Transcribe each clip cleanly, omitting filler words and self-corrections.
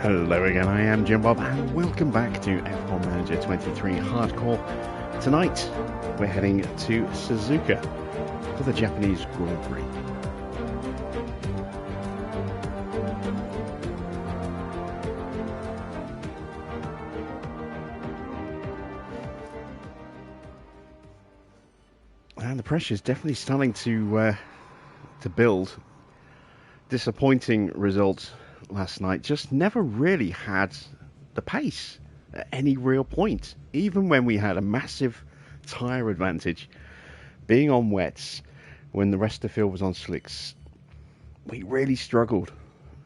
Hello again, I am Jim Bob and welcome back to F1 Manager 23 Hardcore. Tonight we're heading to Suzuka for the Japanese Grand Prix. And the pressure is definitely starting to build. Disappointing results last night, just never really had the pace at any real point. Even when we had a massive tyre advantage, being on wets when the rest of the field was on slicks, we really struggled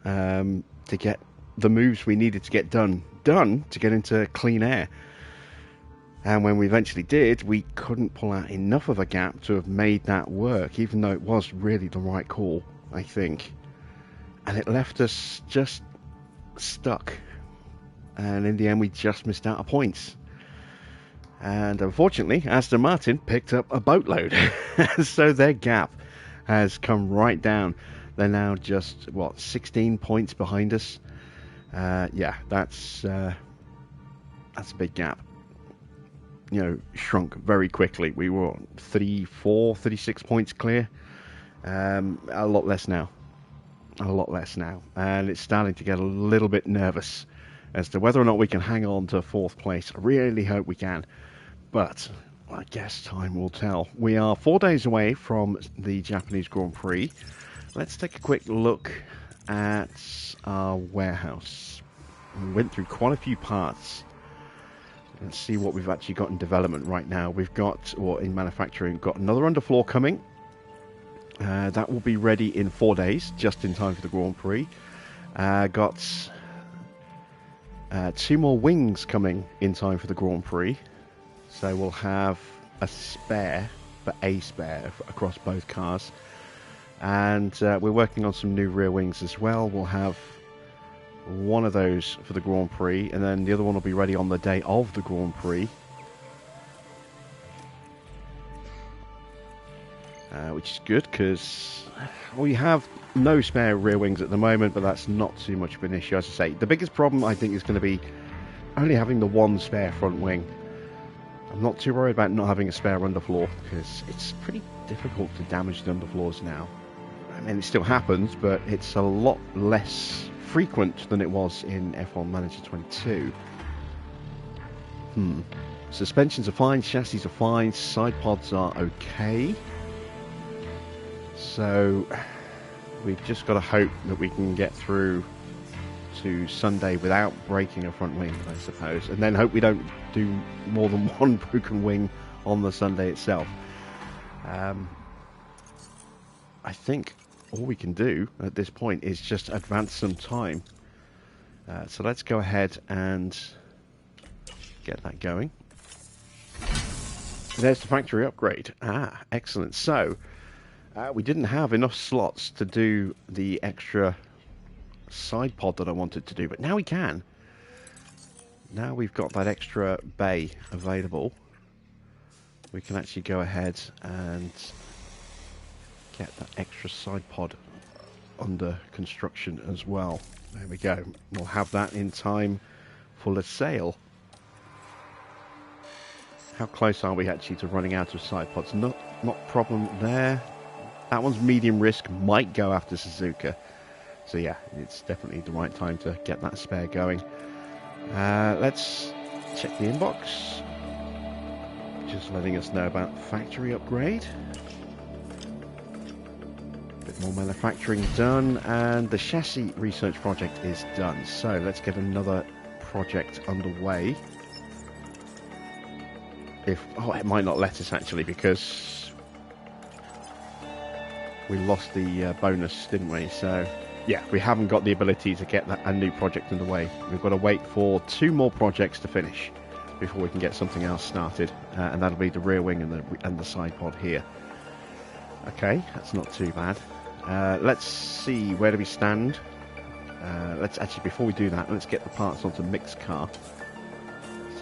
to get the moves we needed to get done to get into clean air. And when we eventually did, we couldn't pull out enough of a gap to have made that work, even though it was really the right call, I think. And it left us just stuck, and in the end we just missed out on points. And unfortunately Aston Martin picked up a boatload so their gap has come right down. They're now just 16 points behind us. Yeah, that's a big gap. Shrunk very quickly. We were 36 points clear. A lot less now, and it's starting to get a little bit nervous as to whether or not we can hang on to fourth place. I really hope we can, but I guess time will tell. We are 4 days away from the Japanese Grand Prix. Let's take a quick look at our warehouse. We went through quite a few parts. Let's see what we've actually got in development right now. We've got, or in manufacturing, got another underfloor coming. That will be ready in 4 days, just in time for the Grand Prix. Got 2 more wings coming in time for the Grand Prix. So we'll have a spare across both cars. And we're working on some new rear wings as well. We'll have one of those for the Grand Prix, and then the other one will be ready on the day of the Grand Prix. Which is good because we have no spare rear wings at the moment, but that's not too much of an issue. As I say, the biggest problem I think is going to be only having the one spare front wing. I'm not too worried about not having a spare underfloor because it's pretty difficult to damage the underfloors now. I mean, it still happens, but it's a lot less frequent than it was in F1 Manager 22. Suspensions are fine, chassis are fine, side pods are okay. So we've just got to hope that we can get through to Sunday without breaking a front wing, I suppose, and then hope we don't do more than one broken wing on the Sunday itself. I think all we can do at this point is just advance some time. So let's go ahead and get that going. There's the factory upgrade. Excellent. So we didn't have enough slots to do the extra side pod that I wanted to do, but now we can. Now we've got that extra bay available. We can actually go ahead and get that extra side pod under construction as well. There we go. We'll have that in time for the sale. How close are we actually to running out of side pods? Not problem there. That one's medium risk, might go after Suzuka. So yeah, it's definitely the right time to get that spare going. Let's check the inbox. Just letting us know about factory upgrade. A bit more manufacturing done, and the chassis research project is done. So let's get another project underway. It might not let us actually, because we lost the bonus, didn't we? So yeah, we haven't got the ability to get a new project underway. We've got to wait for 2 more projects to finish before we can get something else started, and that'll be the rear wing and the side pod here. Okay, that's not too bad. Let's see, where do we stand? Let's actually, before we do that, let's get the parts onto mixed car.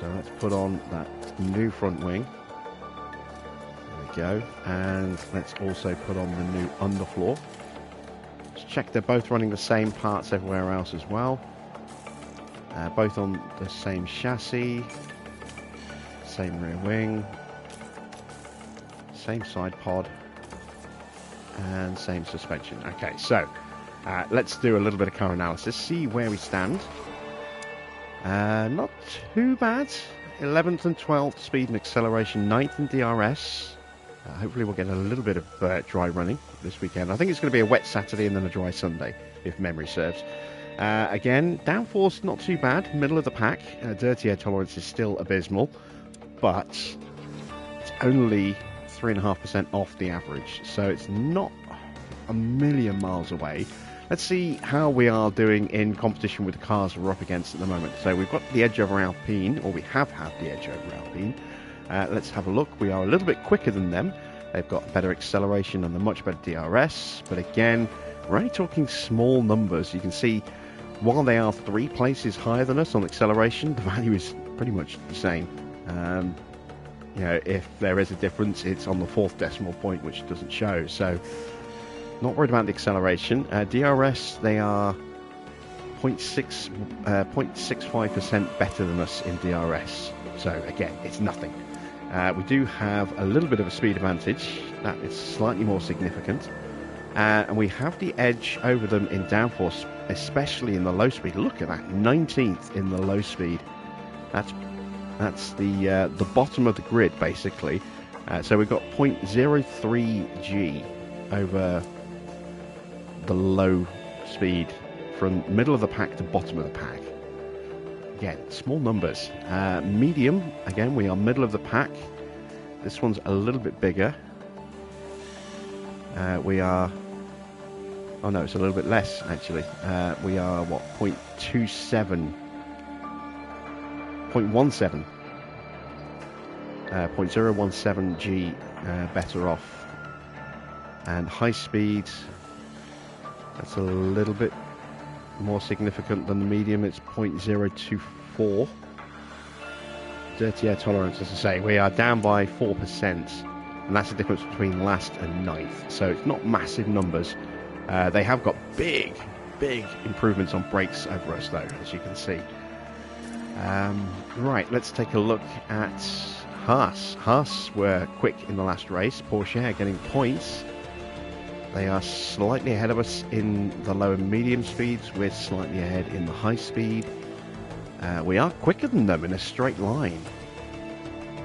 So let's put on that new front wing. There we go. And let's also put on the new underfloor. Let's check they're both running the same parts everywhere else as well. both on the same chassis, same rear wing, same side pod, and same suspension. Okay, so let's do a little bit of car analysis, see where we stand. Not too bad. 11th and 12th speed and acceleration, 9th in DRS. Hopefully we'll get a little bit of dry running this weekend. I think it's going to be a wet Saturday and then a dry Sunday, if memory serves. Again, downforce not too bad, middle of the pack. Dirty air tolerance is still abysmal, but it's only 3.5% off the average, so it's not a million miles away. Let's see how we are doing in competition with the cars we're up against at the moment. So we've got the edge over Alpine, or we have had the edge over Alpine. Let's have a look. We are a little bit quicker than them. They've got better acceleration and a much better DRS. But again, we're only talking small numbers. You can see while they are 3 places higher than us on acceleration, the value is pretty much the same. You know, if there is a difference, it's on the 4th decimal point, which doesn't show. So not worried about the acceleration. DRS, they are 0.65% better than us in DRS. So again, it's nothing. We do have a little bit of a speed advantage. That is slightly more significant. And we have the edge over them in downforce, especially in the low speed. Look at that, 19th in the low speed. That's the bottom of the grid, basically. So we've got 0.03 G over the low speed from middle of the pack to bottom of the pack. Again, small numbers. Medium, again, we are middle of the pack. This one's a little bit bigger. We are... Oh no, it's a little bit less, actually. We are, what, 0.27... 0.17. 0.017 G better off. And high speed, that's a little bit more significant than the medium. It's 0.024. Dirty air tolerance, as I say, we are down by 4%, and that's the difference between last and 9th. So it's not massive numbers. They have got big improvements on brakes over us, though, as you can see. Right, let's take a look at Haas. Haas were quick in the last race. Porsche getting points. They are slightly ahead of us in the low and medium speeds. We're slightly ahead in the high speed. We are quicker than them in a straight line.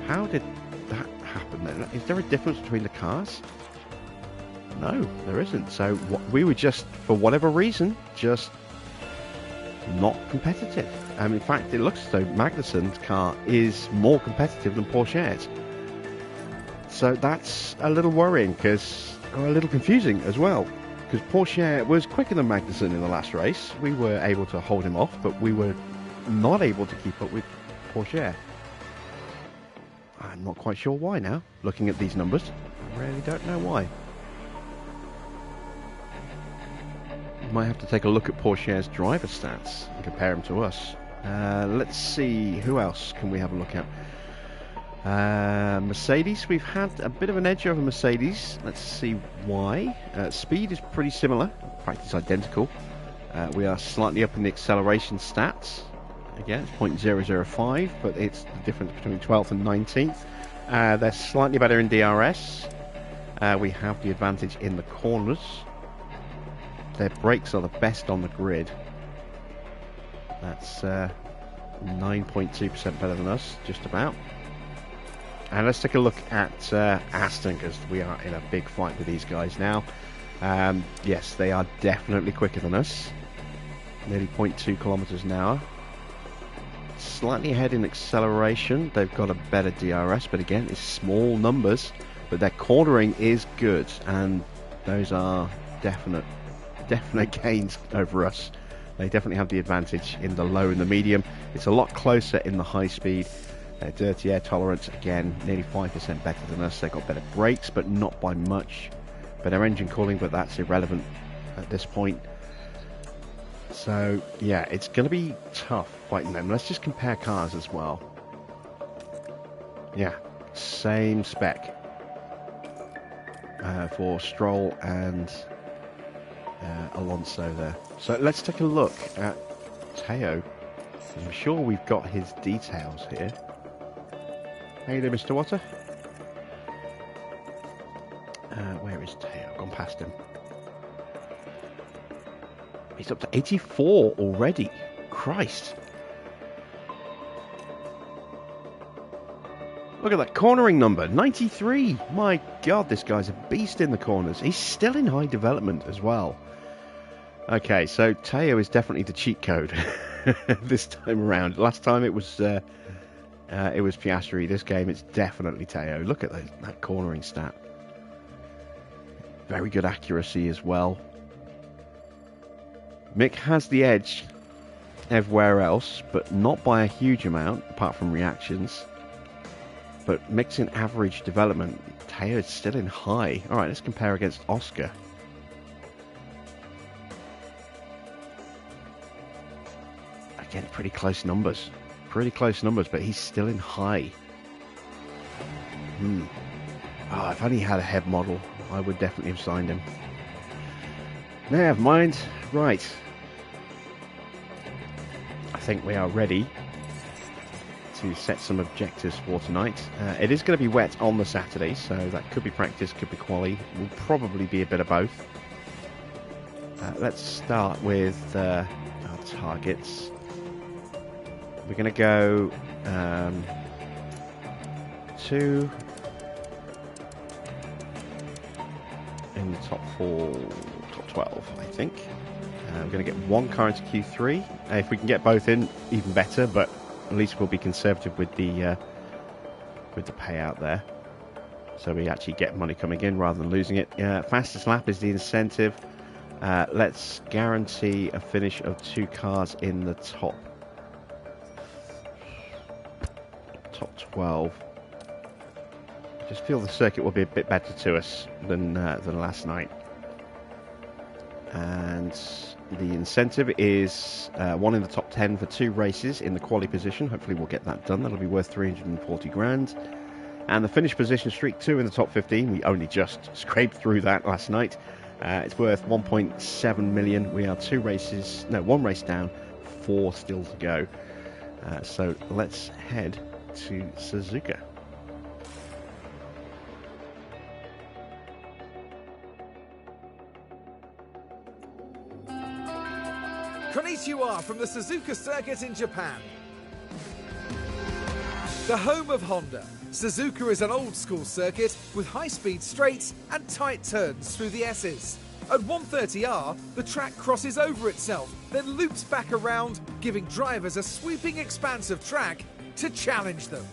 How did that happen then? Is there a difference between the cars? No, there isn't. So we were just, for whatever reason, just not competitive. In fact, it looks as though Magnussen's car is more competitive than Porsche's. So that's a little worrying, or a little confusing as well, because Porsche was quicker than Magnussen in the last race. We were able to hold him off, but we were not able to keep up with Porsche. I'm not quite sure why now, looking at these numbers. I really don't know why. Might have to take a look at Porsche's driver stats and compare them to us. Let's see, who else can we have a look at? Mercedes, we've had a bit of an edge over Mercedes. Let's see why. Speed is pretty similar, in fact it's identical. We are slightly up in the acceleration stats. Again, it's 0.005, but it's the difference between 12th and 19th. They're slightly better in DRS. We have the advantage in the corners. Their brakes are the best on the grid. That's 9.2% better than us, just about. And let's take a look at Aston, because we are in a big fight with these guys now. Yes, they are definitely quicker than us. Nearly 0.2 kilometers an hour. Slightly ahead in acceleration. They've got a better DRS, but again, it's small numbers. But their cornering is good, and those are definite gains over us. They definitely have the advantage in the low and the medium. It's a lot closer in the high speed. Dirty air tolerance, again, nearly 5% better than us. They've got better brakes, but not by much. Better engine cooling, but that's irrelevant at this point. So, yeah, it's going to be tough fighting them. Let's just compare cars as well. Yeah, same spec for Stroll and Alonso there. So let's take a look at Teo. I'm sure we've got his details here. How you doing, Mr. Water? Where is Teo? I've gone past him. He's up to 84 already. Christ. Look at that cornering number, 93. My God, this guy's a beast in the corners. He's still in high development as well. Okay, so Teo is definitely the cheat code this time around. Last time it was Piastri. This game it's definitely Teo. Look at that cornering stat. Very good accuracy as well. Mick has the edge everywhere else, but not by a huge amount, apart from reactions. But mixing average development, Teo is still in high. Alright, let's compare against Oscar. Again, pretty close numbers. Pretty close numbers, but he's still in high. Oh, if only he had a head model, I would definitely have signed him. Never mind. Right. I think we are ready to set some objectives for tonight. It is going to be wet on the Saturday, so that could be practice, could be quali. Will probably be a bit of both. Let's start with our targets. We're going to go 2 in the top 12, I think. We're going to get 1 car into Q3. If we can get both in, even better, but at least we'll be conservative with the payout there. So we actually get money coming in rather than losing it. Fastest lap is the incentive. Let's guarantee a finish of 2 cars in the top 12. I just feel the circuit will be a bit better to us than last night. And the incentive is 1 in the top 10 for 2 races in the quali position. Hopefully we'll get that done. That'll be worth 340 grand. And the finish position streak 2 in the top 15. We only just scraped through that last night. It's worth 1.7 million. We are 1 race down, 4 still to go. So let's head to Suzuka. Konnichiwa from the Suzuka circuit in Japan. The home of Honda, Suzuka is an old-school circuit with high-speed straights and tight turns through the S's. At 130R, the track crosses over itself, then loops back around, giving drivers a sweeping expanse of track to challenge them.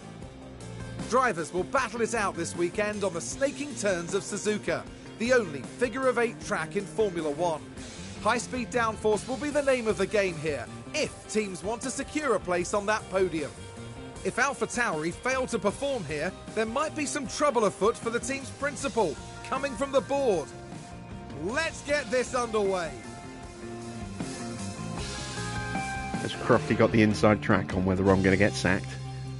Drivers will battle it out this weekend on the snaking turns of Suzuka, the only figure-of-8 track in Formula One. High-speed downforce will be the name of the game here, if teams want to secure a place on that podium. If Alpha Tauri fail to perform here, there might be some trouble afoot for the team's principal, coming from the board. Let's get this underway. Has Crofty got the inside track on whether I'm going to get sacked?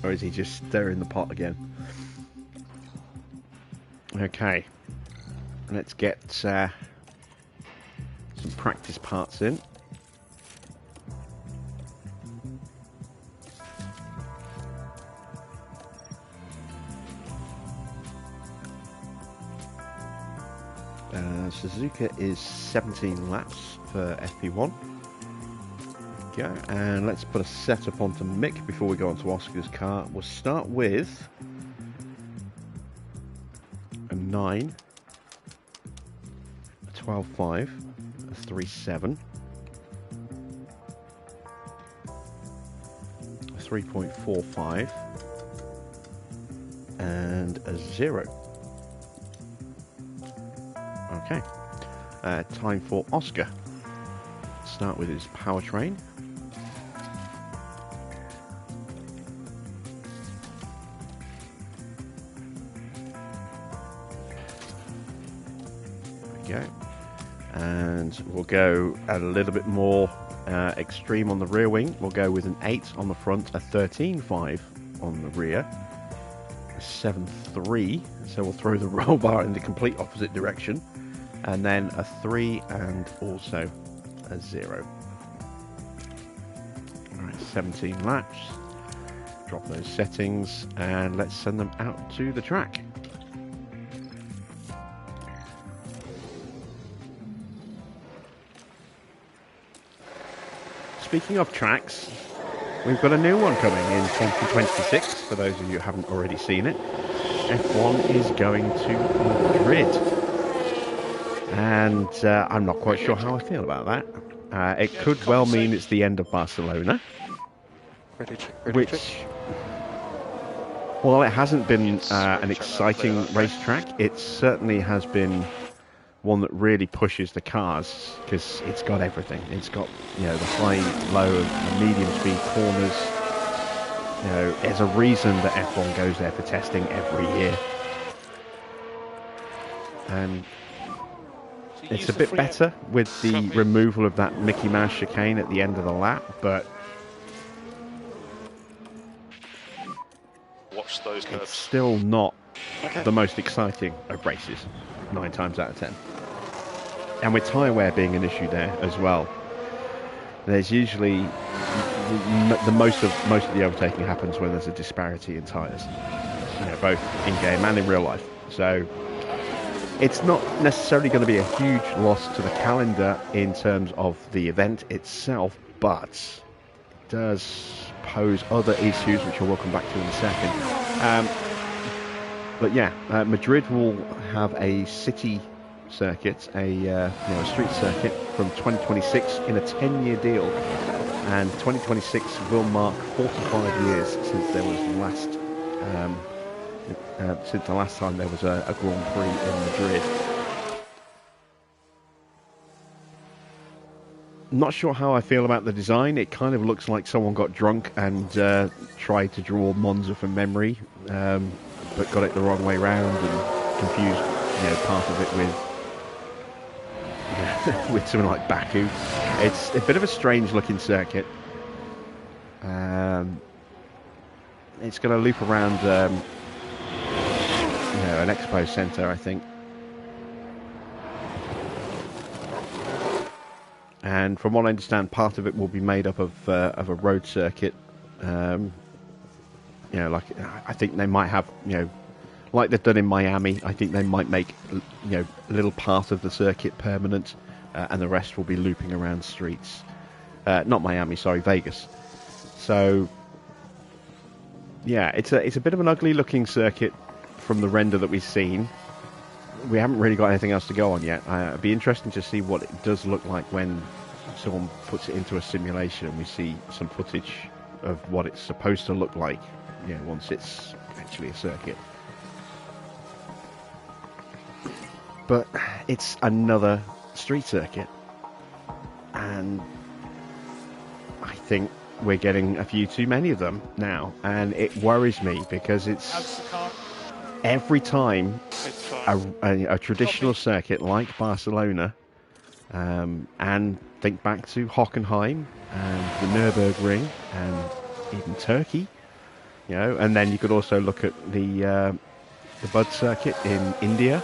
Or is he just stirring the pot again? Okay. Let's get some practice parts in. Suzuka is 17 laps for FP1. Go, and let's put a setup onto Mick before we go on to Oscar's car. We'll start with a 9, a 12.5, a 3.7, a 3.45, and a 0. Okay, time for Oscar. Start with his powertrain. There we go. And we'll go a little bit more extreme on the rear wing. We'll go with an 8 on the front, a 13.5 on the rear, a 7.3. So we'll throw the roll bar in the complete opposite direction. And then a 3 and also a 0. Alright, 17 laps. Drop those settings and let's send them out to the track. Speaking of tracks, we've got a new one coming in 2026, for those of you who haven't already seen it. F1 is going to Madrid. And I'm not quite sure how I feel about that. It could well mean it's the end of Barcelona. Which, while it hasn't been an exciting racetrack, it certainly has been one that really pushes the cars, because it's got everything. It's got, you know, the high, low, the medium speed corners. You know, there's a reason that F1 goes there for testing every year. And it's a bit better with the removal of that Mickey Mouse chicane at the end of the lap, but watch those curves. It's still not the most exciting of races, 9 times out of 10. And with tyre wear being an issue there as well, there's usually most of the overtaking happens when there's a disparity in tyres, you know, both in game and in real life. So it's not necessarily going to be a huge loss to the calendar in terms of the event itself, but it does pose other issues, which I will come back to in a second. But yeah, Madrid will have a city circuit, a street circuit from 2026 in a 10-year deal, and 2026 will mark 45 years since there was the last time there was a Grand Prix in Madrid. Not sure how I feel about the design. It kind of looks like someone got drunk and tried to draw Monza from memory, but got it the wrong way round and confused, you know, part of it with something like Baku. It's a bit of a strange looking circuit. It's going to loop around an expo centre, I think. And from what I understand, part of it will be made up of a road circuit. Like I think they might have, like they've done in Miami. I think they might make, a little part of the circuit permanent, and the rest will be looping around streets. Not Miami, sorry, Vegas. So, yeah, it's a bit of an ugly looking circuit from the render that we've seen. We haven't really got anything else to go on yet. It'd be interesting to see what it does look like when someone puts it into a simulation and we see some footage of what it's supposed to look like, once it's actually a circuit. But it's another street circuit, and I think we're getting a few too many of them now, and it worries me because it's every time a traditional circuit like Barcelona, and think back to Hockenheim and the Nürburgring and even Turkey, and then you could also look at the Bud circuit in India,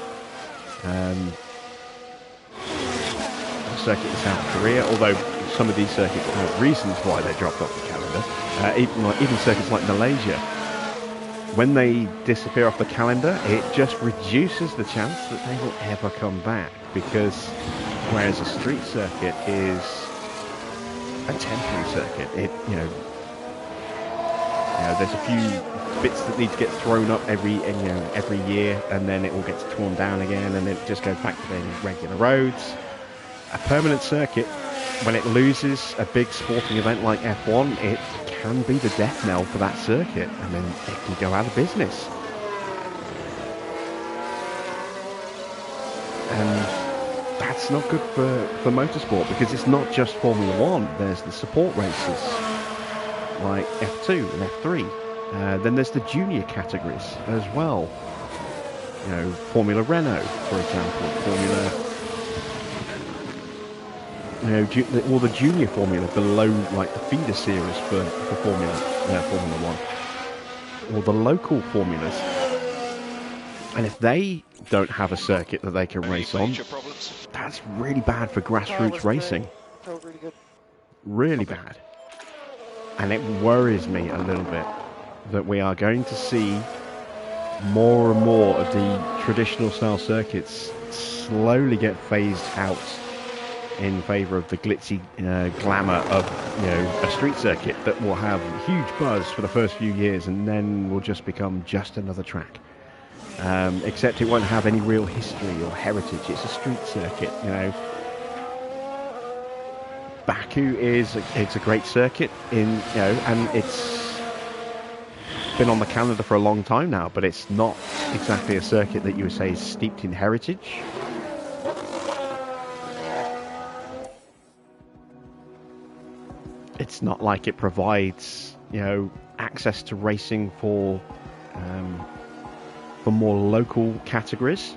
the circuit in South Korea, although some of these circuits have reasons why they dropped off the calendar, even circuits like Malaysia. When they disappear off the calendar, it just reduces the chance that they will ever come back, because whereas a street circuit is a temporary circuit, there's a few bits that need to get thrown up every year, and then it all gets torn down again, and then it just goes back to being regular roads. A permanent circuit, when it loses a big sporting event like F1, it can be the death knell for that circuit, and then it can go out of business. And that's not good for motorsport, because it's not just Formula 1. There's the support races like F2 and F3. Then there's the junior categories as well. Formula Renault, for example, all the junior formula below, like the feeder series for Formula 1, or the local formulas. And if they don't have a circuit that they can race on, that's really bad for grassroots racing. Felt really good. Really bad. And it worries me a little bit that we are going to see more and more of the traditional style circuits slowly get phased out in favour of the glitzy glamour of a street circuit that will have huge buzz for the first few years and then will just become just another track. Except it won't have any real history or heritage. It's a street circuit, Baku it's a great circuit and it's been on the calendar for a long time now, but it's not exactly a circuit that you would say is steeped in heritage. It's not like it provides, access to racing for more local categories.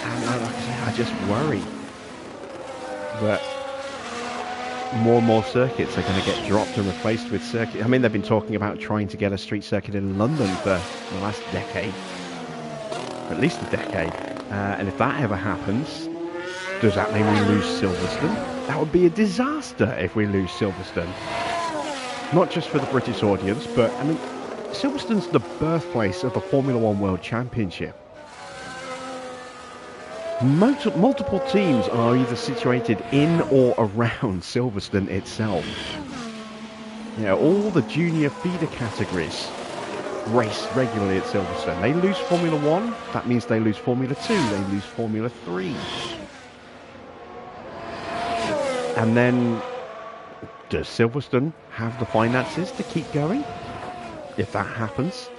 And I just worry that more and more circuits are going to get dropped and replaced with circuits. I mean, they've been talking about trying to get a street circuit in London for the last decade, at least a decade. And if that ever happens, does that mean we lose Silverstone? That would be a disaster if we lose Silverstone. Not just for the British audience, but, I mean, Silverstone's the birthplace of the Formula One World Championship. Multiple teams are either situated in or around Silverstone itself. All the junior feeder categories race regularly at Silverstone. They lose Formula One, that means they lose Formula 2, they lose Formula 3. And then, does Silverstone have the finances to keep going? If that happens,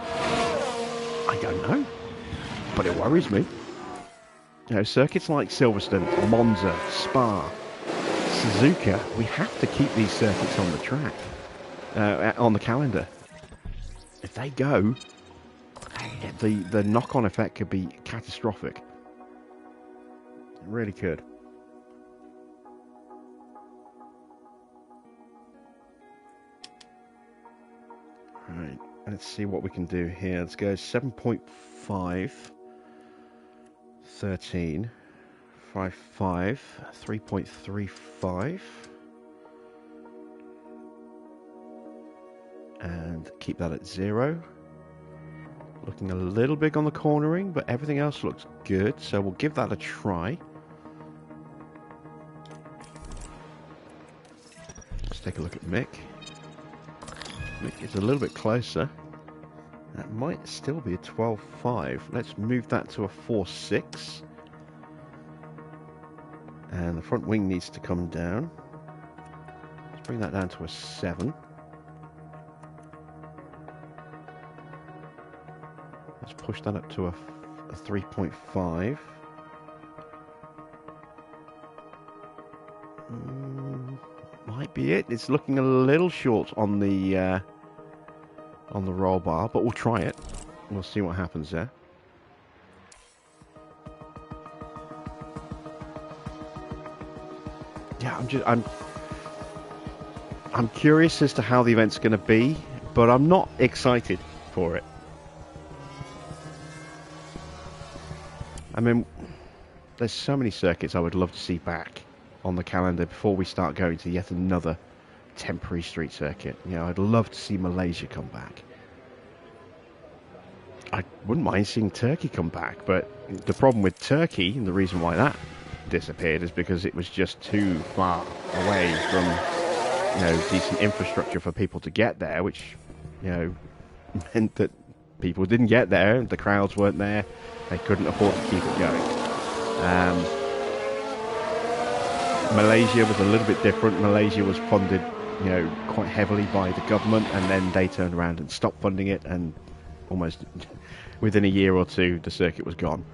I don't know, but it worries me. Circuits like Silverstone, Monza, Spa, Suzuka, we have to keep these circuits on the track, on the calendar. If they go, the knock-on effect could be catastrophic. It really could. Right, let's see what we can do here. Let's go 7.5, 13, 5.5, 3.35, and keep that at 0. Looking a little big on the cornering, but everything else looks good, so we'll give that a try. Let's take a look at Mick. Mick is a little bit closer. That might still be a 12.5. Let's move that to a 4.6. And the front wing needs to come down. Let's bring that down to a 7. Let's push that up to a 3.5. Might be it. It's looking a little short on the roll bar, but we'll try it. We'll see what happens there. Yeah, I'm curious as to how the event's going to be, but I'm not excited for it. I mean, there's so many circuits I would love to see back on the calendar before we start going to yet another temporary street circuit. I'd love to see Malaysia come back. I wouldn't mind seeing Turkey come back, but the problem with Turkey, and the reason why that disappeared, is because it was just too far away from, decent infrastructure for people to get there, which, meant that people didn't get there, the crowds weren't there, they couldn't afford to keep it going. Malaysia was a little bit different. Malaysia was funded, quite heavily by the government, and then they turned around and stopped funding it, and almost within a year or two, the circuit was gone.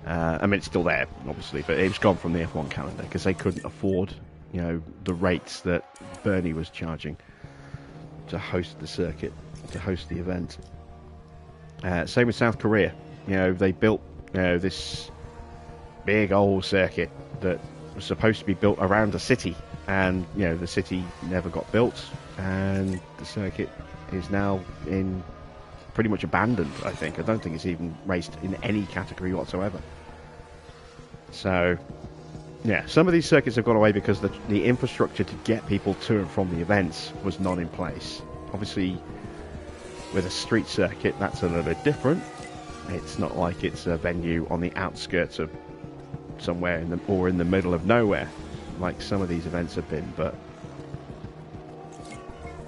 I mean, it's still there, obviously, but it was gone from the F1 calendar because they couldn't afford, the rates that Bernie was charging to host the circuit, to host the event. Same with South Korea. They built, this big old circuit that was supposed to be built around a city, and the city never got built, and the circuit is now in pretty much abandoned. I don't think it's even raced in any category whatsoever. So Yeah, some of these circuits have gone away because the infrastructure to get people to and from the events was not in place. Obviously, with a street circuit, that's a little bit different. It's not like it's a venue on the outskirts of somewhere in the middle of nowhere, like some of these events have been. But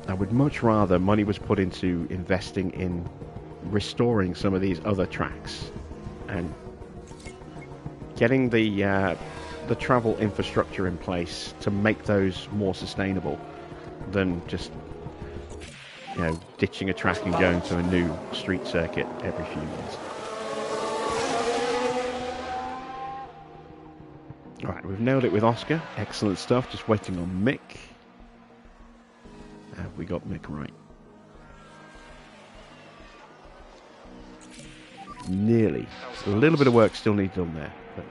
I would much rather money was put into investing in restoring some of these other tracks and getting the travel infrastructure in place to make those more sustainable than just, you know, ditching a track and going to a new street circuit every few years. Alright, we've nailed it with Oscar. Excellent stuff. Just waiting on Mick. Have we got Mick right? Nearly. A little bit of work still needs done there. But,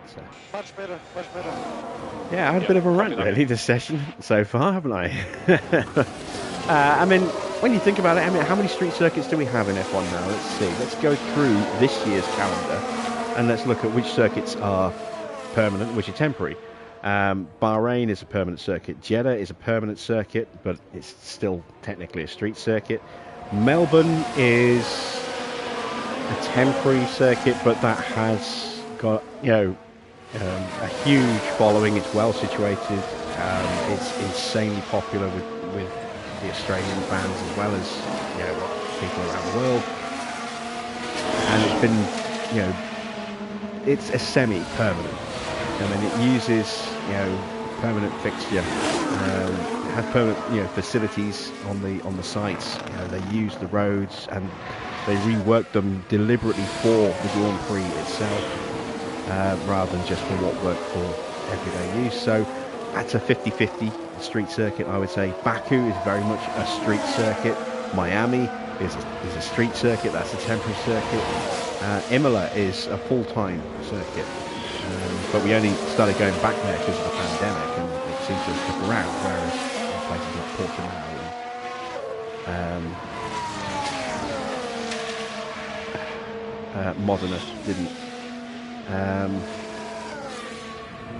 much better, much better. yeah, I had a bit of a rant really this session so far, haven't I? I mean, when you think about it, I mean, how many street circuits do we have in F1 now? Let's see. Let's go through this year's calendar and let's look at which circuits are permanent, which are temporary. Bahrain is a permanent circuit. Jeddah is a permanent circuit, but it's still technically a street circuit. Melbourne is a temporary circuit, but that has got, you know, a huge following. It's well situated. It's insanely popular with the Australian fans as well as, you know, people around the world. And it's been, you know, it's a semi-permanent. I mean, it uses, you know, permanent fixture, has permanent, you know, facilities on the sites. You know, they use the roads and they rework them deliberately for the Grand Prix itself, rather than just for what worked for everyday use. So that's a 50-50 street circuit, I would say. Baku is very much a street circuit. Miami is a street circuit. That's a temporary circuit. Imola is a full-time circuit. But we only started going back there because of the pandemic, and it seems to have stuck around, whereas in places like Portimao and Modena didn't.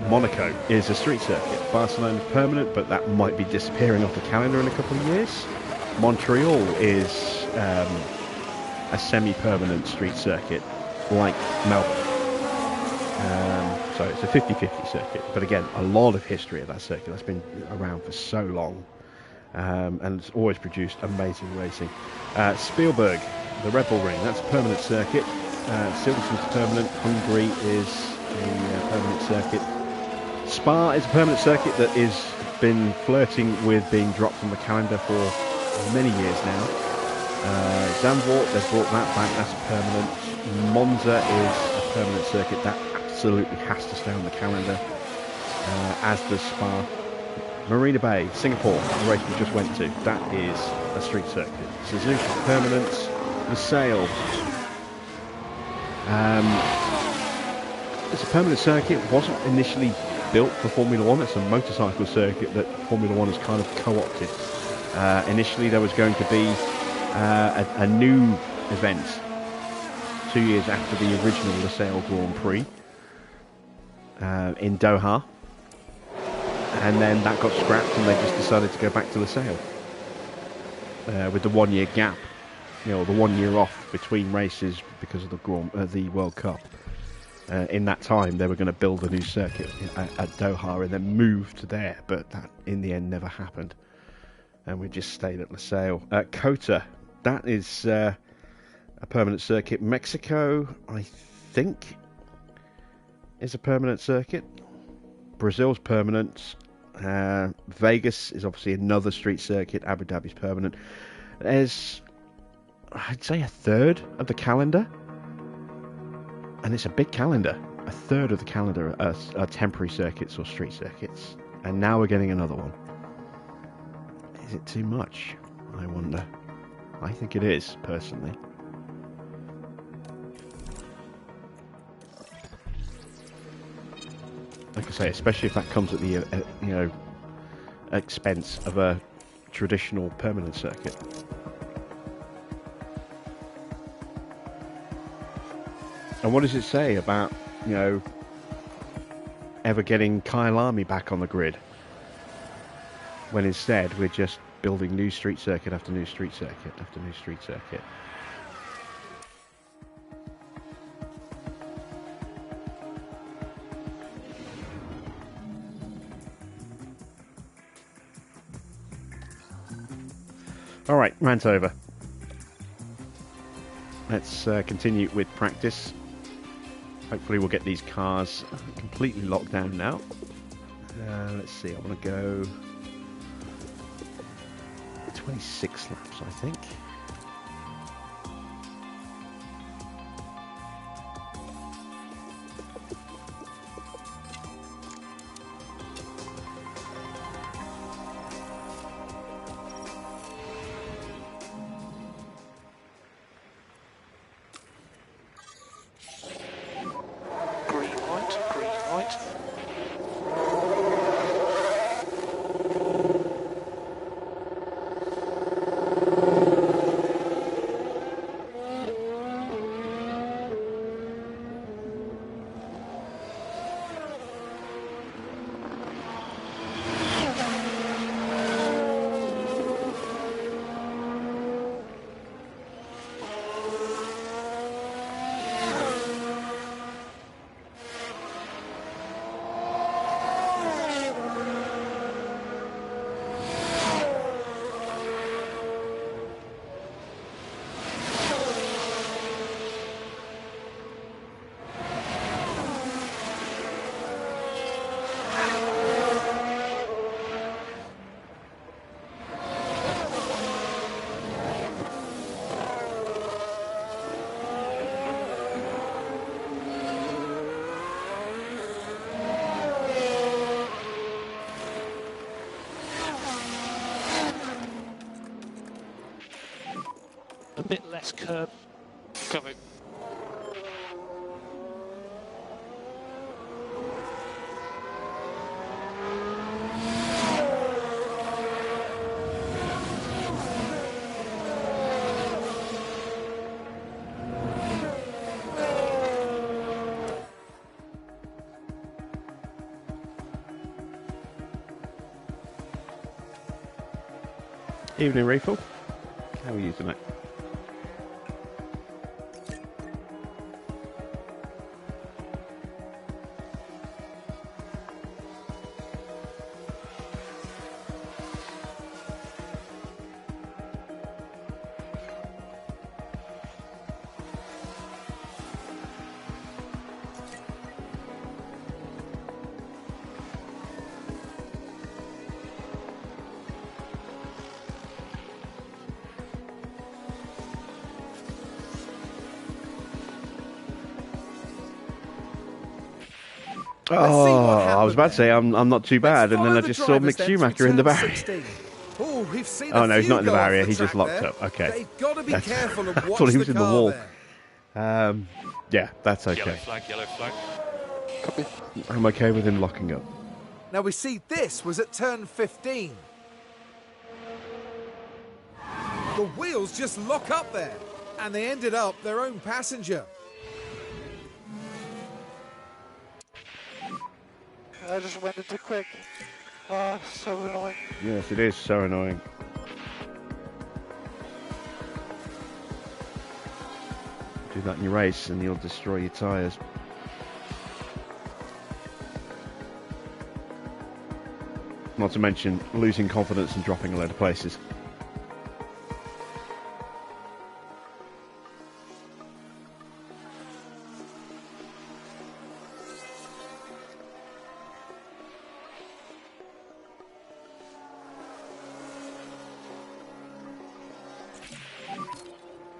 Monaco is a street circuit. Barcelona is permanent, but that might be disappearing off the calendar in a couple of years. Montreal is a semi-permanent street circuit, like Melbourne. So it's a 50-50 circuit, but again, a lot of history of that circuit. That's been around for so long, and it's always produced amazing racing. Spielberg, the Red Bull Ring, that's a permanent circuit. Silverstone's permanent. Hungary is a permanent circuit. Spa is a permanent circuit that has been flirting with being dropped from the calendar for many years now. Zandvoort, they've brought that back. That's permanent. Monza is a permanent circuit. That absolutely has to stay on the calendar, as does Spa. Marina Bay, Singapore, the race we just went to, that is a street circuit. Suzuka, permanent. Losail, it's a permanent circuit. It wasn't initially built for Formula One. It's a motorcycle circuit that Formula One has kind of co-opted. Initially there was going to be a new event 2 years after the original Losail Grand Prix in Doha, and then that got scrapped and they just decided to go back to Losail with the 1 year gap, you know, the 1 year off between races because of the World Cup. In that time they were going to build a new circuit at Doha and then move to there, but that in the end never happened, and we just stayed at Losail. COTA, that is a permanent circuit. Mexico, I think, is a permanent circuit. Brazil's permanent. Vegas is obviously another street circuit. Abu Dhabi's permanent. There's, I'd say, a third of the calendar, and it's a big calendar. A third of the calendar are temporary circuits or street circuits, and now we're getting another one. Is it too much? I wonder. I think it is, personally. Like I say, especially if that comes at the expense of a traditional permanent circuit. And what does it say about, you know, ever getting Kyle Army back on the grid, when instead we're just building new street circuit after new street circuit after new street circuit. All right, rant over. Let's continue with practice. Hopefully we'll get these cars completely locked down now. Let's see, I want to go 26 laps, I think. Green light. A bit less curb coming. Evening, Reefel. How are you tonight? Oh, I was about to say I'm not too bad, and then I just saw Mick Schumacher in the barrier. Oh, we've seen Oh a no, he's few not in the go off barrier. He's track just locked there. up. Okay. They've got to be careful and I watch thought he was in the car wall. there. Yeah, that's Yellow okay. flag, yellow flag. Copy. I'm okay with him locking up. Now we see this was at turn 15. The wheels just lock up there, and they ended up their own passenger. I just went into quick. Ah, so annoying. Yes, it is so annoying. Do that in your race and you'll destroy your tyres. Not to mention losing confidence and dropping a load of places.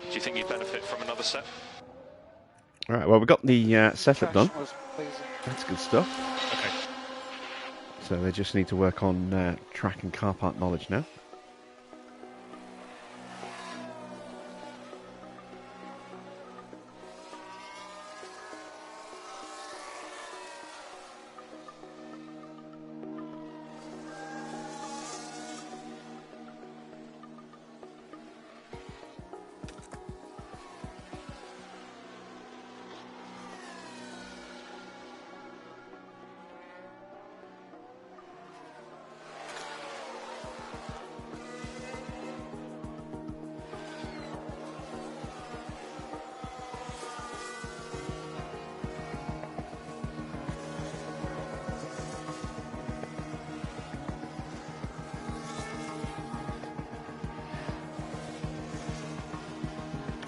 Do you think you'd benefit from another set? All right, well, we've got the setup done. Traction was amazing. That's good stuff. Okay. So they just need to work on track and car park knowledge now.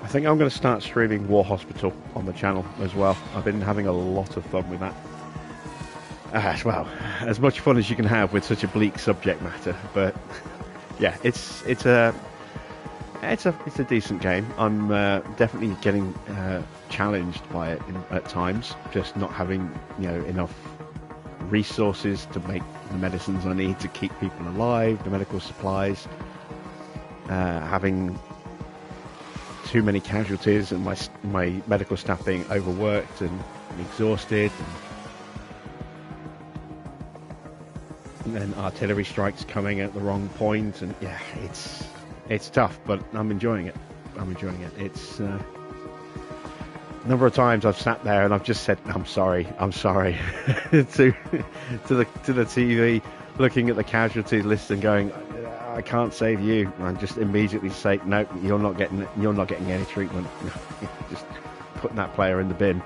I think I'm going to start streaming War Hospital on the channel as well. I've been having a lot of fun with that. As well, as much fun as you can have with such a bleak subject matter. But yeah, it's a decent game. I'm definitely getting challenged by it at times. Just not having enough resources to make the medicines I need to keep people alive, the medical supplies. Having too many casualties and my medical staff being overworked and exhausted, and then artillery strikes coming at the wrong point, and yeah, it's tough, but I'm enjoying it. It's a number of times I've sat there and I've just said I'm sorry to the TV, looking at the casualty list and going, I can't save you, and just immediately say, no, you're not getting any treatment. Just putting that player in the bin,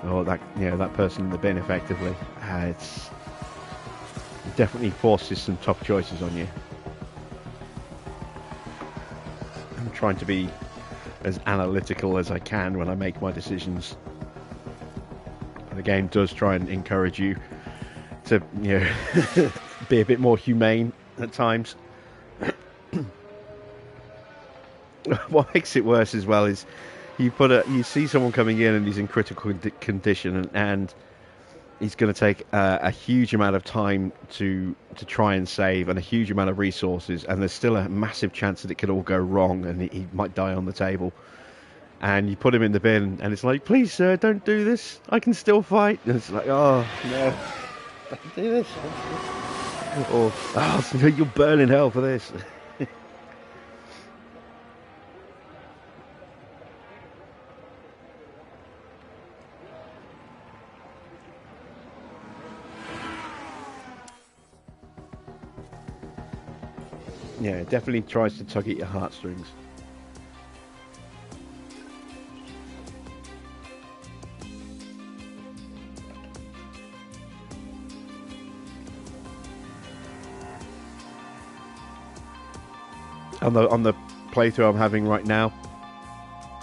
or that person in the bin effectively. It definitely forces some tough choices on you. I'm trying to be as analytical as I can when I make my decisions. The game does try and encourage you to be a bit more humane at times. What makes it worse as well is you see someone coming in and he's in critical condition, and he's going to take a huge amount of time to try and save, and a huge amount of resources, and there's still a massive chance that it could all go wrong and he might die on the table. And you put him in the bin and it's like, please sir, don't do this, I can still fight. And it's like, oh no, don't do this. Or, oh, you'll burn in hell for this. Yeah, it definitely tries to tug at your heartstrings. On the playthrough I'm having right now,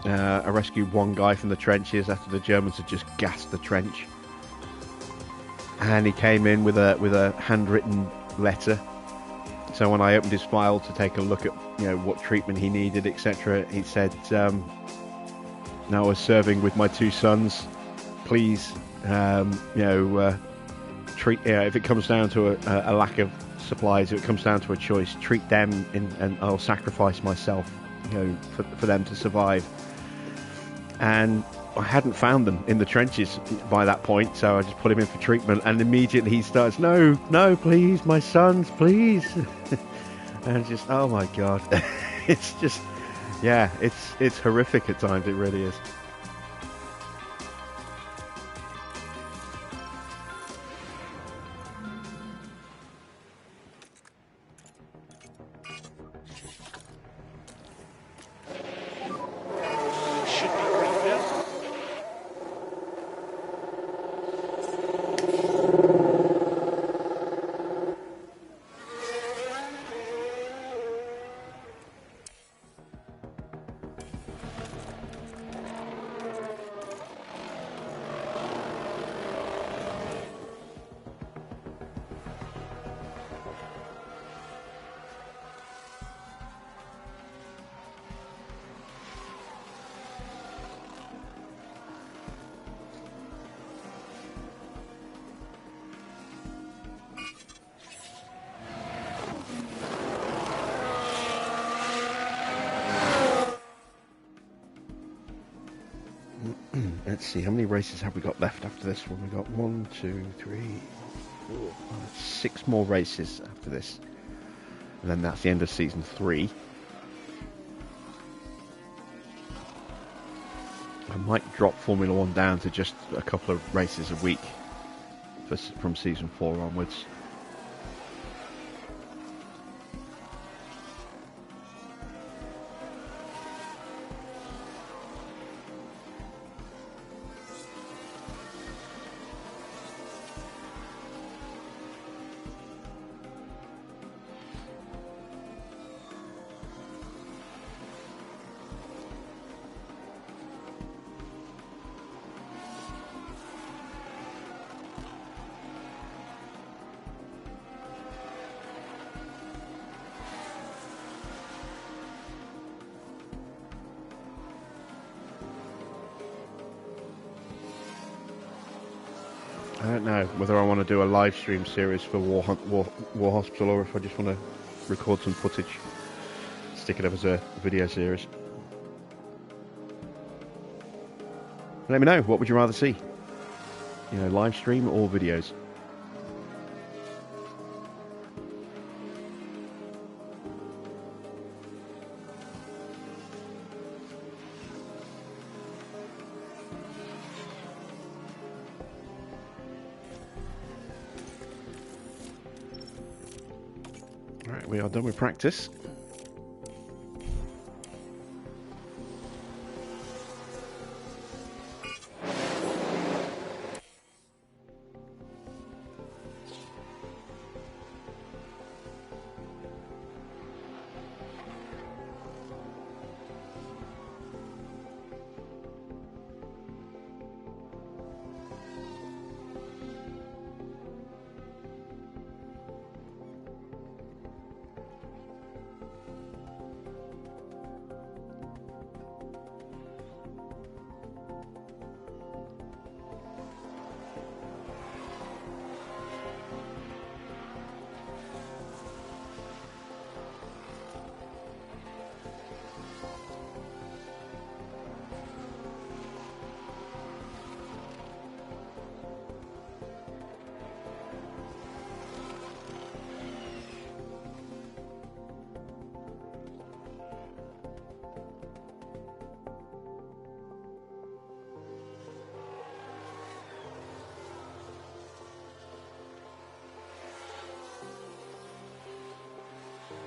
I rescued one guy from the trenches after the Germans had just gassed the trench, and he came in with a handwritten letter. So when I opened his file to take a look at what treatment he needed, etc., he said, "Now I was serving with my two sons. Please, treat. If it comes down to a lack of supplies, if it comes down to a choice, treat them, and I'll sacrifice myself, for them to survive." And I hadn't found them in the trenches by that point, so I just put him in for treatment, and immediately he starts, no, please, my sons, please. And it's just, oh my god. It's just, yeah, it's horrific at times, it really is. Let's see, how many races have we got left after this one? We've got 1, 2, 3, 4, 5, 6 more races after this. And then that's the end of Season 3. I might drop Formula 1 down to just a couple of races a week from Season 4 onwards. I don't know whether I want to do a live stream series for War Hospital or if I just want to record some footage, stick it up as a video series. Let me know, what would you rather see? You know, live stream or videos? Right, we are done with practice.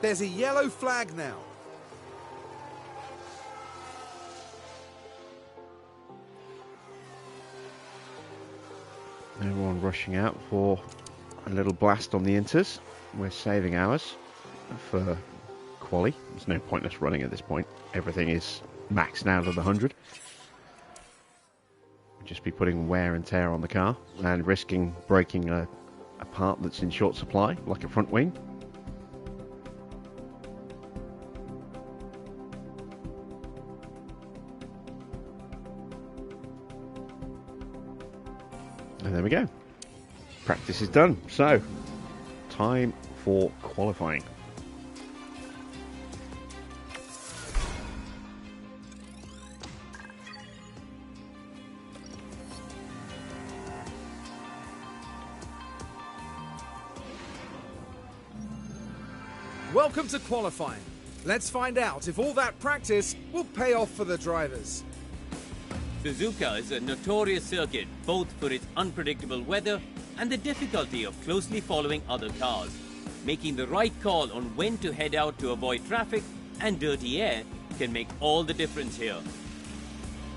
There's a yellow flag now. Everyone rushing out for a little blast on the inters. We're saving ours for quali. There's no pointless running at this point. Everything is maxed out of the 100. Just be putting wear and tear on the car and risking breaking a part that's in short supply, like a front wing. And there we go. Practice is done. So, time for qualifying. Welcome to qualifying. Let's find out if all that practice will pay off for the drivers. Suzuka is a notorious circuit both for its unpredictable weather and the difficulty of closely following other cars. Making the right call on when to head out to avoid traffic and dirty air can make all the difference here.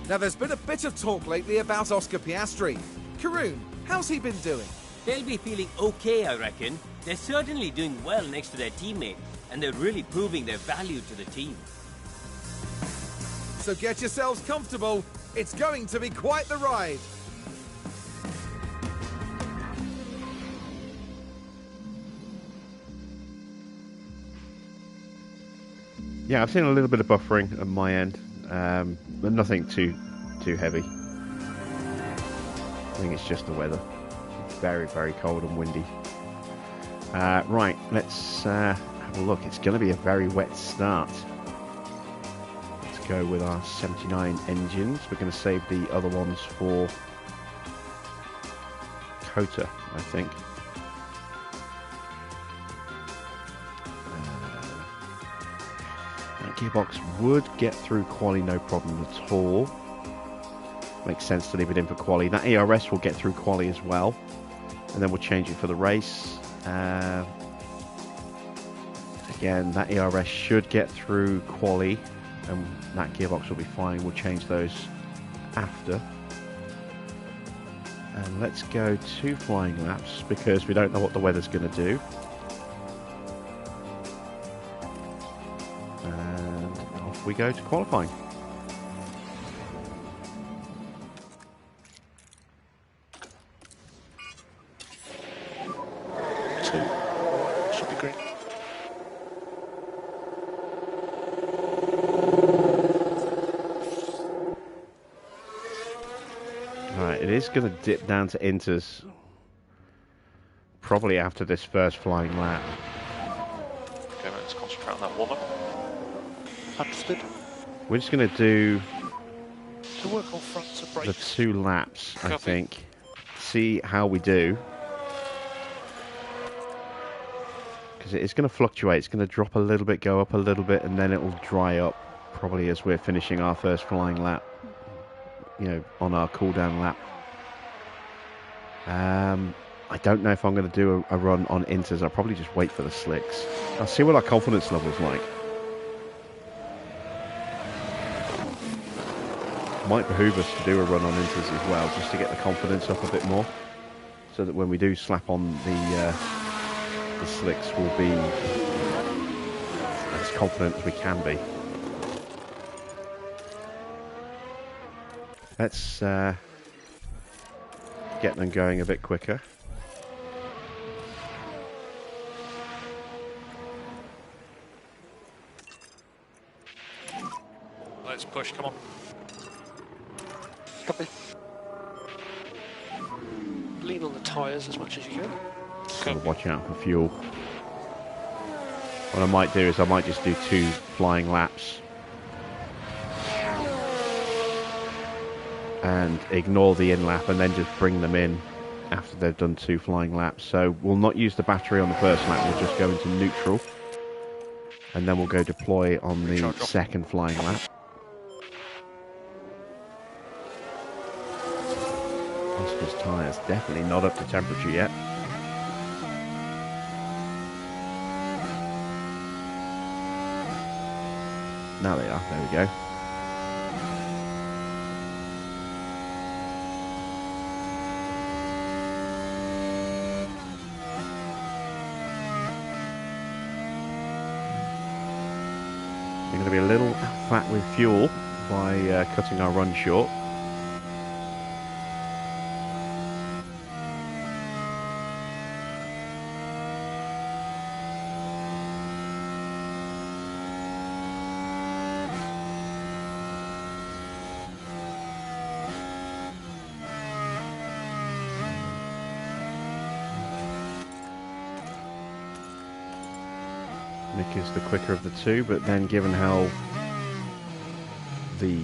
Now there's been a bit of talk lately about Oscar Piastri. Karun, how's he been doing? They'll be feeling okay, I reckon. They're certainly doing well next to their teammate and they're really proving their value to the team. So get yourselves comfortable. It's going to be quite the ride. Yeah, I've seen a little bit of buffering on my end, but nothing too heavy. I think it's just the weather. It's very, very cold and windy. Right, let's have a look. It's going to be a very wet start. Let's go with our 79 engines. We're going to save the other ones for Kota, I think. That gearbox would get through quali no problem at all. Makes sense to leave it in for quali. That ERS will get through quali as well, and then we'll change it for the race. Again, that ERS should get through quali, and that gearbox will be fine. We'll change those after. And let's go 2 flying laps because we don't know what the weather's going to do. And off we go to qualifying. Should be green. Right, it is going to dip down to inters probably after this first flying lap. Okay, let's concentrate on that warm-up. Understood. We're just going to do So work on fronts and the brakes. 2 laps, I Copy. think. See how we do. Because it is going to fluctuate. It's going to drop a little bit, go up a little bit, and then it will dry up probably as we're finishing our first flying lap. You know, on our cool-down lap. I don't know if I'm going to do a run on inters. I'll probably just wait for the slicks. I'll see what our confidence level's like. Might behoove us to do a run on inters as well, just to get the confidence up a bit more, so that when we do slap on the slicks, we'll be as confident as we can be. Let's get them going a bit quicker. Let's push, come on. Copy. Lean on the tyres as much as you can. Sort of watching out for fuel. What I might do is I might just do 2 flying laps and ignore the in lap and then just bring them in after they've done 2 flying laps. So we'll not use the battery on the first lap, we'll just go into neutral and then we'll go deploy on the Recharge off. second flying lap. Oscar's tyres definitely not up to temperature yet. Now they are, there we go. We're going to be a little fat with fuel by cutting our run short. Mick is the quicker of the 2, but then given how the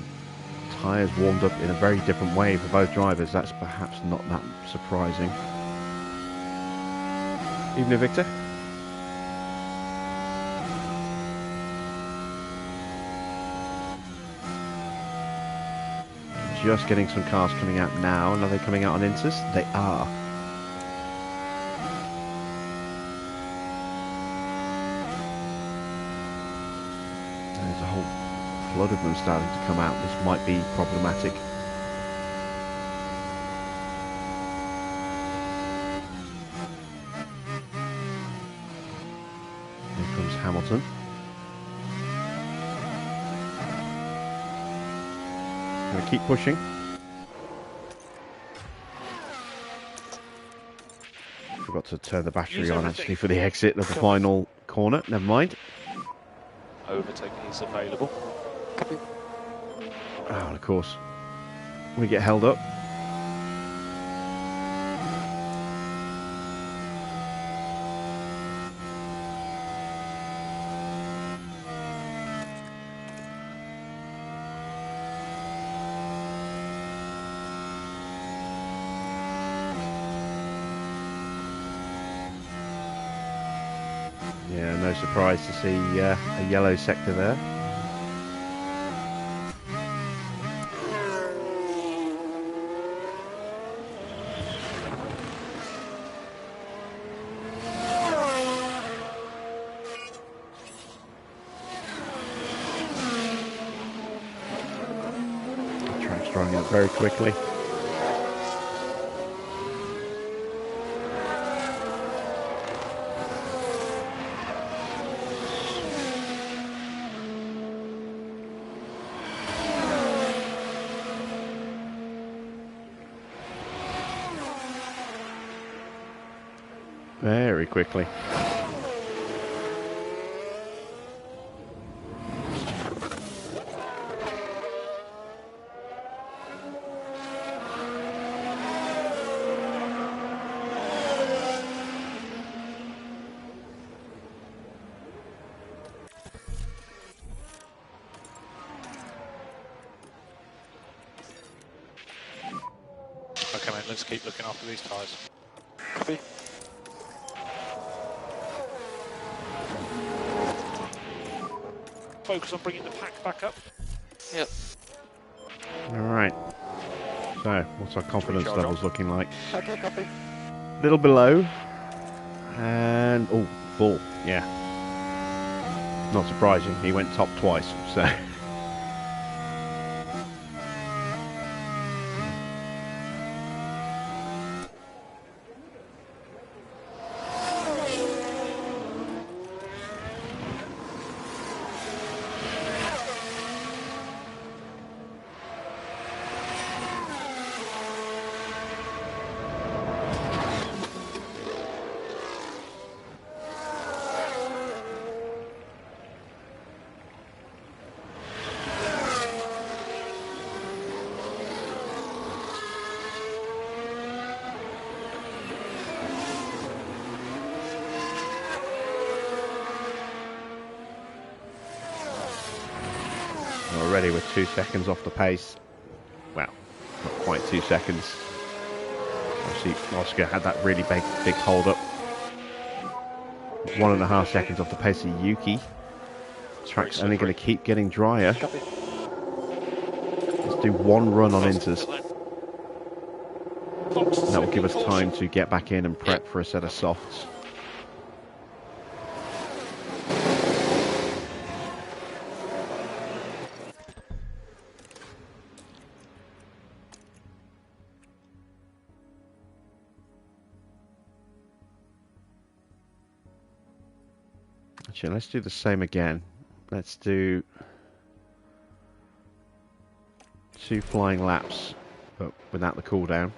tyres warmed up in a very different way for both drivers, that's perhaps not that surprising. Evening, Victor. Just getting some cars coming out now. And are they coming out on inters? They are. There's a whole flood of them starting to come out. This might be problematic. Here comes Hamilton. Going to keep pushing. Forgot to turn the battery on actually for the exit of the final corner. Never mind. Overtaking is available. Oh, and of course, we get held up. Yeah, no surprise to see a yellow sector there. The track's drying up very quickly. Very quickly. Come on, let's keep looking after these tyres. Copy. Focus on bringing the pack back up. Yep. Alright. So, what's our confidence Recharge levels off. looking like? Okay, copy. Little below. And, oh, full, yeah. Not surprising, he went top twice, so. Already we're 2 seconds off the pace. Well, not quite 2 seconds. Obviously, Oscar had that really big hold up. 1.5 seconds off the pace of Yuki. Track's only going to keep getting drier. Copy. Let's do one run on Inters. And that will give us time to get back in and prep for a set of softs. Actually, let's do the same again. Let's do 2 flying laps, but without the cooldown.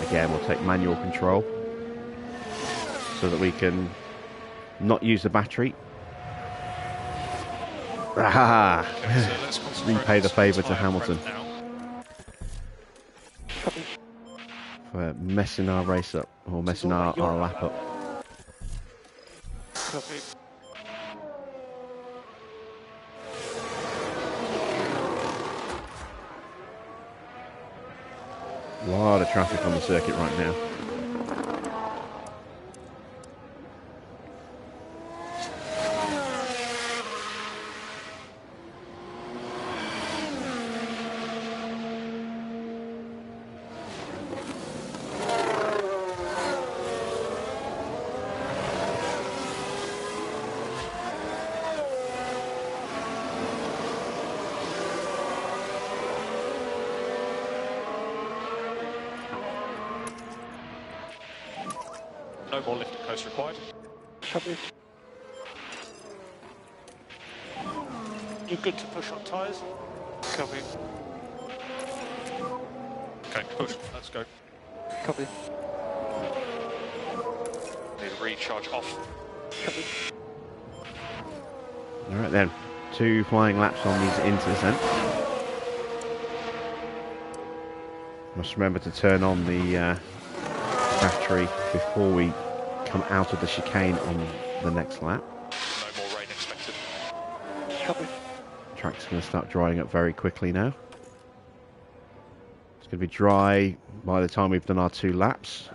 Again, we'll take manual control so that we can not use the battery. Ah, repay the favour to Hamilton for messing our race up, or messing our lap up. Copy. A lot of traffic on the circuit right now. No more lift and coast required. Copy. You're good to push on tyres. Copy. Okay, push. Let's go. Copy. Need a recharge off. Copy. Alright then, 2 flying laps on these Inters then. Must remember to turn on the battery before we come out of the chicane on the next lap. No more rain expected. Copy. Track's going to start drying up very quickly now. It's going to be dry by the time we've done our 2 laps.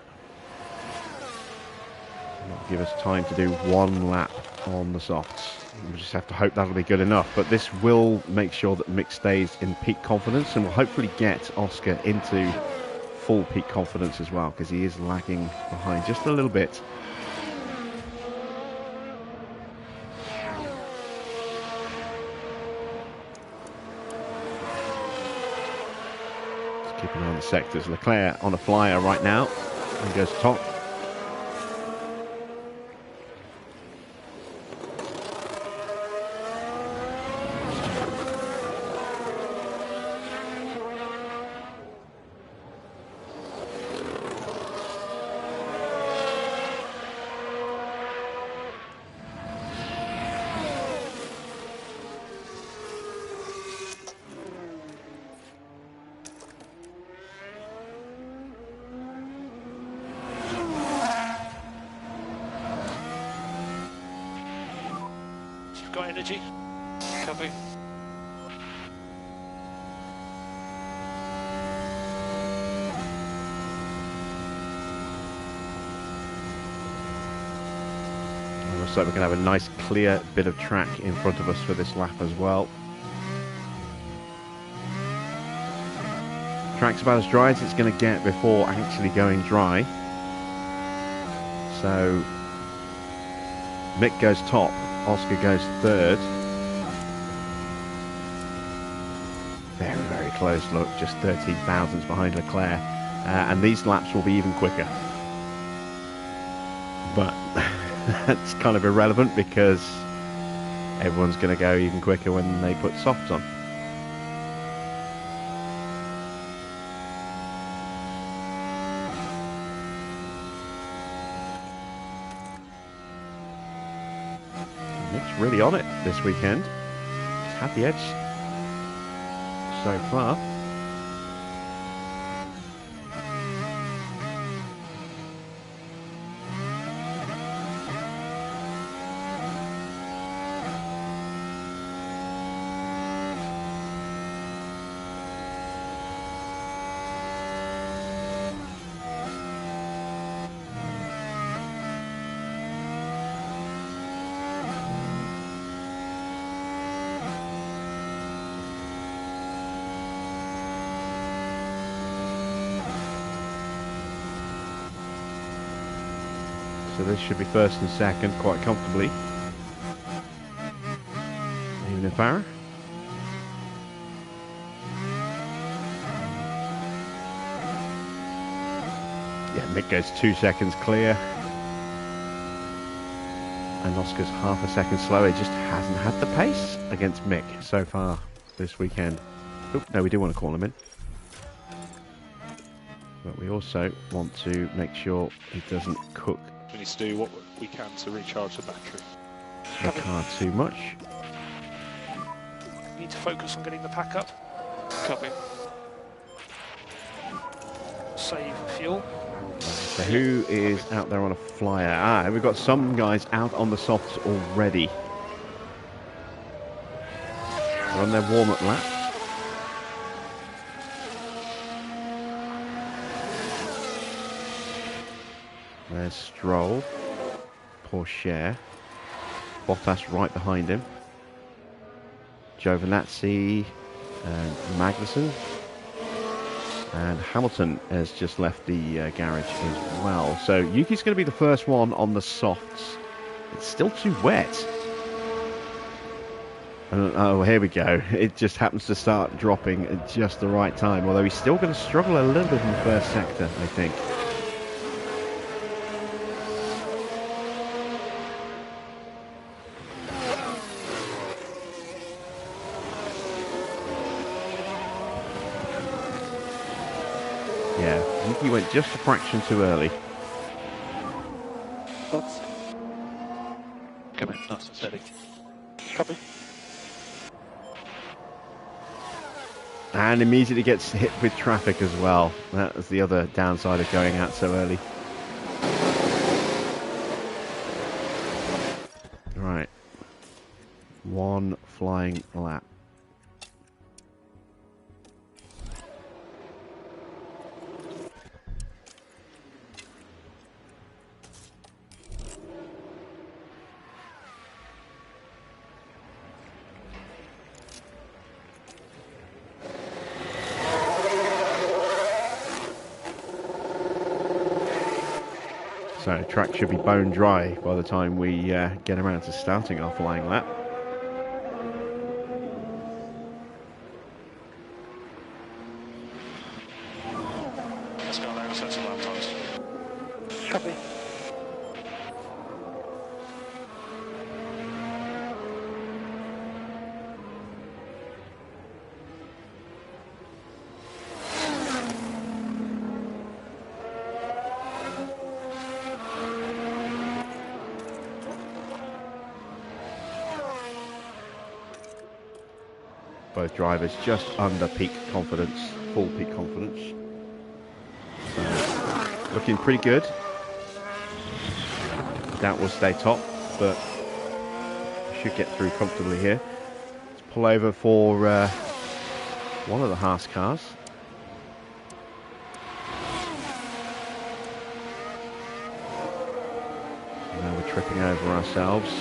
That'll give us time to do 1 lap on the softs. We just have to hope that'll be good enough. But this will make sure that Mick stays in peak confidence, and will hopefully get Oscar into full peak confidence as well, because he is lagging behind just a little bit. Just keep an eye on the sectors. Leclerc on a flyer right now and goes top. energy. Copy. Looks like we're going to have a nice clear bit of track in front of us for this lap as well. Track's about as dry as it's going to get before actually going dry. So Mick goes top, Oscar goes third. Very, very close look, just 13 thousandths behind Leclerc. And these laps will be even quicker. But that's kind of irrelevant because everyone's going to go even quicker when they put softs on. Nick's really on it this weekend. He's had the edge so far. So this should be first and second quite comfortably. Even if Farah. Yeah, Mick goes 2 seconds clear. And Oscar's half a second slower. He just hasn't had the pace against Mick so far this weekend. Oh, no, we do want to call him in. But we also want to make sure he doesn't cook We need to do what we can to recharge the battery. the car too much. We need to focus on getting the pack up. Copy. Save fuel. So who is out there on a flyer? We've got some guys out on the softs already. They're on their warm-up lap. There's Stroll, Porsche, Bottas right behind him, Giovinazzi and Magnussen, and Hamilton has just left the garage as well. So Yuki's going to be the first one on the softs. It's still too wet. And, oh, here we go. It just happens to start dropping at just the right time, although he's still going to struggle a little bit in the first sector, I think. Yeah, Yuki went just a fraction too early. Thoughts? Come in, nice and steady. Copy. And immediately gets hit with traffic as well. That was the other downside of going out so early. Right. One flying lap. So track should be bone dry by the time we get around to starting our flying lap. Let's go there and set some lap times. Copy. Both drivers just under peak confidence, full peak confidence. So, looking pretty good. Doubt we'll stay top, but should get through comfortably here. Let's pull over for one of the Haas cars. Now we're tripping over ourselves.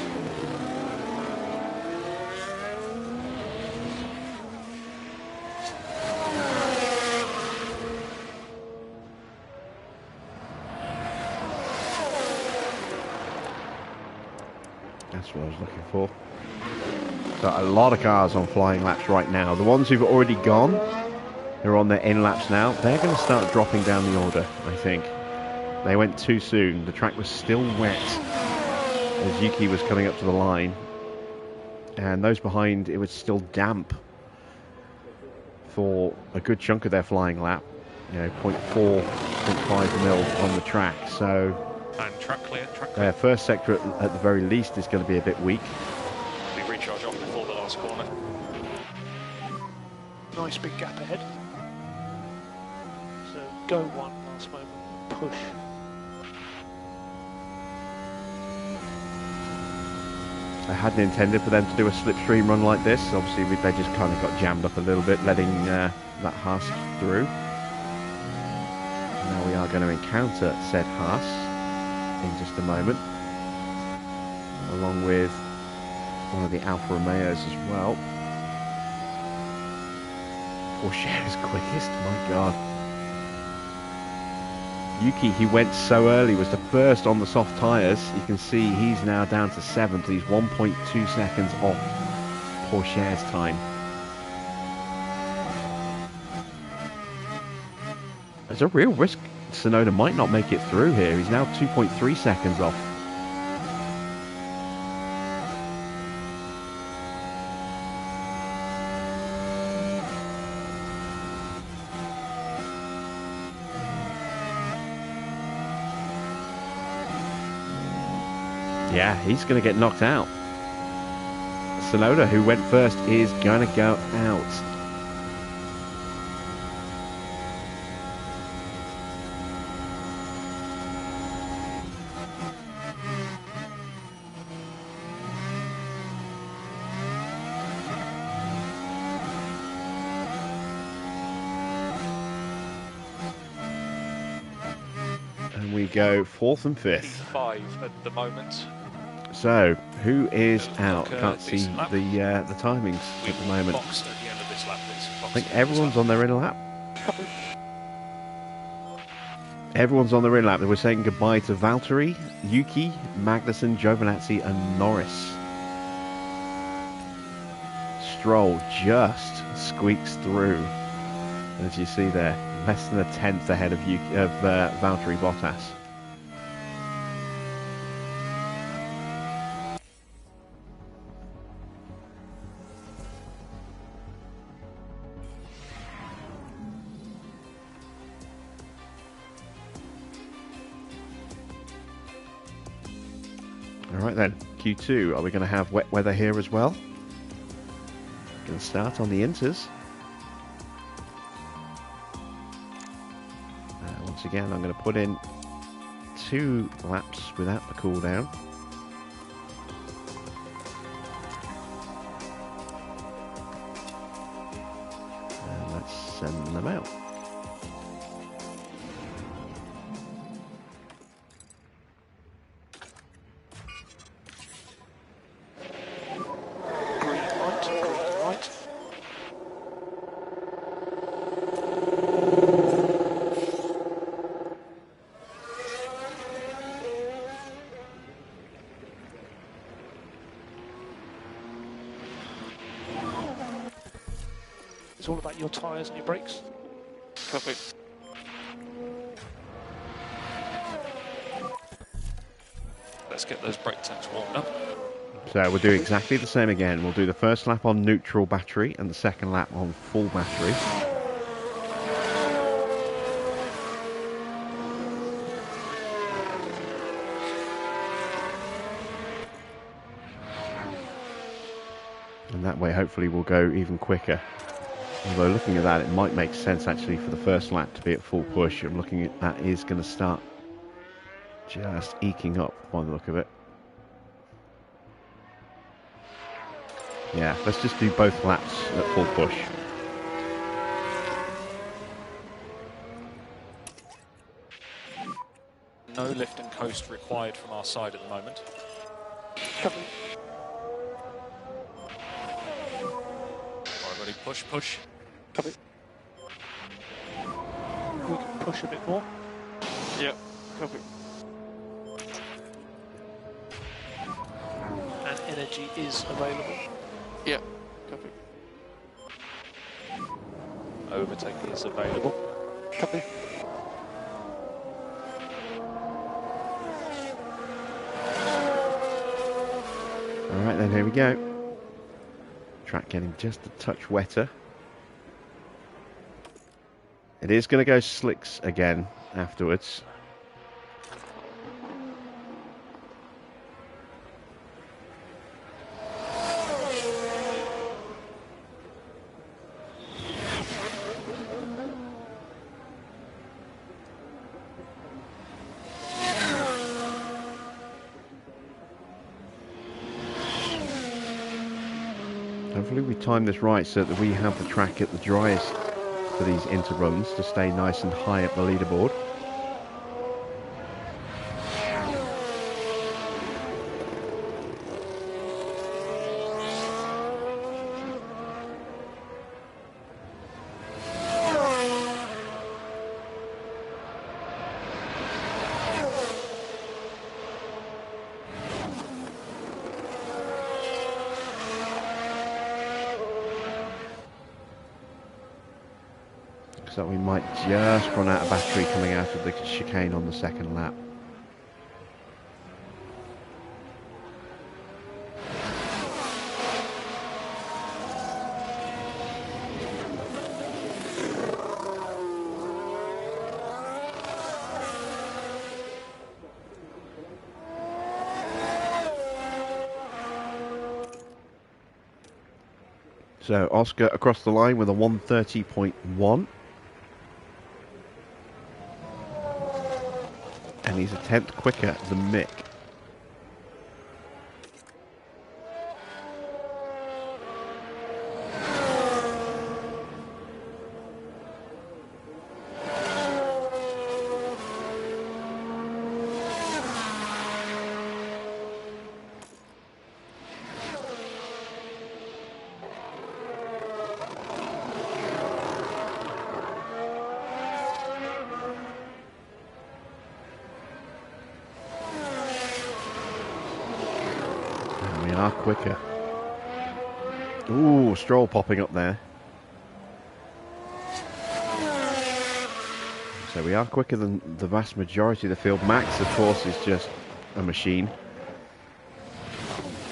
That's what I was looking for. So a lot of cars on flying laps right now. The ones who've already gone, who are on their in laps now, they're going to start dropping down the order, I think. They went too soon. The track was still wet as Yuki was coming up to the line. And those behind, it was still damp for a good chunk of their flying lap. You know, 0.4, 0.5 mil on the track. So And track clear. their first sector at the very least is going to be a bit weak. We recharge off before the last corner. Nice big gap ahead. So go one last moment, push. I hadn't intended for them to do a slipstream run like this. Obviously, they just kind of got jammed up a little bit, letting that Haas through. Now we are going to encounter said Haas in just a moment, along with one of the Alfa Romeos as well. Porsche is quickest, my god. Yuki, he went so early, was the first on the soft tyres. You can see he's now down to 7th. He's 1.2 seconds off Porsche's time. There's a real risk Tsunoda might not make it through here. He's now 2.3 seconds off. Yeah, he's going to get knocked out. Tsunoda, who went first, is going to go out. And we go 4th and 5th. 5 at the moment. So, who is out? Look, Can't see this lap. the timings at the moment. Box at the end of this lap, please. I Box think at the end of this everyone's lap. on their in lap. Everyone's on their in lap. We're saying goodbye to Valtteri, Yuki, Magnussen, Giovinazzi and Norris. Stroll just squeaks through, as you see there, less than a tenth ahead of Valtteri Bottas. Alright then, Q2, are we going to have wet weather here as well? Going to start on the inters. Once again, I'm going to put in 2 laps without the cool down. And let's send them out. Green light. It's all about your tyres and your brakes. Copy. Let's get those brake tanks warmed up. So we'll do exactly the same again. We'll do the first lap on neutral battery and the second lap on full battery. And that way hopefully we'll go even quicker. Although looking at that, it might make sense actually for the first lap to be at full push. I'm looking at that is going to start just eking up by the look of it. Yeah, let's just do both laps at full push. No lift and coast required from our side at the moment. Copy. Alright, ready, push, push. Copy. We can push a bit more. Yeah, copy. And energy is available. Yeah, copy. Overtake is available. Copy. Alright then, here we go. Track getting just a touch wetter. It is going to go slicks again afterwards. Hopefully we time this right so that we have the track at the driest for these interruns to stay nice and high up the leaderboard. So we might just run out of battery coming out of the chicane on the second lap. So Oscar across the line with a 1:30.1. And he's a tenth quicker than Mick. We are quicker. Ooh, Stroll popping up there. So we are quicker than the vast majority of the field. Max, of course, is just a machine.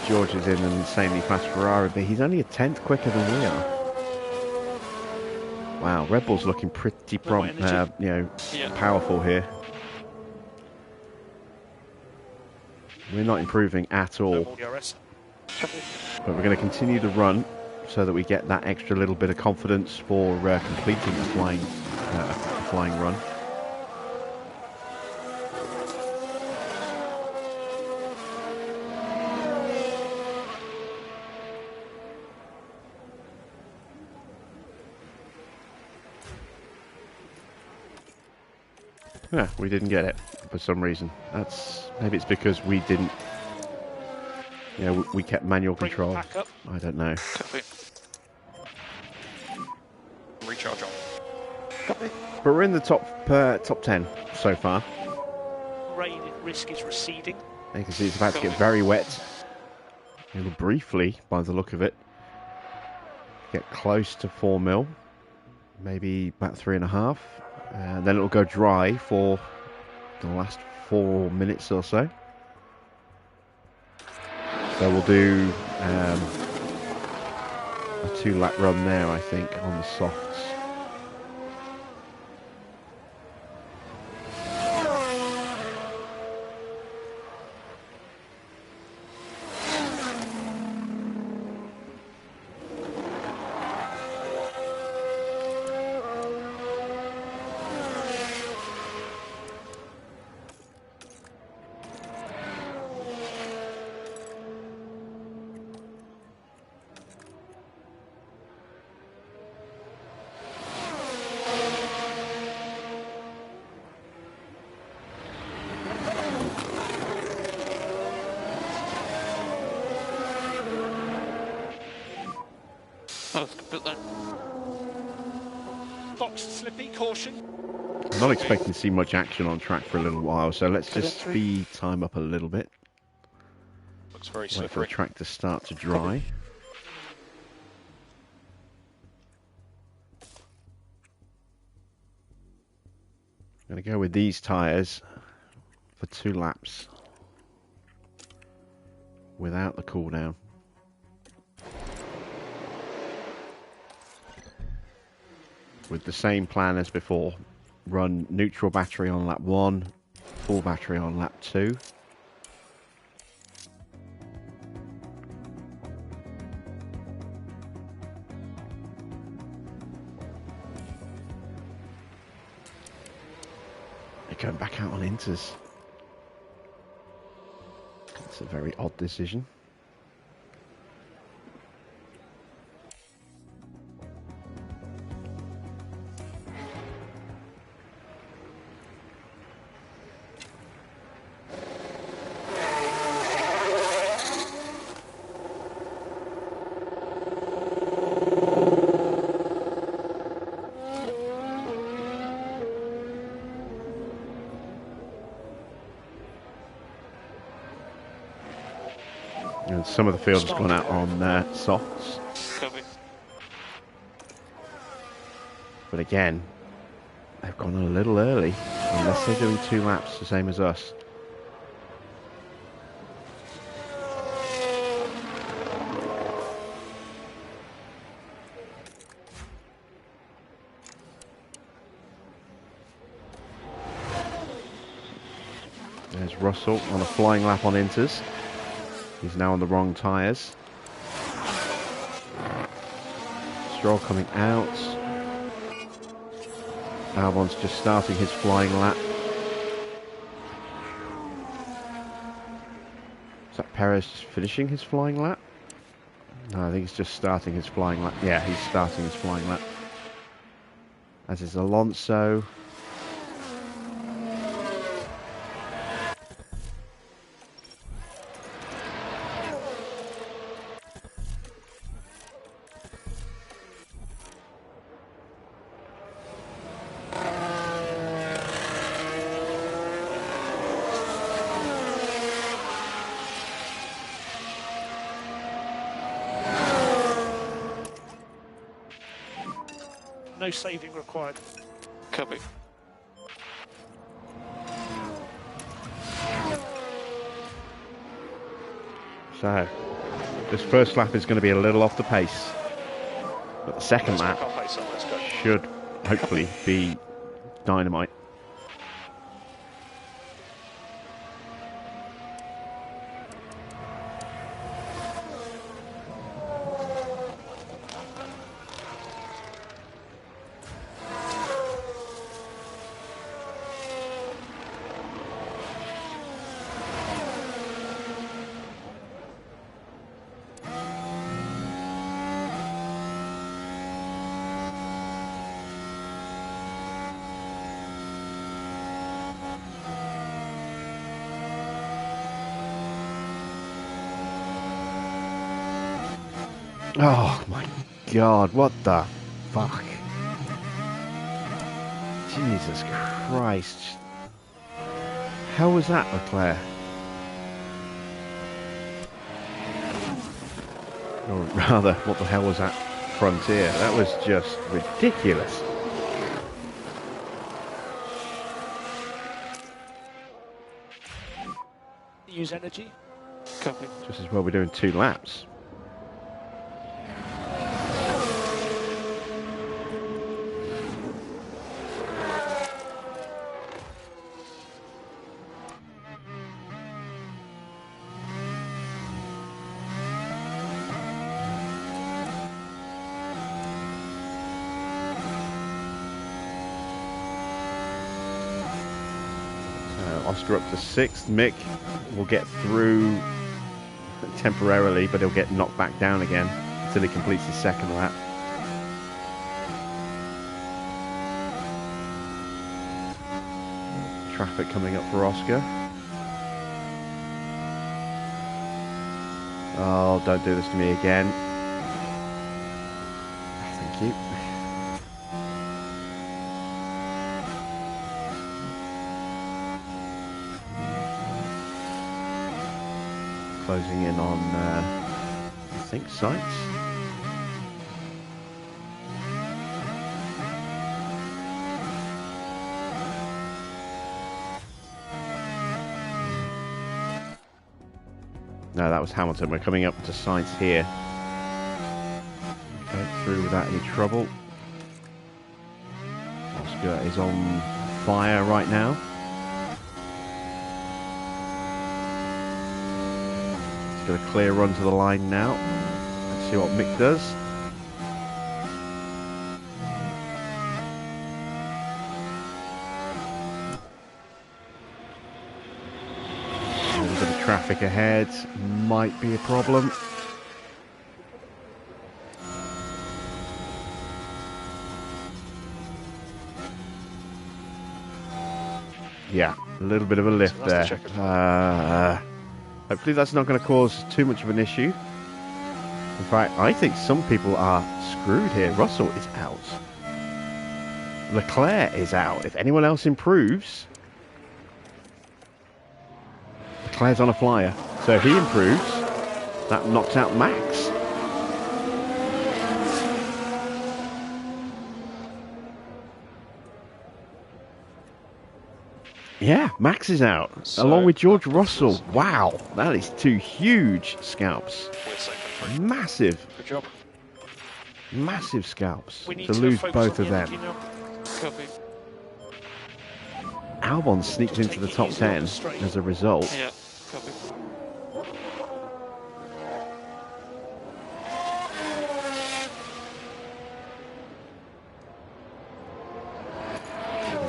George is in an insanely fast Ferrari, but he's only a tenth quicker than we are. Wow, Red Bull's looking pretty powerful here. We're not improving at all. But we're going to continue the run so that we get that extra little bit of confidence for completing a flying run. Yeah, we didn't get it for some reason. Maybe it's because we didn't. We kept manual control. I don't know. Copy. Recharge on. Copy. But we're in the top 10 so far. Rain risk is receding. You can see it's about to get very wet. It'll briefly, by the look of it, get close to 4 mil. Maybe about 3.5. And then it'll go dry for the last 4 minutes or so. So we'll do a 2-lap run there, I think, on the softs. let's put that. Box slippy, caution. I'm not expecting to see much action on track for a little while, so let's just speed time up a little bit. Looks very Wait for the slippery. track to start to dry. I'm going to go with these tyres for 2 laps without the cool down. With the same plan as before. Run neutral battery on lap 1, full battery on lap 2. They're going back out on inters. It's a very odd decision. And some of the field has gone out on softs. Copy. But again, they've gone a little early, unless they're doing 2 laps, the same as us. There's Russell on a flying lap on inters. He's now on the wrong tyres. Stroll coming out. Albon's just starting his flying lap. Is that Perez just finishing his flying lap? No, I think he's just starting his flying lap. Yeah, he's starting his flying lap. As is Alonso. No saving required. Copy. So, this first lap is going to be a little off the pace. But the second lap should hopefully be dynamite. Oh my god, what the fuck? Jesus Christ. How was that, Leclerc? Or rather, what the hell was that Frontier? That was just ridiculous. Use energy. Copy. Just as well we're doing 2 laps. Oscar up to 6th. Mick will get through temporarily, but he'll get knocked back down again until he completes his 2nd lap. Traffic coming up for Oscar. Oh, don't do this to me again. Thank you. Closing in on, I think, sights. No, that was Hamilton. We're coming up to sights here. Okay, through without any trouble. Oscar is on fire right now. He's got a clear run to the line now. Let's see what Mick does. A little bit of traffic ahead might be a problem. Yeah, a little bit of a lift there. Hopefully that's not going to cause too much of an issue. In fact, I think some people are screwed here. Russell is out. Leclerc is out. If anyone else improves, Leclerc's on a flyer. So if he improves, that knocks out Max. Yeah, Max is out, So, along with George Russell. Wow, that is two huge scalps. We're safe and free. Massive, Good job. massive scalps We need to to lose focus both on of the them. energy now. Copy. Albon sneaks Just into the take it top easy on 10 the straight. as a result. Yeah, copy.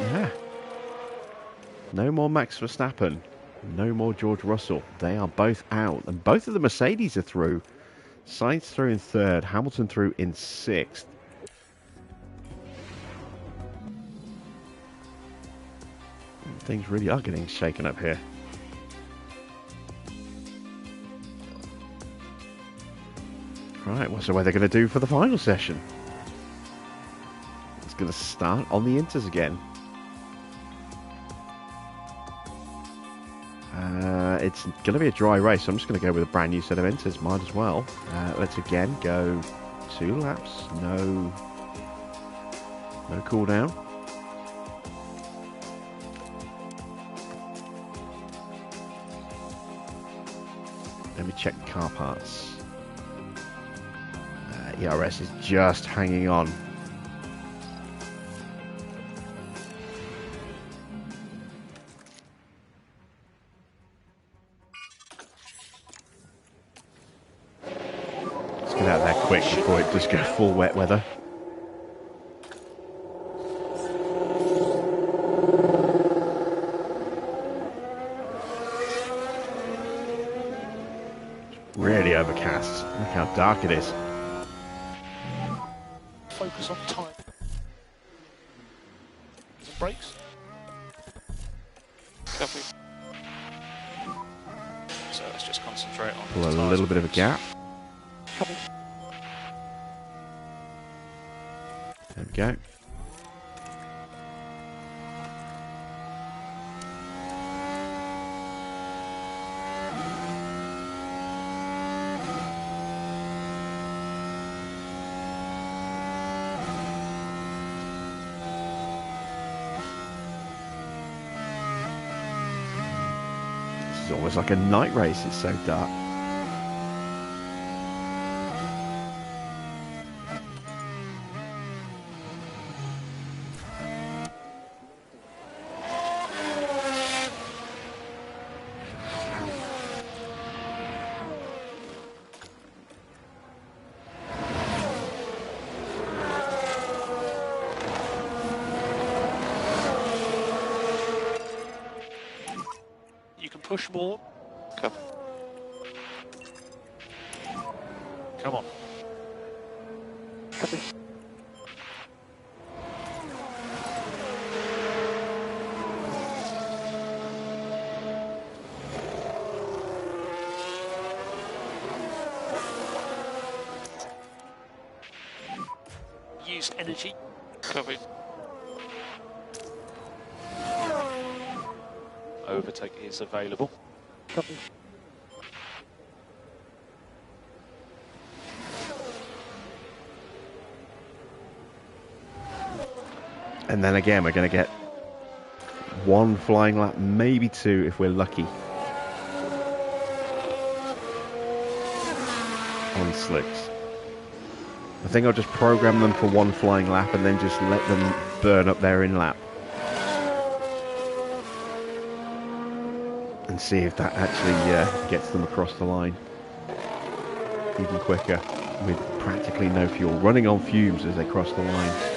Yeah. No more Max Verstappen. No more George Russell. They are both out. And both of the Mercedes are through. Sainz through in third. Hamilton through in sixth. Things really are getting shaken up here. Right, what's the weather going to do for the final session? It's going to start on the Inters again. It's going to be a dry race, so I'm just going to go with a brand new set of Inters. Might as well. Let's again go 2 laps. No cool down. Let me check car parts. ERS is just hanging on. Let's get out of there quick before it does go full wet weather. Really overcast. Look how dark it is. Focus on time. Some brakes. Copy. So let's just concentrate on Pull a tyres little bit of a and gap. Copy. There we go. It's almost like a night race, it's so dark. You can push more. Copy. Come on. Copy. Energy. Copy. Overtake is available. Copy. And then again, we're going to get one flying lap, maybe two if we're lucky. On slicks. I think I'll just program them for one flying lap and then just let them burn up their in-lap. And see if that actually gets them across the line even quicker with practically no fuel. Running on fumes as they cross the line.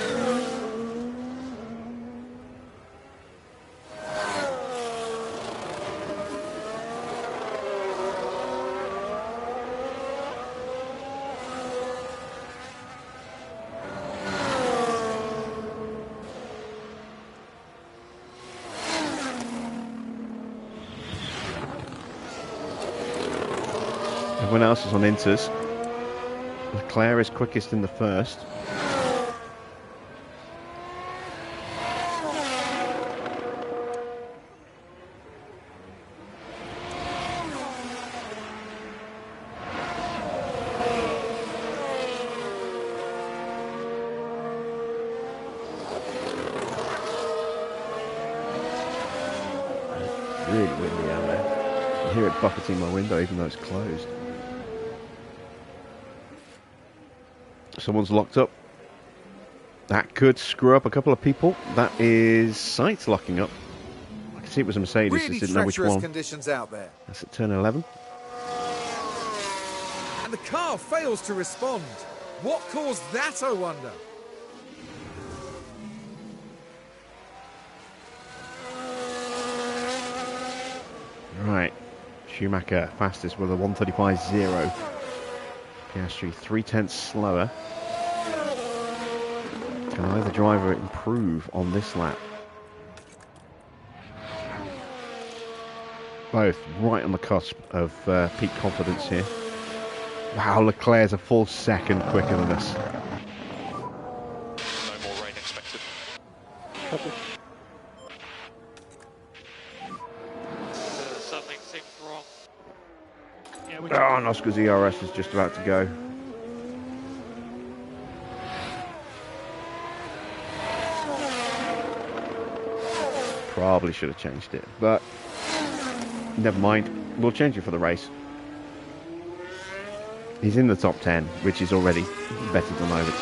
Everyone else is on inters. Leclerc is quickest in the first. Really windy out there. I hear it buffeting my window even though it's closed. Someone's locked up. That could screw up a couple of people. That is sights locking up. I can see it was a Mercedes. Really Just didn't know which treacherous one. conditions out there. That's at turn 11. And the car fails to respond. What caused that, I wonder? Right. Schumacher fastest with a 1:35.0. Piastri 3/10 slower. Can either driver improve on this lap? Both right on the cusp of peak confidence here. Wow, Leclerc's a full second quicker than us. No more rain expected. Copy. Something seems wrong. Yeah, we Oh, and Oscar's ERS is just about to go. Probably should have changed it, but never mind. We'll change it for the race. He's in the top 10, which is already better than I was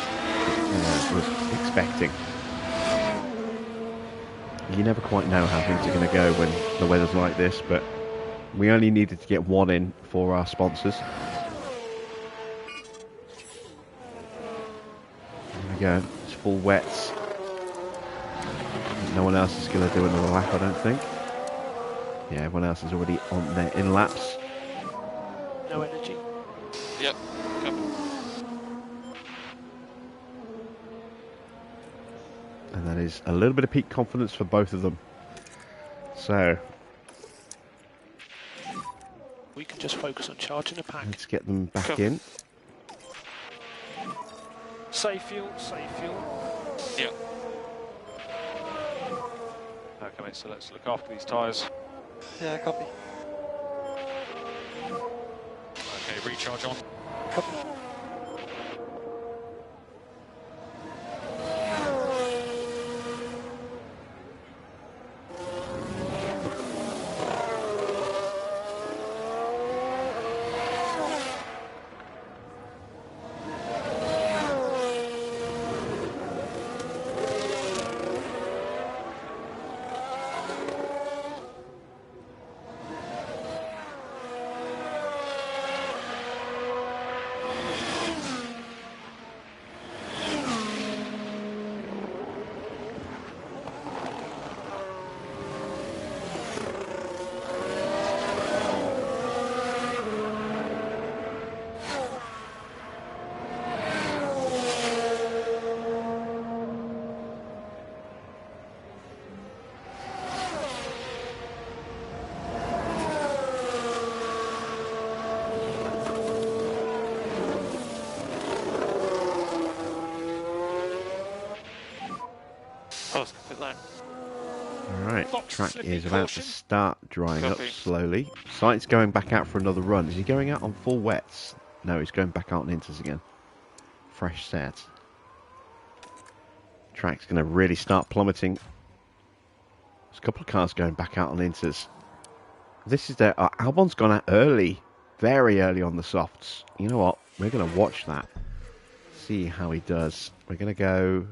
expecting. You never quite know how things are going to go when the weather's like this, but we only needed to get one in for our sponsors. There we go. It's full wets. No one else is going to do another lap, I don't think. Yeah, everyone else is already on their in laps. no energy. Yep. Copy. And that is a little bit of peak confidence for both of them. So, We can just focus on charging the pack. let's get them back Cool. in. Save fuel, save fuel. Yep. Okay, mate, so let's look after these tyres. Yeah, copy. Okay, recharge on. Copy. Oh, it's a bit low. Alright, Lots track slipping is about to caution. start drying up Copy. slowly. Sight's going back out for another run. Is he going out on full wets? No, he's going back out on inters again. Fresh set. Track's going to really start plummeting. There's a couple of cars going back out on inters. This is their... Albon's gone out early. Very early on the softs. You know what? We're going to watch that. See how he does. We're going to go...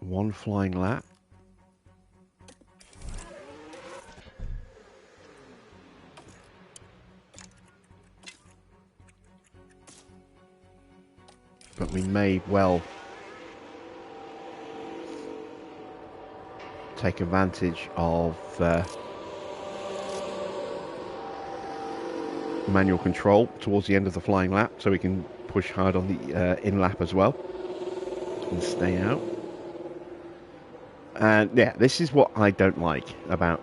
one flying lap. But we may well take advantage of manual control towards the end of the flying lap, so we can push hard on the in lap as well and stay out. And yeah, this is what I don't like about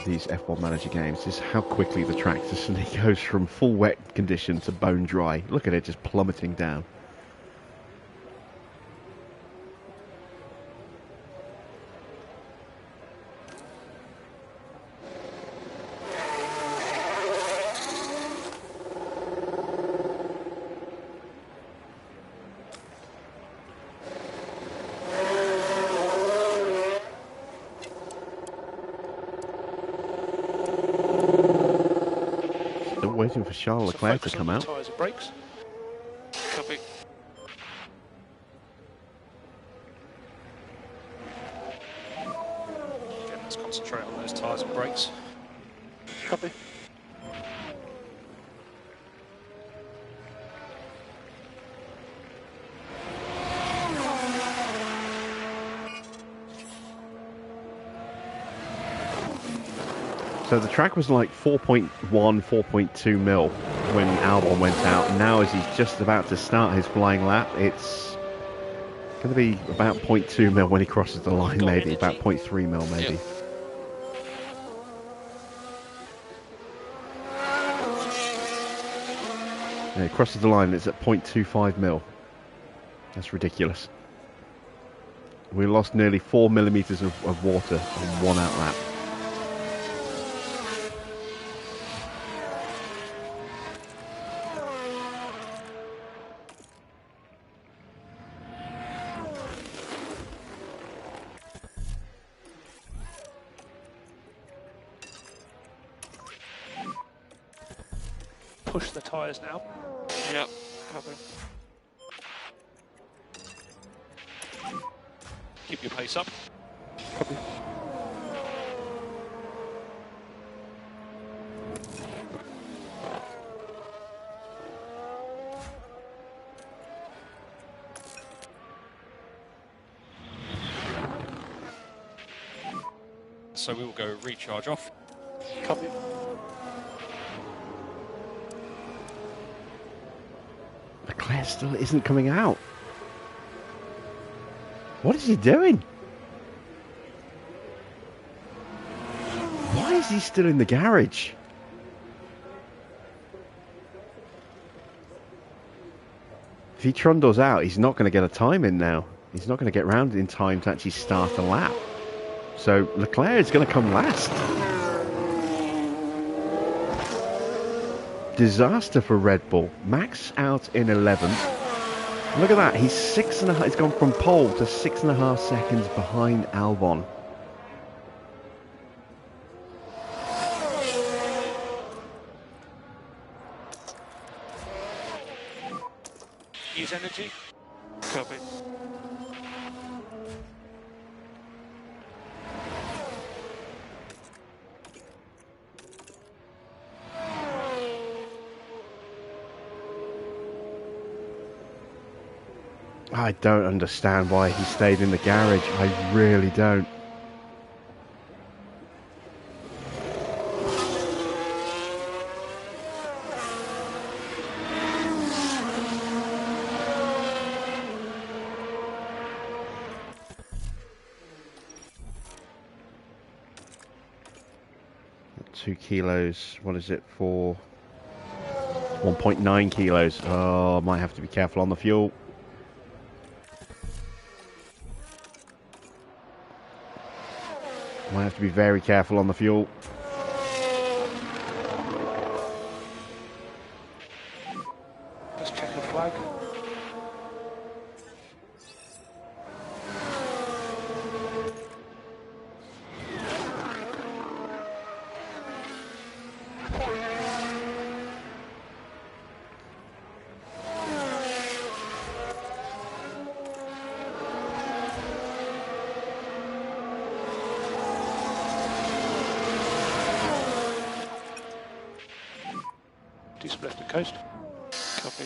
these F1 Manager games, is how quickly the track suddenly goes from full wet condition to bone dry. Look at it just plummeting down. Waiting for Charles Leclerc to come out. Tyres and brakes. Copy. Again, let's concentrate on those tyres and brakes. Copy. So the track was like 4.1, 4.2 mil when Albon went out. And now as he's just about to start his flying lap, it's going to be about 0.2 mil when he crosses the line, Got maybe. energy. About 0.3 mil, maybe. Yep. Yeah, he crosses the line, it's at 0.25 mil. That's ridiculous. We lost nearly 4 millimeters of water on one out lap. Push the tyres now. Yep. Copy. Keep your pace up. Copy. So we will go recharge off. Copy. Leclerc still isn't coming out. What is he doing? Why is he still in the garage? If he trundles out, he's not going to get a time in now. He's not going to get round in time to actually start a lap. So Leclerc is going to come last. Disaster for Red Bull. Max out in 11th. Look at that. He's 6.5. He's gone from pole to 6.5 seconds behind Albon. Use energy. Copy. I don't understand why he stayed in the garage. I really don't. $2 kilos. What is it for? 1.9 kilos. Oh, might have to be careful on the fuel. Might have to be very careful on the fuel. Just check the flag. Split the coast. Copy.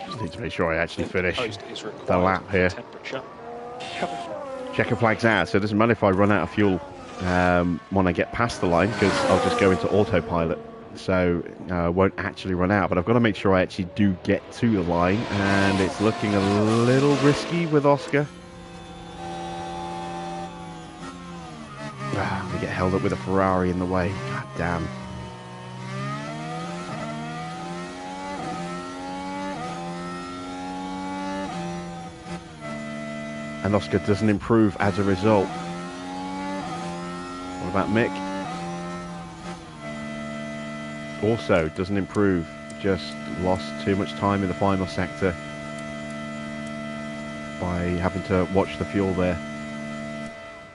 Just need to make sure I actually finish Coast is the required lap for here. temperature. Checker flag's out, so it doesn't matter if I run out of fuel when I get past the line, because I'll just go into autopilot. So I won't actually run out, but I've got to make sure I actually do get to the line, and it's looking a little risky with Oscar. We get held up with a Ferrari in the way. God damn. And Oscar doesn't improve as a result. What about Mick? Also doesn't improve. Just lost too much time in the final sector by having to watch the fuel there.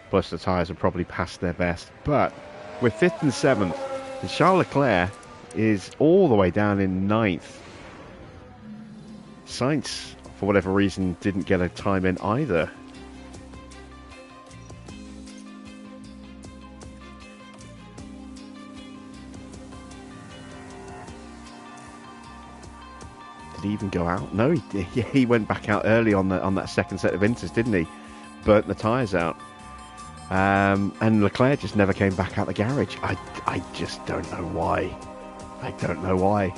Plus the tyres are probably past their best. But we're 5th and 7th. And Charles Leclerc is all the way down in 9th. Sainz, for whatever reason, didn't get a time in either. Did he even go out? No, he went back out early on that second set of inters, didn't he? Burnt the tyres out. And Leclerc just never came back out the garage. I just don't know why. I don't know why.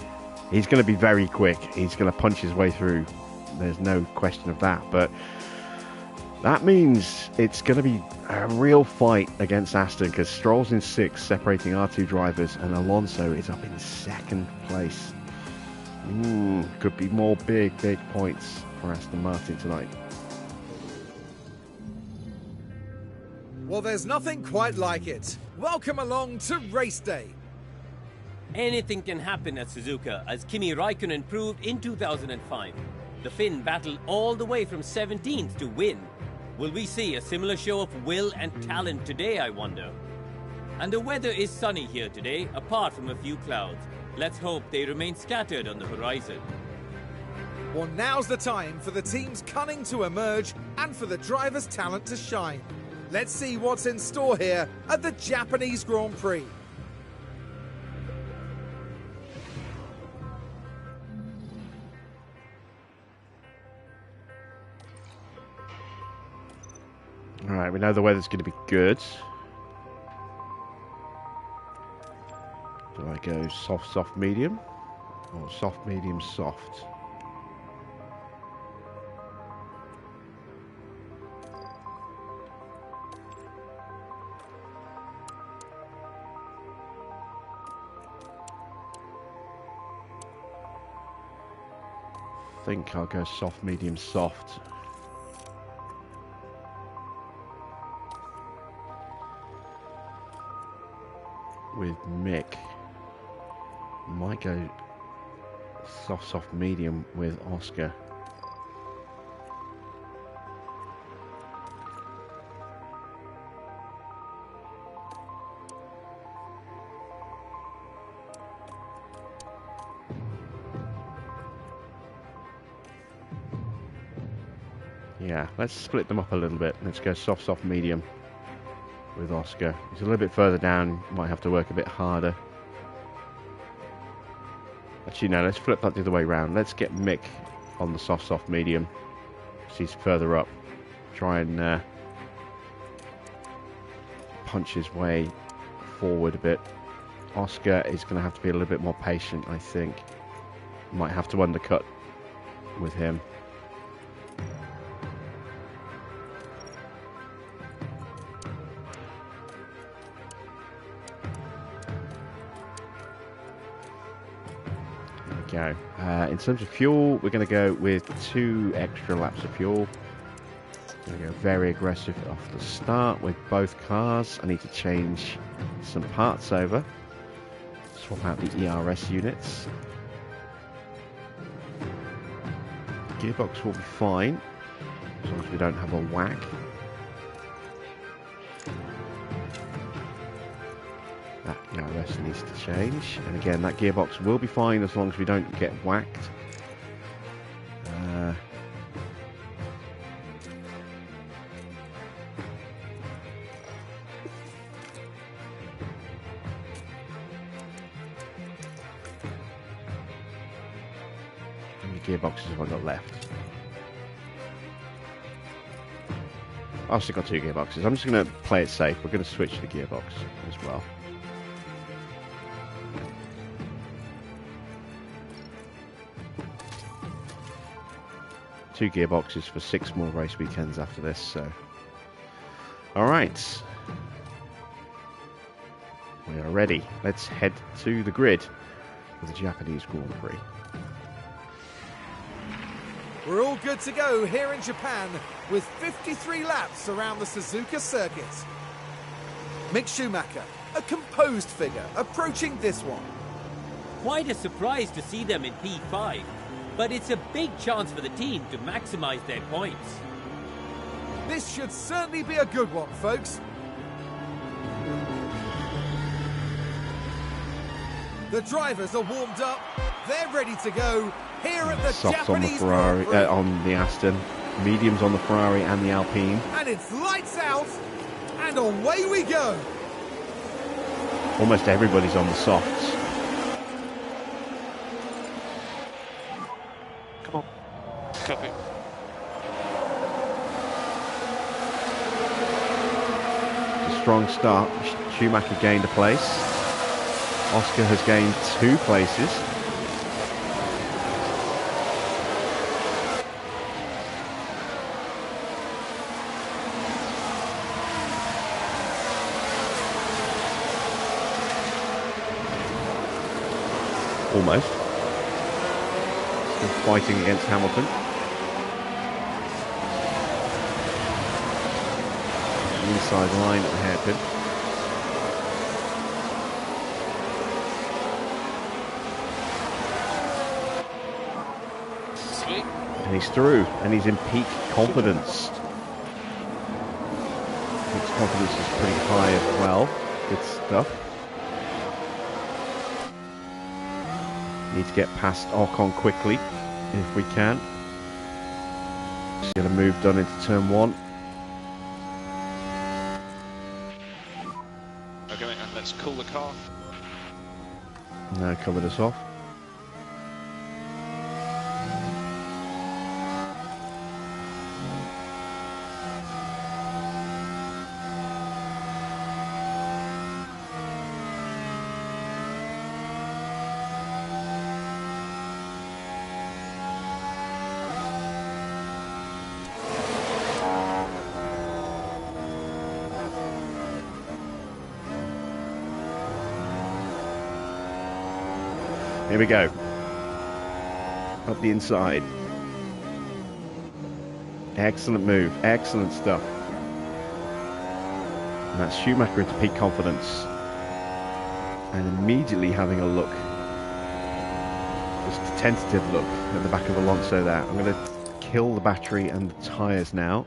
He's going to be very quick. He's going to punch his way through. There's no question of that. But that means it's going to be a real fight against Aston, because Stroll's in 6th, separating our two drivers, and Alonso is up in 2nd place. Could be more big points for Aston Martin tonight. Well, there's nothing quite like it. Welcome along to race day. Anything can happen at Suzuka, as Kimi Raikkonen proved in 2005. The Finn battled all the way from 17th to win. Will we see a similar show of will and talent today, I wonder? And the weather is sunny here today, apart from a few clouds. Let's hope they remain scattered on the horizon. Well, now's the time for the team's cunning to emerge and for the driver's talent to shine. Let's see what's in store here at the Japanese Grand Prix. Alright, we know the weather's going to be good. Do I go soft, medium? Or soft, medium, soft? I think I'll go soft, medium, soft. With Mick. Might go soft, medium with Oscar. Yeah, let's split them up a little bit. Let's go soft, medium with Oscar. He's a little bit further down, might have to work a bit harder. Actually, no, let's flip that the other way around. Let's get Mick on the soft, medium. He's further up. Try and punch his way forward a bit. Oscar is going to have to be a little bit more patient, I think. Might have to undercut with him. Go. In terms of fuel, we're going to go with 2 extra laps of fuel. Going to go very aggressive off the start with both cars. I need to change some parts over. Swap out the ERS units. Gearbox will be fine as long as we don't have a whack. That ERS needs to change, and again that gearbox will be fine as long as we don't get whacked. How many gearboxes have I got left? I've still got 2 gearboxes. I'm just going to play it safe. We're going to switch the gearbox as well. Two gearboxes for 6 more race weekends after this, so. Alright. We are ready. Let's head to the grid for the Japanese Grand Prix. We're all good to go here in Japan with 53 laps around the Suzuka circuit. Mick Schumacher, a composed figure, approaching this one. Quite a surprise to see them in P5, but it's a big chance for the team to maximize their points. This should certainly be a good one, folks. The drivers are warmed up, they're ready to go here at the Softs Japanese on the Ferrari, Grand Prix. on the Aston, mediums on the Ferrari and the Alpine. And it's lights out, and away we go. Almost everybody's on the softs. Come on. Copy. A strong start. Schumacher gained a place. Oscar has gained 2 places. Almost. Still fighting against Hamilton. Inside line at the hairpin. Sweet. And he's through, and he's in peak confidence. Peak confidence is pretty high as well. Good stuff. Need to get past Ocon quickly, if we can. Just get a move done into turn 1. Okay, mate, and let's cool the car. No, covered us off. Here we go. Up the inside. Excellent move. Excellent stuff. And that's Schumacher into peak confidence. And immediately having a look. Just a tentative look at the back of Alonso there. I'm going to kill the battery and the tyres now.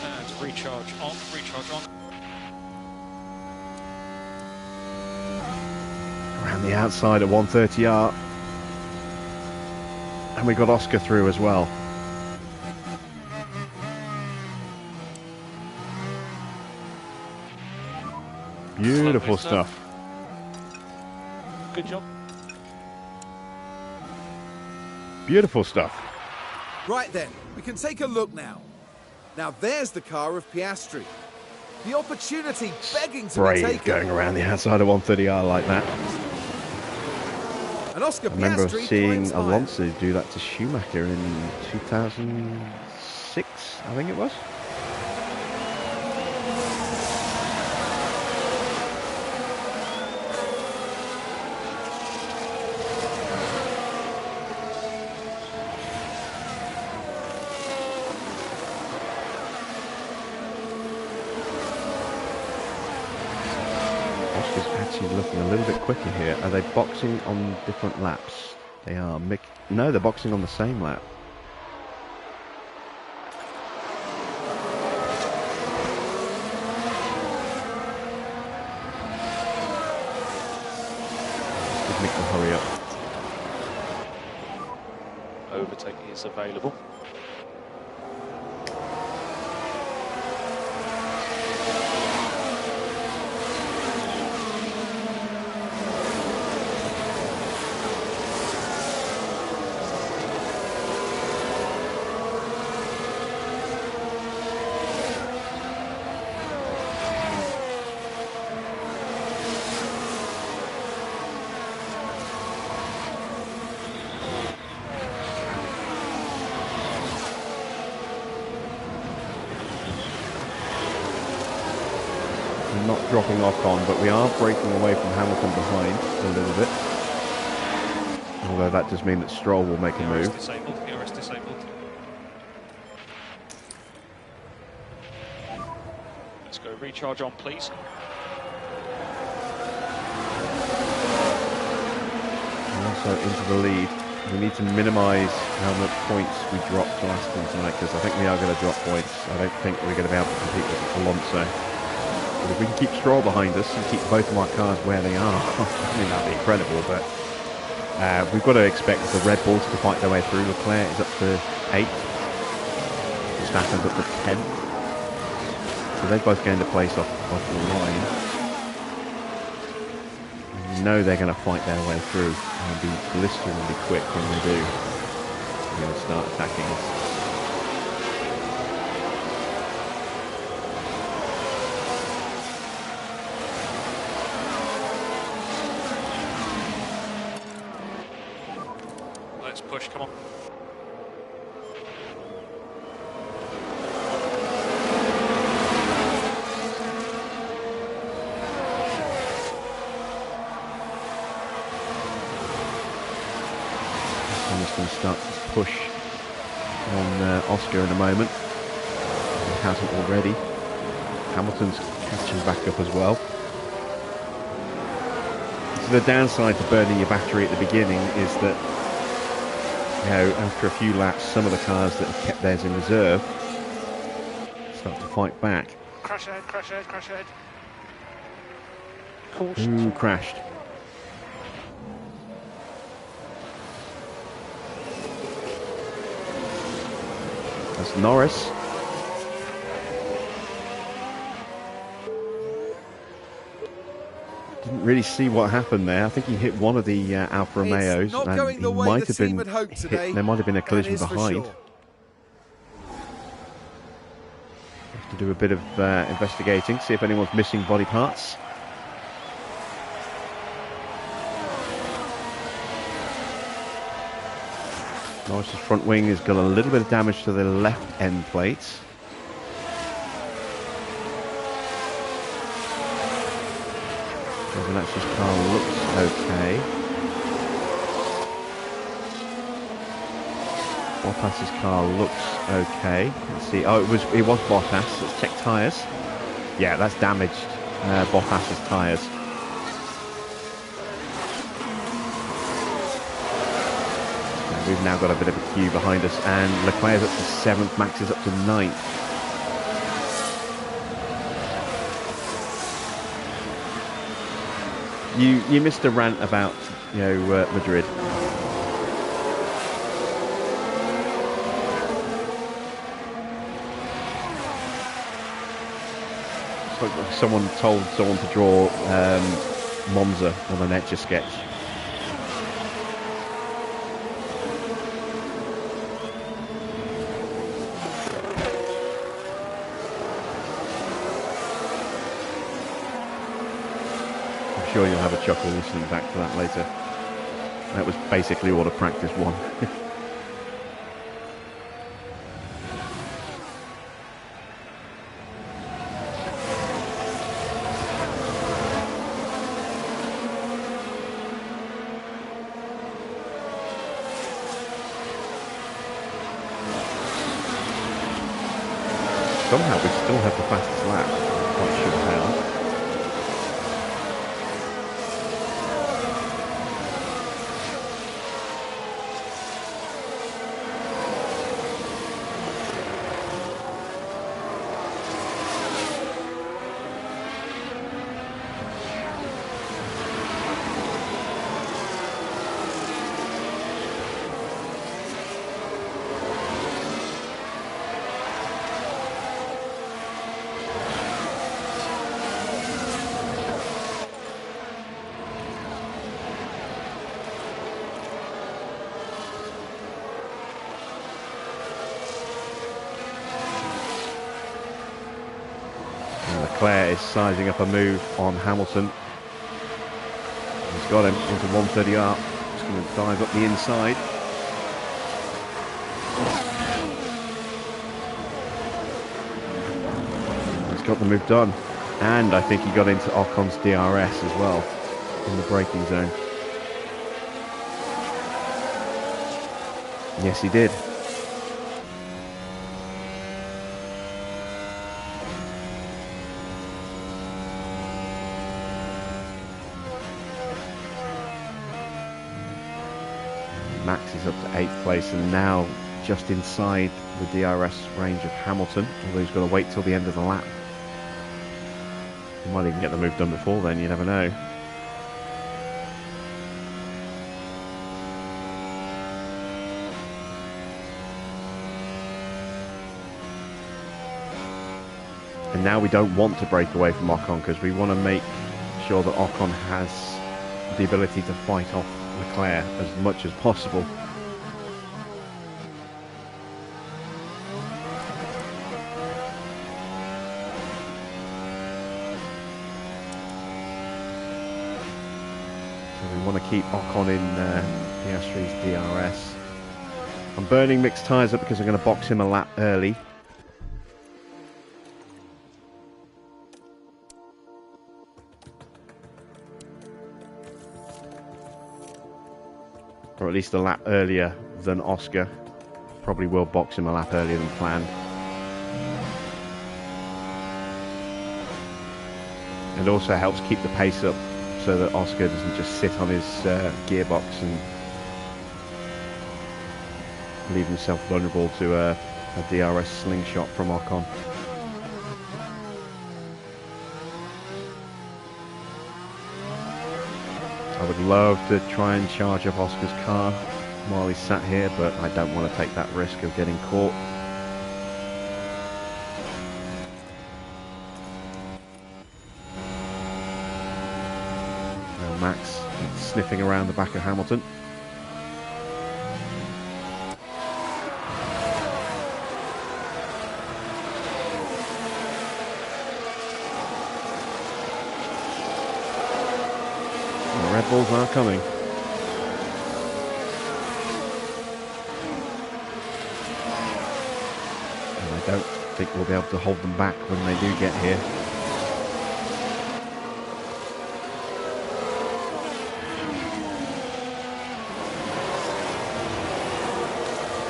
And recharge on, recharge on. Around the outside at 130R. And we got Oscar through as well. Beautiful Lovely stuff. stuff. Good job. Beautiful stuff. Right then, we can take a look now. Now there's the car of Piastri. The opportunity begging to be Brave taken. going around the outside of 130R like that. And Oscar I remember Piastri seeing climbs higher. Alonso do that to Schumacher in 2006, I think it was. Suzuka's actually looking a little bit quicker here. Are they boxing on different laps? They are. No, they're boxing on the same lap. Give Mick to hurry up. Overtaking is available. Not dropping Ocon, but we are breaking away from Hamilton behind a little bit. Although that does mean that Stroll will make a move. DRS disabled. Let's go recharge on, please. And also into the lead. We need to minimise how much points we drop to Aston tonight, because I think we are going to drop points. I don't think we're going to be able to compete with Alonso. But if we can keep Stroll behind us and keep both of our cars where they are, I mean, that'd be incredible. But we've got to expect the Red Bulls to fight their way through. Leclerc is up to 8th. Verstappen's up to 10th. So they've both gained a place off the line. You know they're going to fight their way through and be blisteringly quick when they do. They're going to start attacking us. Let's push, come on. Thomas going to start to push on Oscar in a moment. He hasn't already. Hamilton's catching back up as well. So the downside to burning your battery at the beginning is that, you know, after a few laps, some of the cars that have kept theirs in reserve start to fight back. Crash ahead, crash ahead, crash ahead. Who crashed? That's Norris. Didn't really see what happened there. I think he hit one of the Alfa Romeos, not and going he the way might the have team been had hoped hit. today, There might have been a that collision is for behind. sure. Have to do a bit of investigating, see if anyone's missing body parts. Norris's front wing has got a little bit of damage to the left end plates. Giovinazzi's car looks okay. Bottas's car looks okay. Let's see. Oh, it was Bottas. Let's check tyres. Yeah, that's damaged Bottas's tyres. We've now got a bit of a queue behind us, and Leclerc's up to 7th, Max is up to 9th. You missed a rant about, you know, Madrid. It's like someone told someone to draw Monza on an Etch-a-Sketch. Sure, you'll have a chuckle listening back to that later. That was basically all of practice one. Somehow we still have the fastest lap. I'm not quite sure how. Leclerc is sizing up a move on Hamilton. He's got him into 130R. He's going to dive up the inside. He's got the move done. And I think he got into Ocon's DRS as well in the braking zone. Yes, he did. Max is up to 8th place and now just inside the DRS range of Hamilton, although he's got to wait till the end of the lap. He might even get the move done before then, you never know. And now we don't want to break away from Ocon because we want to make sure that Ocon has the ability to fight off Leclerc as much as possible. So we want to keep Ocon in Piastri's DRS. I'm burning Mick's tyres up because I'm going to box him a lap early. Or at least a lap earlier than Oscar. Probably will box him a lap earlier than planned. It also helps keep the pace up so that Oscar doesn't just sit on his gearbox and leave himself vulnerable to a DRS slingshot from Ocon. I would love to try and charge up Oscar's car while he's sat here, but I don't want to take that risk of getting caught. Now Max sniffing around the back of Hamilton. Red Bulls are coming. And I don't think we'll be able to hold them back when they do get here.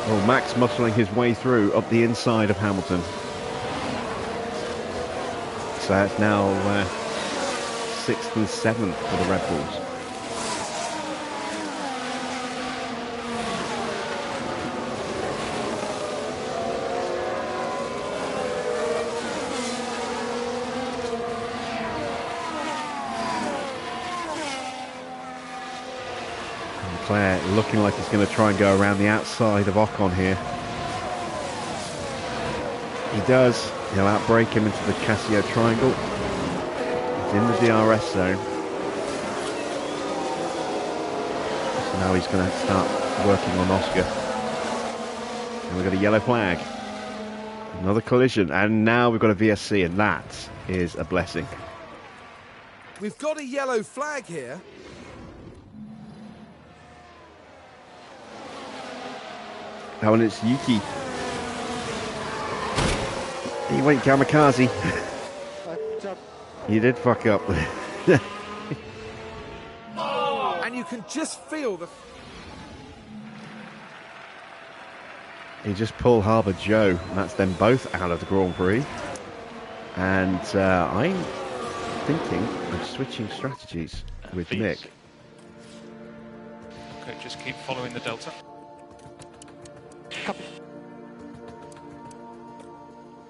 Oh, Max muscling his way through up the inside of Hamilton. So that's now 6th and 7th for the Red Bulls. Leclerc looking like he's going to try and go around the outside of Ocon here. He does. He'll outbrake him into the Casio triangle. He's in the DRS zone. So now he's going to start working on Oscar. And we've got a yellow flag. Another collision. And now we've got a VSC, and that is a blessing. We've got a yellow flag here. Oh, and it's Yuki. He went kamikaze. You did fuck up. And you can just feel the... He just pulled Harbour Joe. And that's them both out of the Grand Prix. And I'm thinking of switching strategies with Mick. Okay, just keep following the delta.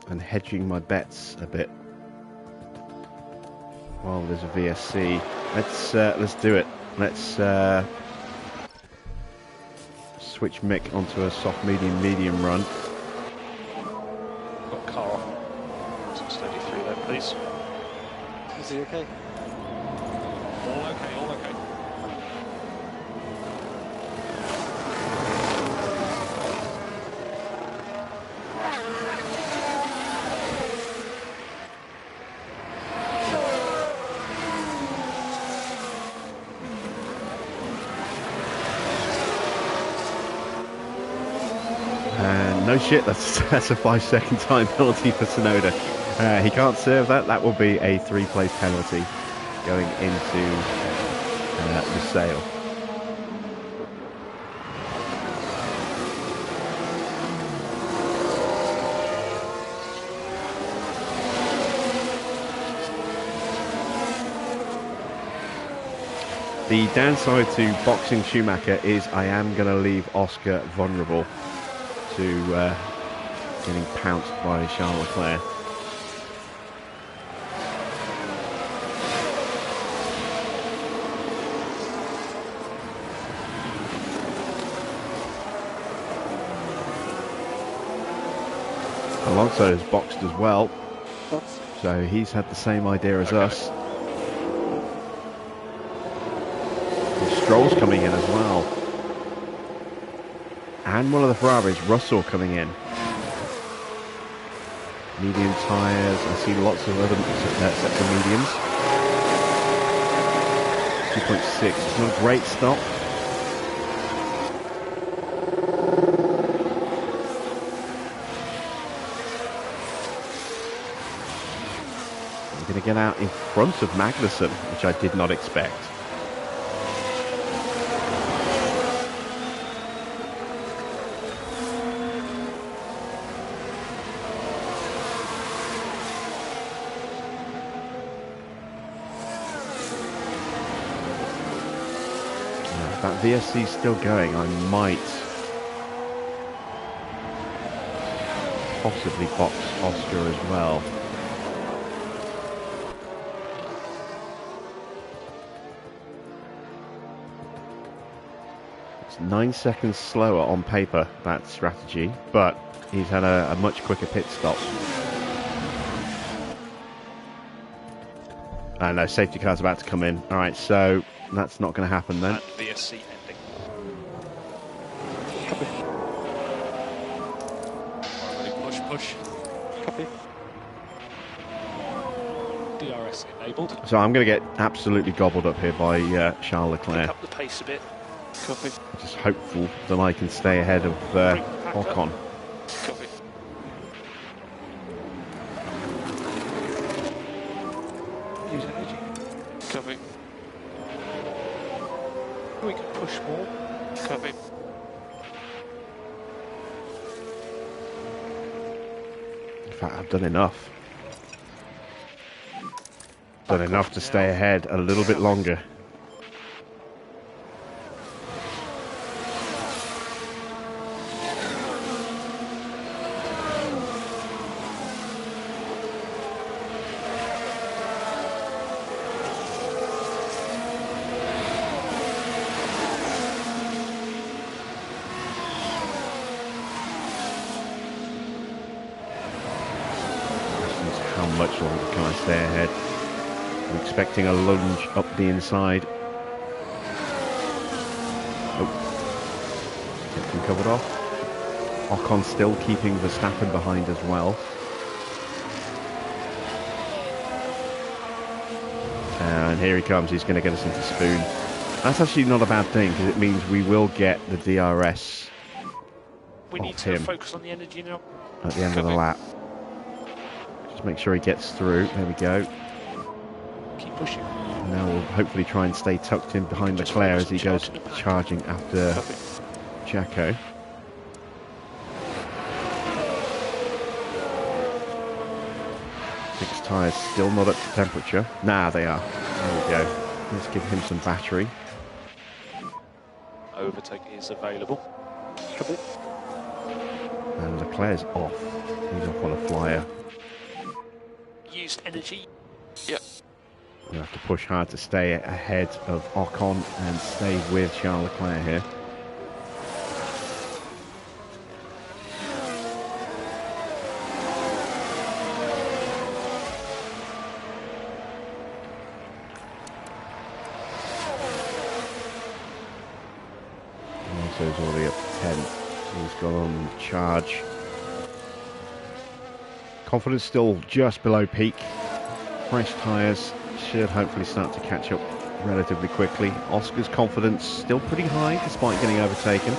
And hedging my bets a bit while there's a VSC. Let's do it. Let's switch Mick onto a soft medium run. Got car off. So steady through there, please. Is he okay? All okay, all okay. Oh shit, that's a 5-second time penalty for Tsunoda. He can't serve that. That will be a 3-place penalty going into the sale. The downside to boxing Schumacher is I am going to leave Oscar vulnerable to getting pounced by Charles Leclerc. Alonso has boxed as well, so he's had the same idea as us. Stroll's coming in as well. And one of the Ferraris, Russell, coming in. Medium tyres. I see lots of other sets of mediums. 2.6. It's not a great stop. We're going to get out in front of Magnussen, which I did not expect. That VSC is still going. I might possibly box Oscar as well. It's 9 seconds slower on paper, that strategy, but he's had a much quicker pit stop. I know, safety car's about to come in. Alright, so that's not going to happen then. And VSC ending. Copy. Alright, push. Copy. DRS enabled. So I'm going to get absolutely gobbled up here by Charles Pick Leclerc. up the pace a bit. Copy. Just hopeful that I can stay ahead of Ocon. Copy. Use energy. Copy. We can push more. Copy. In fact, I've done enough. Done enough to stay ahead a little bit longer. How much longer can I stay ahead? I'm expecting a lunge up the inside. Oh, getting covered off. Ocon still keeping Verstappen behind as well. And here he comes. He's going to get us into spoon. That's actually not a bad thing because it means we will get the DRS. We need to focus on the energy now. At the end of the lap. Just make sure he gets through. There we go. Keep pushing. And now we'll hopefully try and stay tucked in behind Leclerc as he goes charging after Jacko. Six tyres still not up to temperature. Nah, they are. There we go. Let's give him some battery. Overtake is available. Copy. And Leclerc's off. He's off on a flyer. Used energy. Yep. We have to push hard to stay ahead of Ocon and stay with Charles Leclerc here. Alonso's already up to 10. He's gone on charge. Confidence still just below peak. Fresh tyres should hopefully start to catch up relatively quickly. Oscar's confidence still pretty high despite getting overtaken.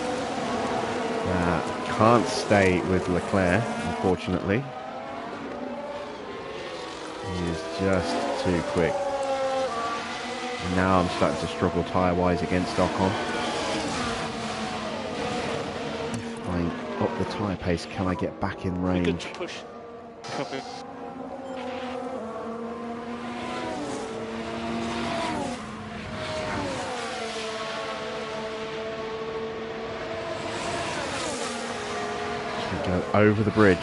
can't stay with Leclerc, unfortunately. He is just too quick. And now I'm starting to struggle tyre-wise against Ocon. If I up the tyre pace, can I get back in range? Good to push. Copy. Go over the bridge.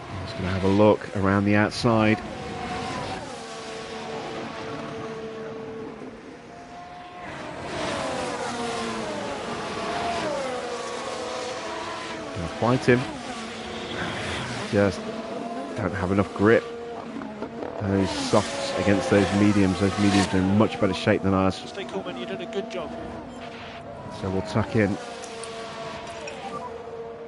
I'm just going to have a look around the outside. Fight him. Just don't have enough grip. Those softs against those mediums. Those mediums are in much better shape than ours. Stay cool, man. You did a good job. So we'll tuck in.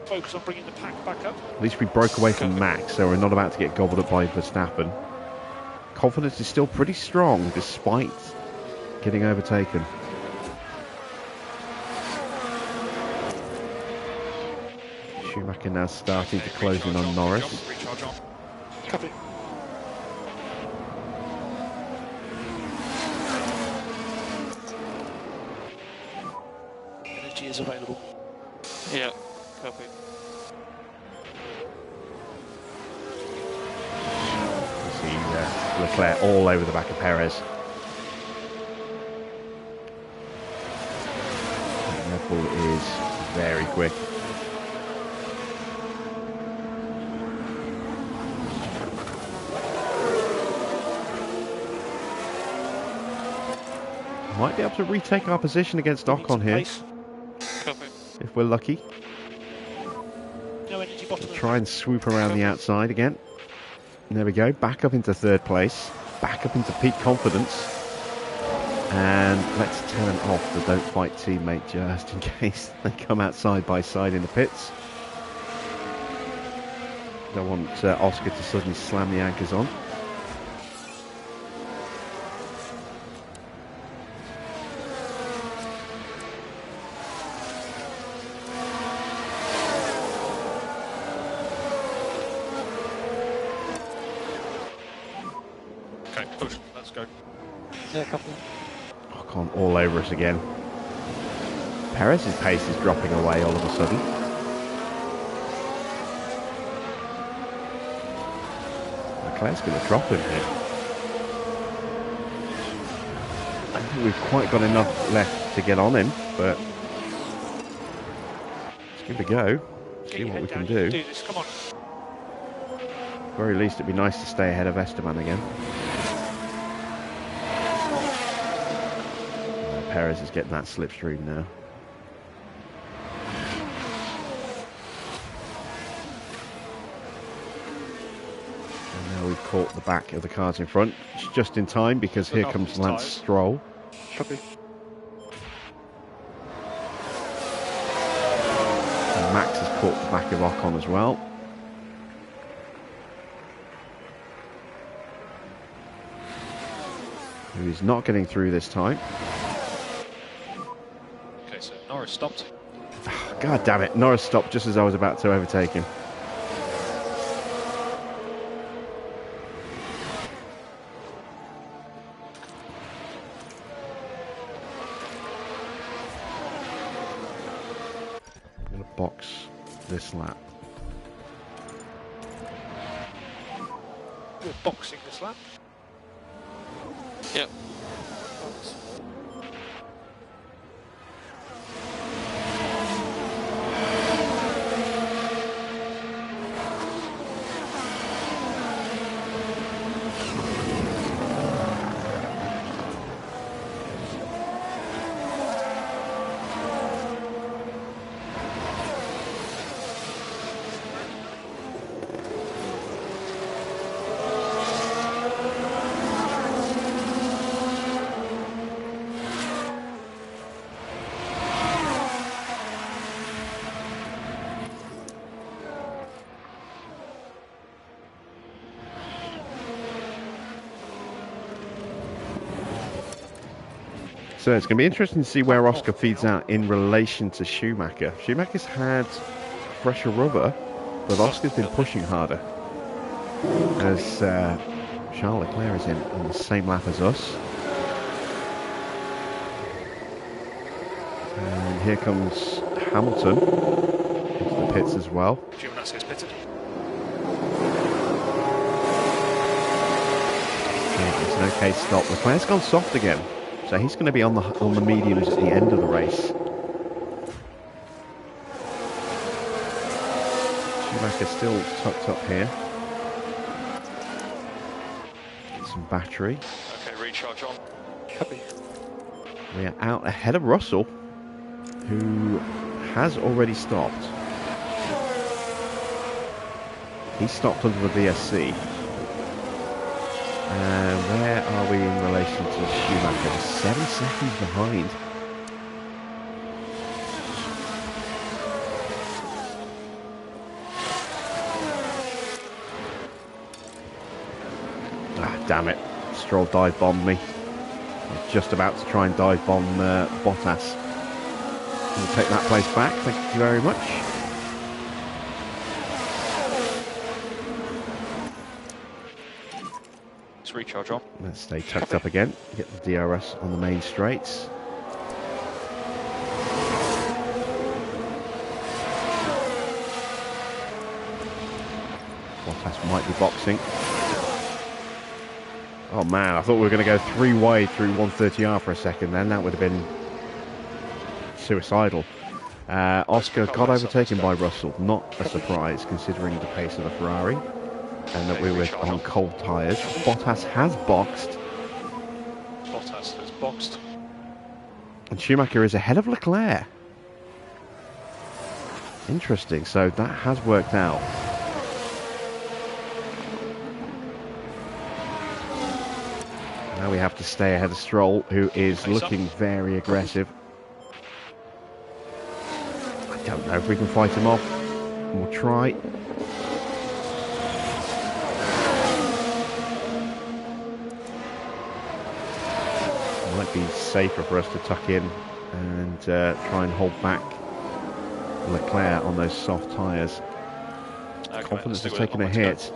Focus on bringing the pack back up. At least we broke away from Max, so we're not about to get gobbled up by Verstappen. Confidence is still pretty strong despite getting overtaken. Schumacher now starting to close in on Norris. Recharge on. Copy. Energy is available. Yeah, copy. You see Leclerc all over the back of Perez. Red Bull is very quick. Might be able to retake our position against Ocon here, if we're lucky. No energy bottom. Try and swoop around the outside again. There we go, back up into third place, back up into peak confidence. And let's turn off the don't fight teammate just in case they come out side by side in the pits. Don't want Oscar to suddenly slam the anchors on. Okay, push. Let's go. Yeah, couple. Ocon all over us again. Perez's pace is dropping away all of a sudden. Leclerc's going to drop him here. I don't think we've quite got enough left to get on him, but let's give it a go. See what we can do. Do this. Come on. At the very least, it'd be nice to stay ahead of Esteban again. Perez is getting that slipstream now. And now we've caught the back of the cars in front. It's just in time because here comes Lance Stroll. Copy. And Max has caught the back of Ocon as well. Who is not getting through this time. Okay, so Norris stopped. God damn it, Norris stopped just as I was about to overtake him. I'm going to box this lap. We're boxing this lap. Yep. So it's going to be interesting to see where Oscar feeds out in relation to Schumacher. Schumacher's had fresher rubber, but Oscar's been pushing harder. As Charles Leclerc is in on the same lap as us. And here comes Hamilton into the pits as well. Giovinazzi's pitted. It's an okay stop. Leclerc's gone soft again, so he's going to be on the mediums at the end of the race. Schumacher's still tucked up here. Get some battery. Okay, recharge on. Copy. We are out ahead of Russell, who has already stopped. He stopped under the VSC. Where are we in relation to Schumacher? We're 7 seconds behind. Ah, damn it. Stroll dive bombed me. I was just about to try and dive bomb Bottas. We'll take that place back. Thank you very much. Let's recharge on. Let's stay tucked up again. Get the DRS on the main straights. Bottas might be boxing. Oh man, I thought we were going to go 3 wide through 130R for a second then. That would have been suicidal. Oscar got overtaken by Russell. Not a surprise considering the pace of the Ferrari and that we were on cold tyres. Bottas has boxed. Bottas has boxed. And Schumacher is ahead of Leclerc. Interesting, so that has worked out. Now we have to stay ahead of Stroll, who is looking very aggressive. I don't know if we can fight him off. We'll try. It might be safer for us to tuck in and try and hold back Leclerc on those soft tyres. Okay, Confidence has taken a hit.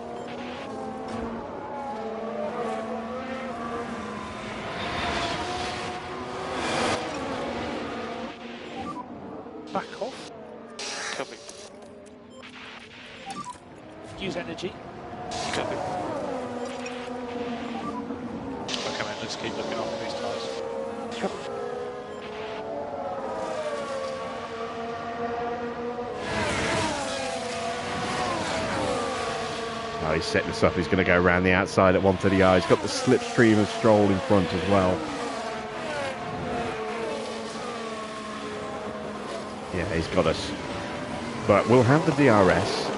Back off. Copy. Use energy. Copy. Okay, man, let's keep looking after these tyres. Oh, he's setting this up. He's going to go around the outside at 130R. He's got the slipstream of Stroll in front as well. Yeah, he's got us. But we'll have the DRS.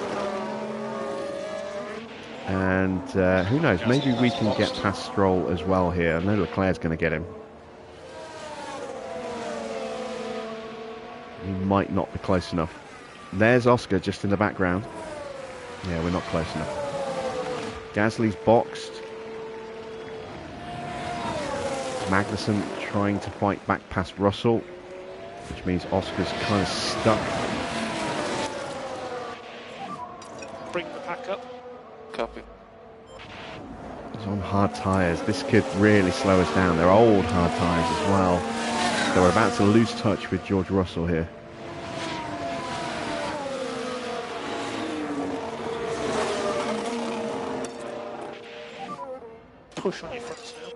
And who knows, maybe we can get past Stroll as well here. I know Leclerc's going to get him. He might not be close enough. There's Oscar just in the background. Yeah, we're not close enough. Gasly's boxed. Magnussen trying to fight back past Russell, which means Oscar's kind of stuck. Bring the pack up. Copy. He's on hard tyres. This could really slow us down. They're old hard tyres as well. So we're about to lose touch with George Russell here. Push on your fronts now.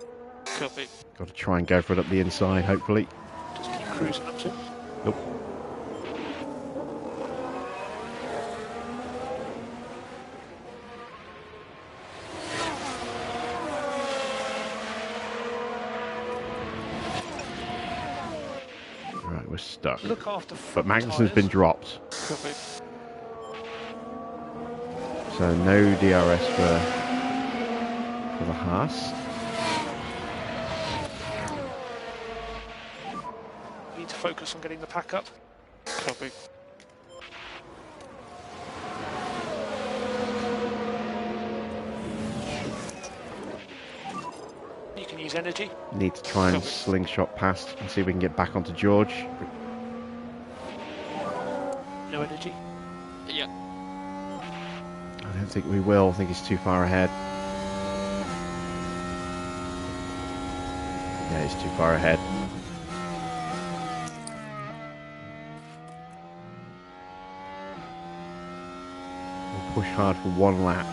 Copy. Got to try and go for it up the inside, hopefully. Just keep cruising up to. Nope. Right, we're stuck. Look after But front Magnussen's tyres. been dropped. Copy. So no DRS for the Haas. Need to focus on getting the pack up. Copy. You can use energy. Need to try and Copy. slingshot past and see if we can get back onto George. No energy. Yeah. I don't think we will. I think he's too far ahead. Yeah, he's too far ahead. We'll push hard for one lap.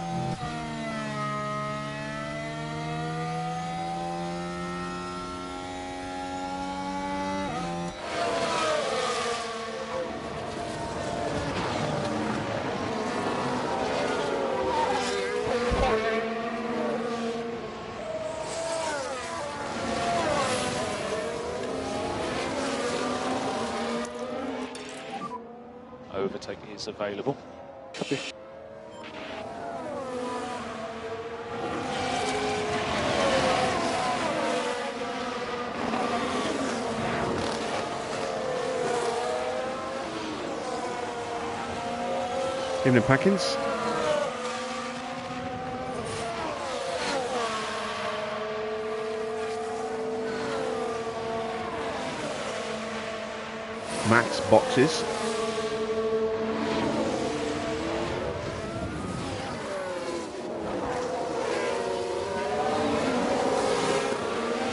Overtaking is available. Copy. Evening, Packins. Max boxes.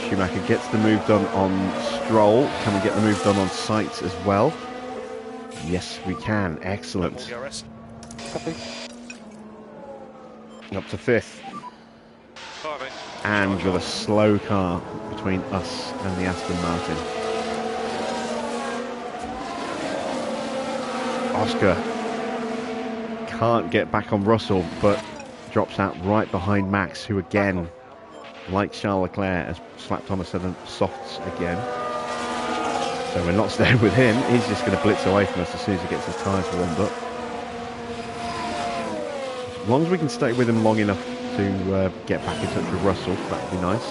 Schumacher gets the move done on Stroll. Can we get the move done on Sights as well? Yes, we can. Excellent. DRS. Copy. Up to fifth. Copy. And with a slow car between us and the Aston Martin. Oscar can't get back on Russell, but drops out right behind Max, who again, like Charles Leclerc, has slapped on a set of softs again. So we're not staying with him. He's just going to blitz away from us as soon as he gets his tyres warmed up. As long as we can stay with him long enough to get back in touch with Russell, that would be nice.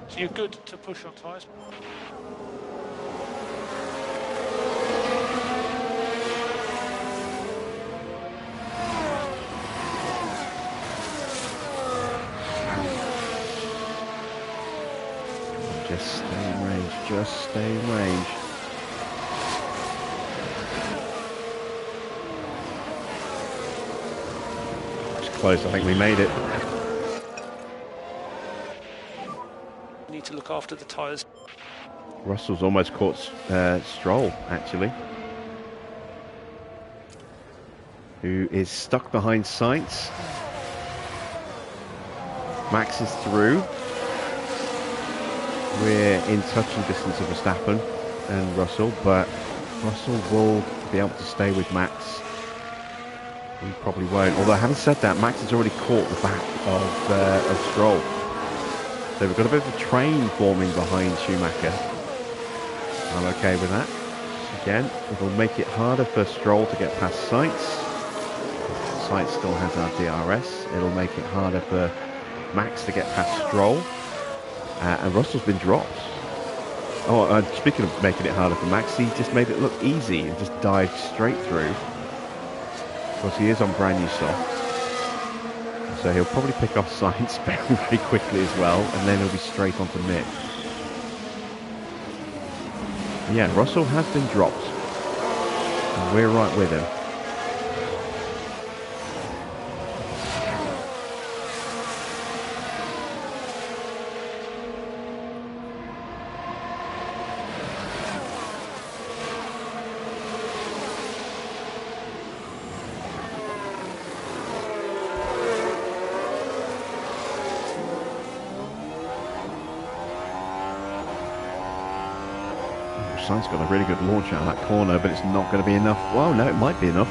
So you're good to push on tyres. Just stay in range, just stay in range. It's close, I think we made it. Need to look after the tyres. Russell's almost caught Stroll, actually. Who is stuck behind Sainz. Max is through. We're in touching distance of Verstappen and Russell, but Russell will be able to stay with Max. We probably won't. Although, having said that, Max has already caught the back of Stroll. So we've got a bit of a train forming behind Schumacher. I'm okay with that. Again, it'll make it harder for Stroll to get past Sainz. Sainz still has our DRS. It'll make it harder for Max to get past Stroll. And Russell's been dropped. Oh, speaking of making it harder for Max, he just made it look easy and just dived straight through. Of course, he is on brand new soft. So he'll probably pick off Sainz very, very quickly as well, and then he'll be straight onto Mick. Yeah, Russell has been dropped. And we're right with him. Sainz got a really good launch out of that corner, but it's not going to be enough. Well, no, it might be enough.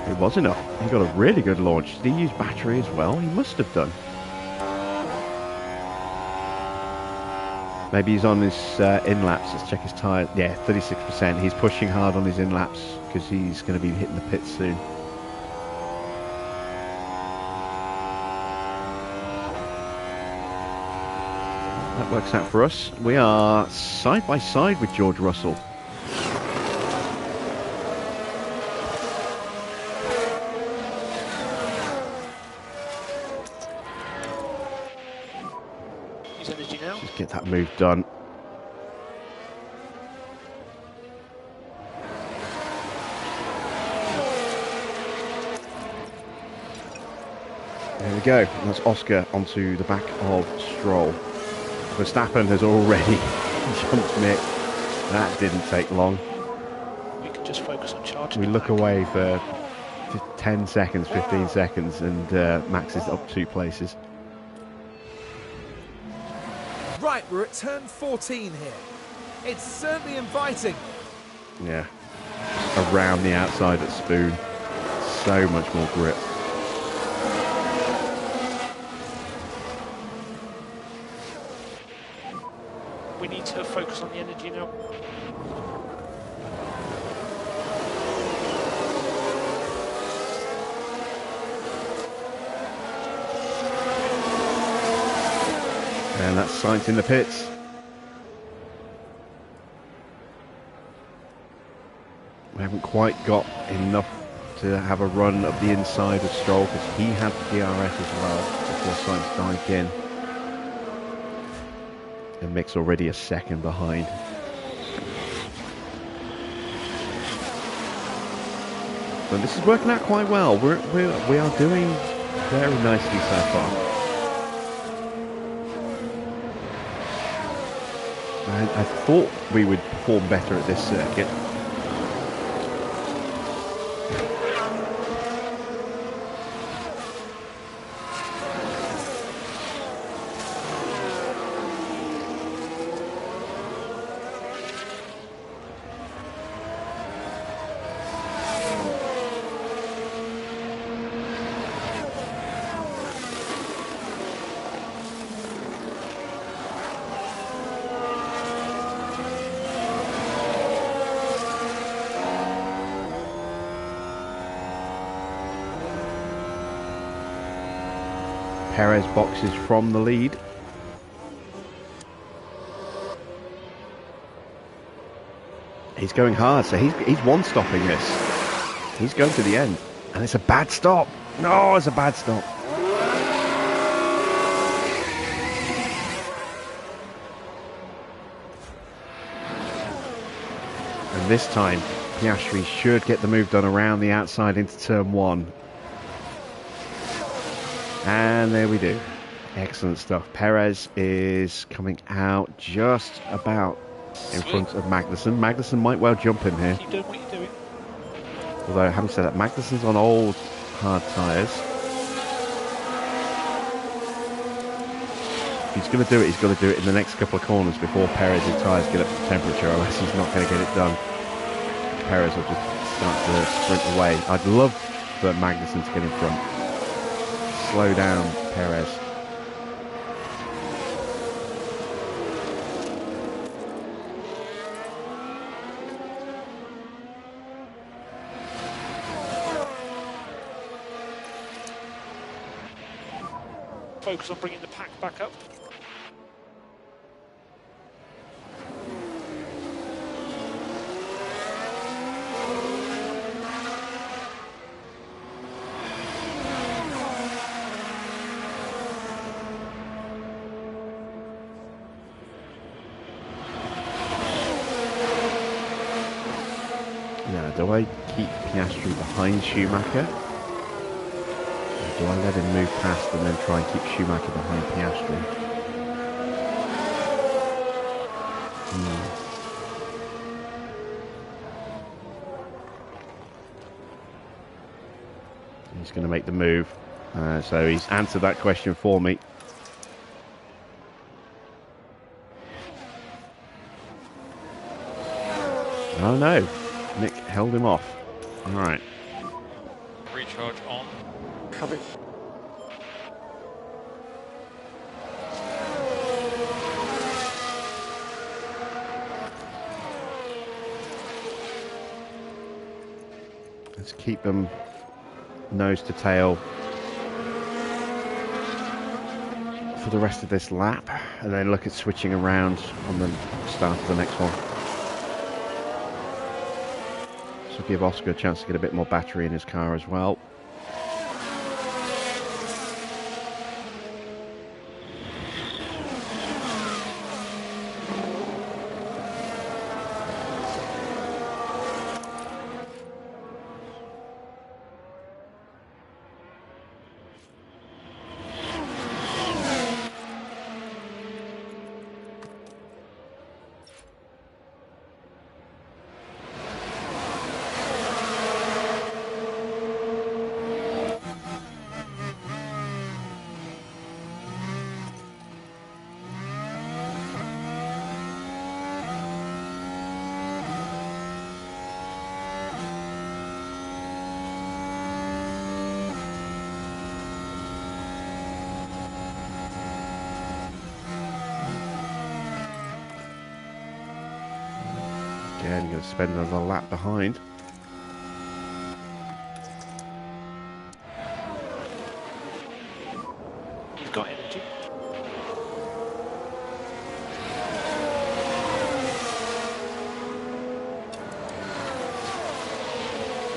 It was enough. He got a really good launch. Did he use battery as well? He must have done. Maybe he's on his in-laps. Let's check his tyre. Yeah, 36%. He's pushing hard on his in-laps because he's going to be hitting the pits soon. That works out for us. We are side by side with George Russell. Use energy now. Just get that move done. There we go. That's Oscar onto the back of Stroll. Verstappen has already jumped Mick. That didn't take long. We can just focus on charging. We look away for 10 seconds, 15 seconds, and Max is up 2 places. Right, we're at turn 14 here. It's certainly inviting. Yeah. Around the outside at Spoon. So much more grip. We need to focus on the energy now. And that's Sainz in the pits. We haven't quite got enough to have a run up the inside of Stroll because he had the DRS as well before Sainz dived in. And Mick's already a second behind. But this is working out quite well. We are doing very nicely so far. I thought we would perform better at this circuit. Perez boxes from the lead. He's going hard, so he's one-stopping this. He's going to the end. And it's a bad stop. No, it's a bad stop. And this time, Piastri should get the move done around the outside into turn 1. And there we do. Excellent stuff. Perez is coming out just about in front of Magnussen. Magnussen might well jump in here. Keep doing what you're doing. Although, having said that, Magnussen's on old hard tyres. He's going to do it. He's got to do it in the next couple of corners before Perez's tyres get up to temperature, unless he's not going to get it done. Perez will just start to sprint away. I'd love for Magnussen to get in front. Slow down, Perez. Focus on bringing the pack back up. Now, do I keep Piastri behind Schumacher? Or do I let him move past and then try and keep Schumacher behind Piastri? He's going to make the move. So he's answered that question for me. Oh no, Mick held him off. Alright. Recharge on. Coming. Let's keep them nose to tail for the rest of this lap, and then look at switching around on the start of the next one. This will give Oscar a chance to get a bit more battery in his car as well. Again, going to spend another lap behind. You've got energy.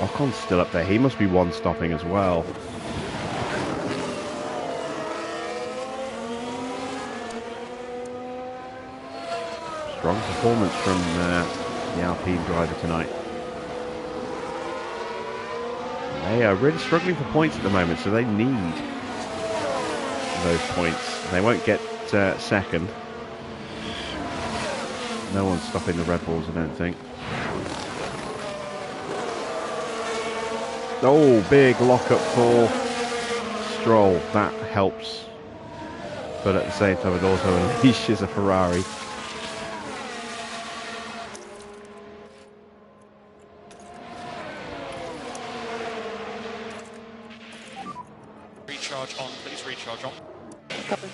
Ocon's still up there. He must be one stopping as well. Strong performance from the Alpine driver tonight. They are really struggling for points at the moment, so they need those points. They won't get second. No one's stopping the Red Bulls, I don't think. Oh, big lock-up for Stroll. That helps. But at the same time, it also unleashes a Ferrari. Recharge on, please. Recharge on. Copy.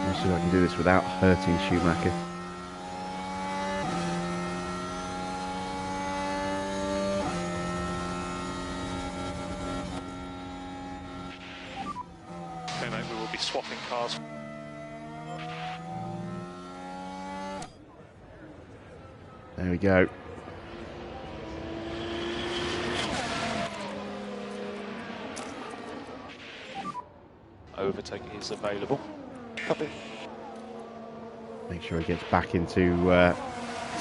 Let's see if I can do this without hurting Schumacher. Okay, mate, we will be swapping cars. There we go. Overtake is available. Copy. Make sure he gets back into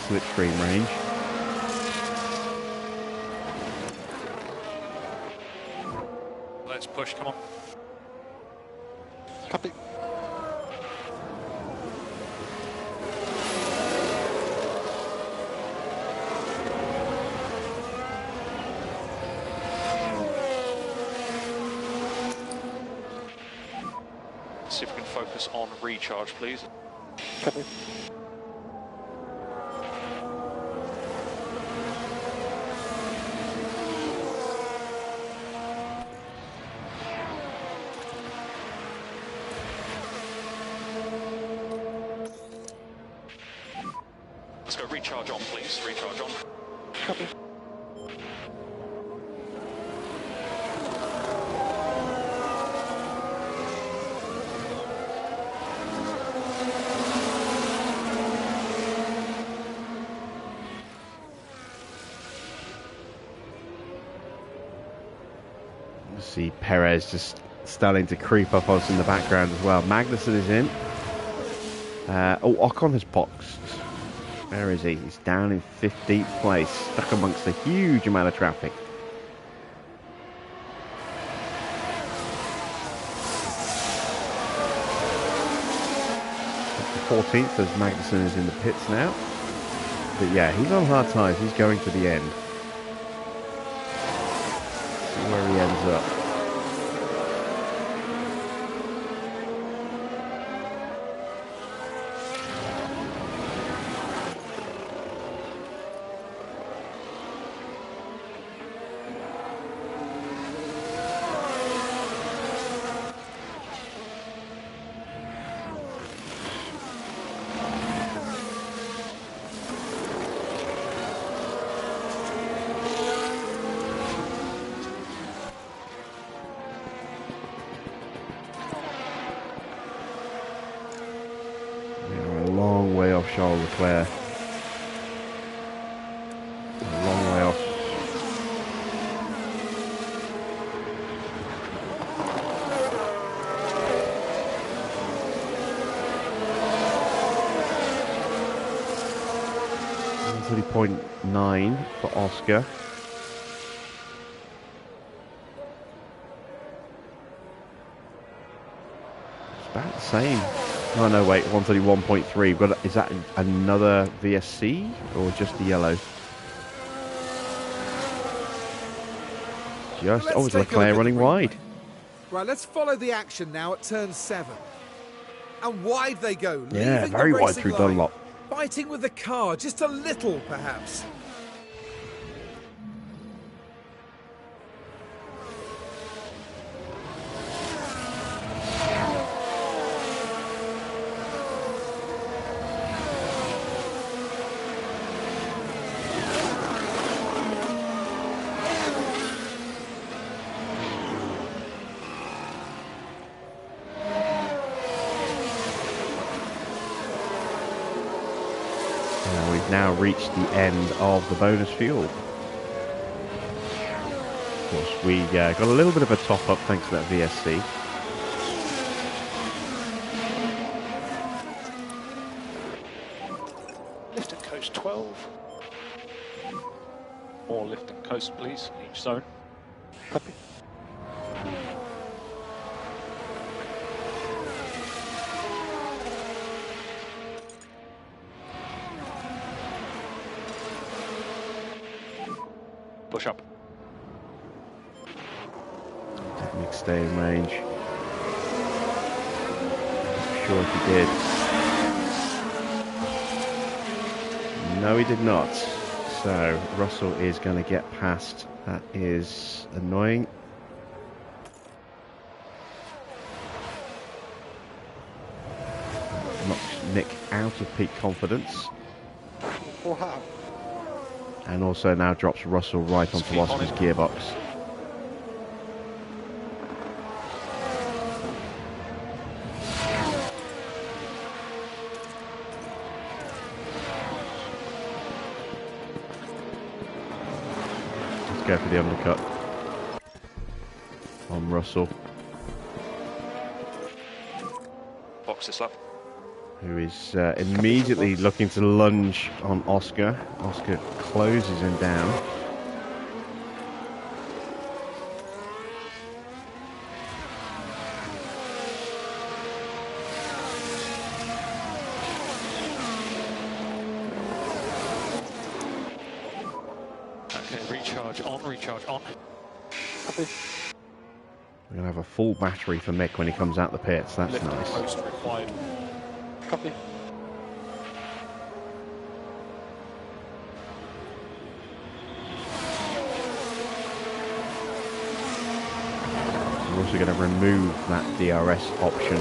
slipstream range. Let's push, come on. Copy. See if we can focus on recharge, please. Copy. Let's go recharge on, please. Recharge on. Copy. See Perez just starting to creep up on us in the background as well. Magnussen is in. Oh, Ocon has boxed. Where is he? He's down in 15th place, stuck amongst a huge amount of traffic. Up to 14th as Magnussen is in the pits now. But yeah, he's on hard times. He's going to the end. See where he ends up. long way off Charles Leclerc. A long way off. .9 for Oscar. It's about the same. Oh no, wait, 131.3. But is that another VSC or just the yellow? Just it's Leclerc running wide. Right, let's follow the action now at turn 7. And wide they go. Yeah, very wide through Dunlop. Fighting with the car, just a little perhaps. Now reached the end of the bonus fuel. Of course, we got a little bit of a top up thanks to that VSC. Lift and coast 12. More lift and coast, please, each zone. Copy. Push up. Technic stay in range. Not sure if he did. No, he did not. So Russell is going to get past. That is annoying. Knocks Nick out of peak confidence. Wow. And also now drops Russell right onto Oscar's gearbox. Let's go for the undercut on Russell. Box this up. Who is immediately looking to lunge on Oscar. Oscar closes him down. Okay, recharge on. Copy. We're going to have a full battery for Mick when he comes out the pits. That's Lift and nice. coast required. Copy. We're also going to remove that DRS option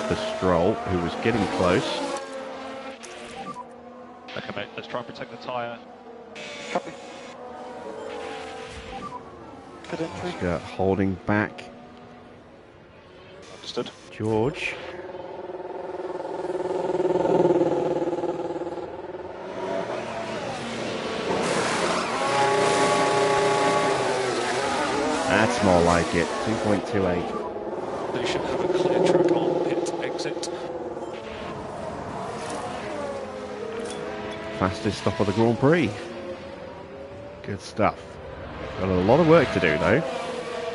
for Stroll, who was getting close. Okay, mate, let's try and protect the tyre. Copy. Good entry. Oscar holding back Understood. George. That's more like it. 2.28. They should have a clear track on pit exit. Fastest stop of the Grand Prix. Good stuff. Got a lot of work to do though,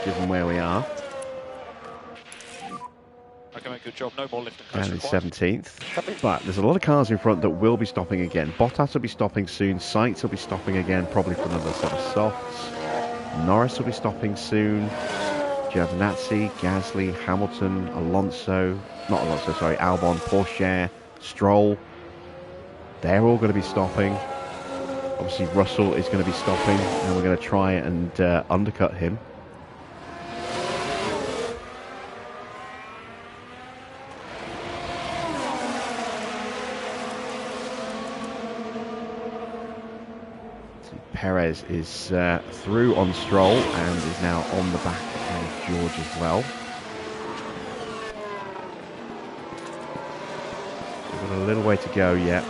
given where we are. Okay, mate, good job. No more lift and coast And in required. 17th. But there's a lot of cars in front that will be stopping again. Bottas will be stopping soon. Sainz will be stopping again, probably for another set of softs. Norris will be stopping soon. Giovinazzi, Gasly, Hamilton, Albon, Porsche, Stroll. They're all going to be stopping. Obviously Russell is going to be stopping, and we're going to try and undercut him. Perez is through on Stroll and is now on the back of George as well. We've Got a little way to go yet.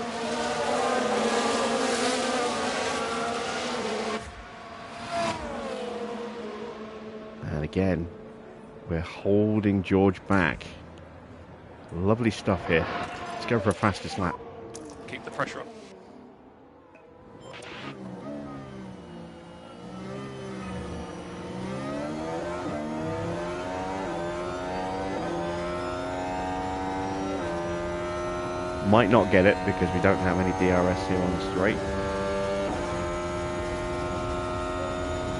And again, we're holding George back. Lovely stuff here. Let's go for a fastest lap. Keep the pressure up. Might not get it because we don't have any DRS here on the straight.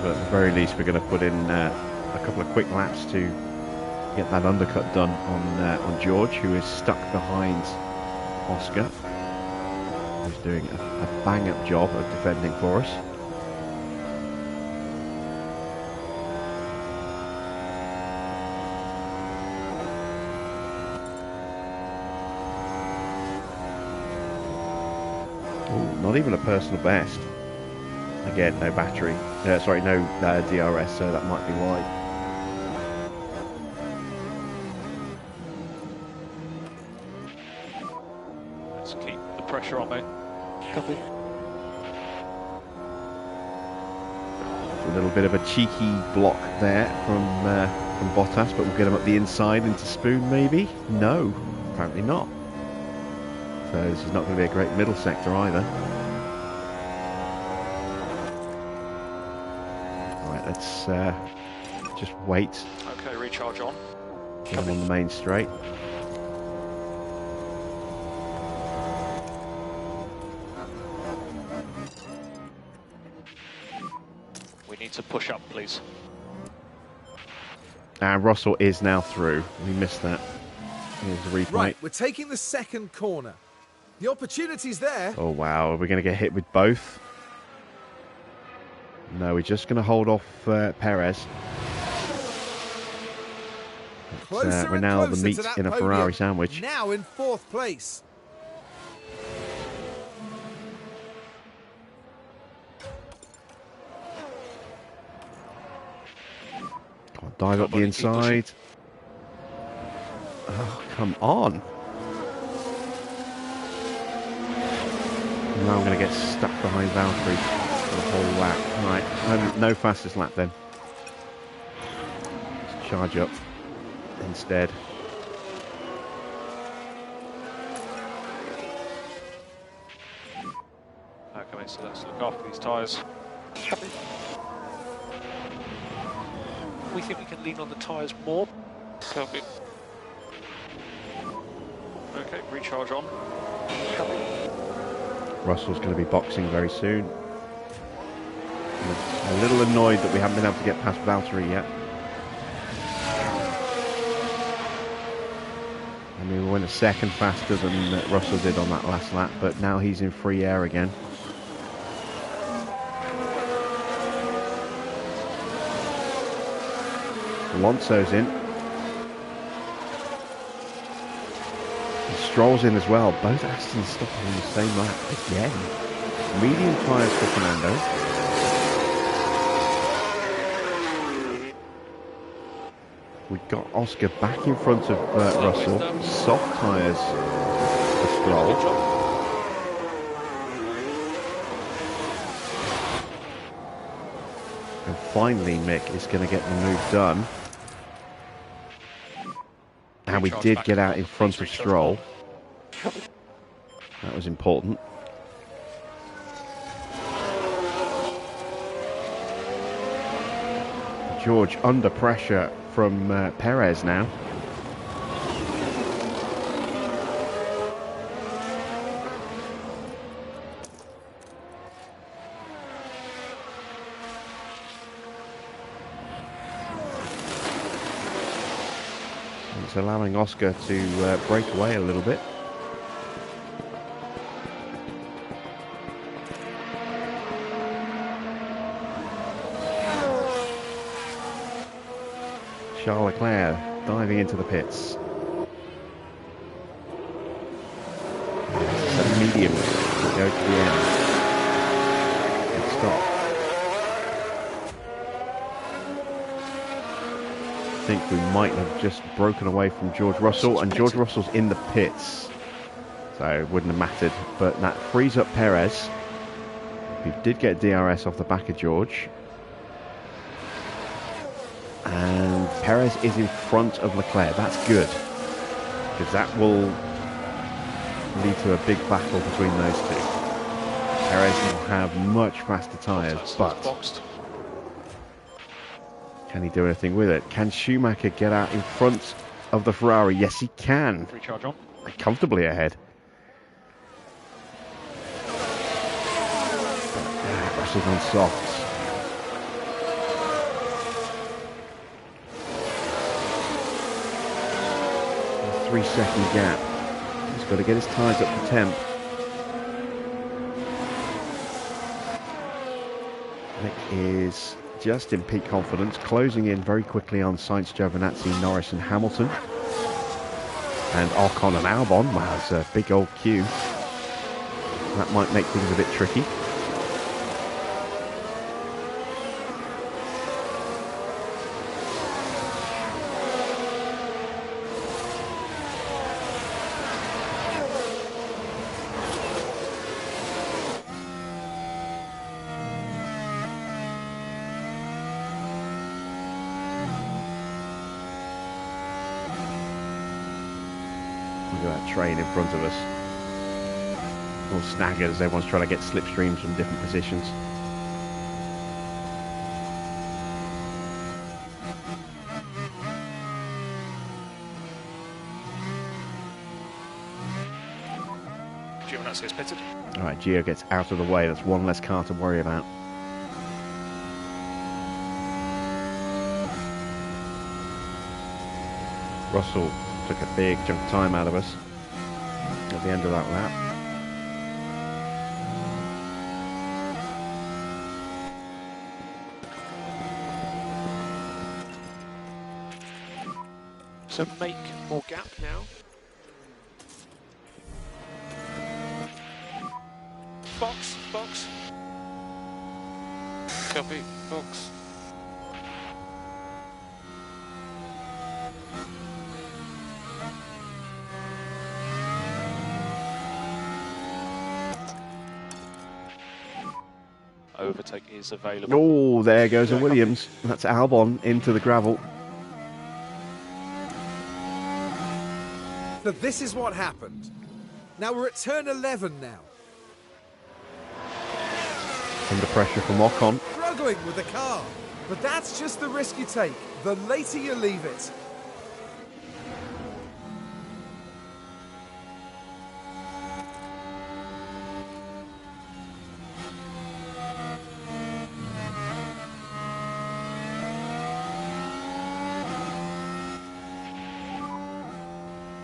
But at the very least, we're going to put in a couple of quick laps to get that undercut done on George, who is stuck behind Oscar, who's doing a bang-up job of defending for us. Not even a personal best. Again, no battery. Sorry, no DRS, so that might be why. Let's keep the pressure on, mate. Copy. A little bit of a cheeky block there from Bottas, but we'll get him up the inside into Spoon, maybe? No, apparently not. So this is not going to be a great middle sector either. Right, let's just wait. Okay, recharge on. Get him on the main straight. We need to push up, please. And Russell is now through. We missed that. Here's the replay. Right, we're taking the second corner. The opportunity's there. Oh wow, are we going to get hit with both? No, we're just going to hold off Perez. Closer we're and now the closer meat to that in a podium. Ferrari sandwich. Now in 4th place. Come on, dive up the inside. Oh, come on. Now I'm going to get stuck behind Valtteri for the whole lap. Right, no fastest lap then. Let's charge up instead. Okay, mate, so let's look after these tyres. Copy. We think we can lean on the tyres more. Copy. Okay, recharge on. Copy. Russell's going to be boxing very soon. I'm a little annoyed that we haven't been able to get past Valtteri yet. I mean, we went a second faster than Russell did on that last lap, but now he's in free air again. Alonso's in. Stroll's in as well. Both Astons stopping on the same lap again. Medium tyres for Fernando. We've got Oscar back in front of Russell. Soft tyres for Stroll. And finally Mick is going to get the move done. And we did get out in front of Stroll. That was important. George under pressure from Perez now. It's allowing Oscar to break away a little bit. Charles Leclerc diving into the pits. It's a medium to go to the end. Good stop. I think we might have just broken away from George Russell, and George Russell's in the pits. So it wouldn't have mattered. But that frees up Perez, who did get DRS off the back of George. And Perez is in front of Leclerc. That's good, because that will lead to a big battle between those two. Perez will have much faster tyres, but can he do anything with it? Can Schumacher get out in front of the Ferrari? Yes, he can. Recharge on. Comfortably ahead. Russia's on softs. 3-second gap. He's got to get his tyres up to temp. Nick is just in peak confidence, closing in very quickly on Sainz, Giovinazzi, Norris and Hamilton. And Ocon and Albon. Wow, it's a big old queue. That might make things a bit tricky. Train in front of us, all staggered as everyone's trying to get slipstreams from different positions. Giovinazzi is pitted. Alright, Gio gets out of the way. That's one less car to worry about. Russell took a big chunk of time out of us at the end of that lap. So make more gap now. Box, box. Copy, box. Overtake is available. Oh, there goes a Williams. That's Albon into the gravel. So this is what happened. Now we're at turn 11 now. Under pressure from Ocon. Struggling with the car. But that's just the risk you take. The later you leave it.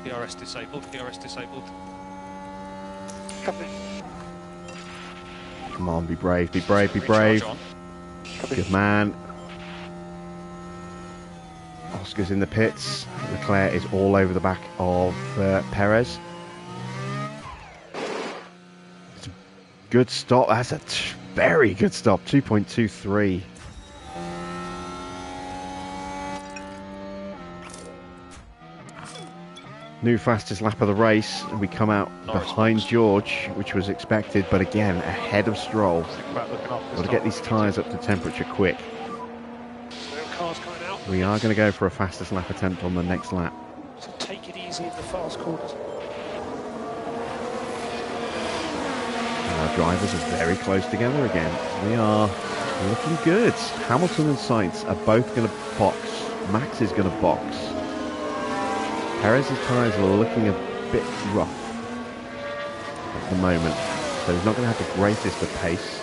DRS disabled, DRS disabled. Copy. Come on, be brave, be brave, be brave. Good man. Oscar's in the pits. Leclerc is all over the back of Perez. It's a good stop. That's a very good stop. 2.23. New fastest lap of the race, and we come out behind George, which was expected, but again ahead of Stroll. Got to get these tyres up to temperature quick. Cars coming out. We are going to go for a fastest lap attempt on the next lap. So take it easy in the fast corners. And our drivers are very close together again. We are looking good. Hamilton and Sainz are both going to box. Max is going to box. Perez's tyres are looking a bit rough at the moment, so he's not going to have the greatest of pace.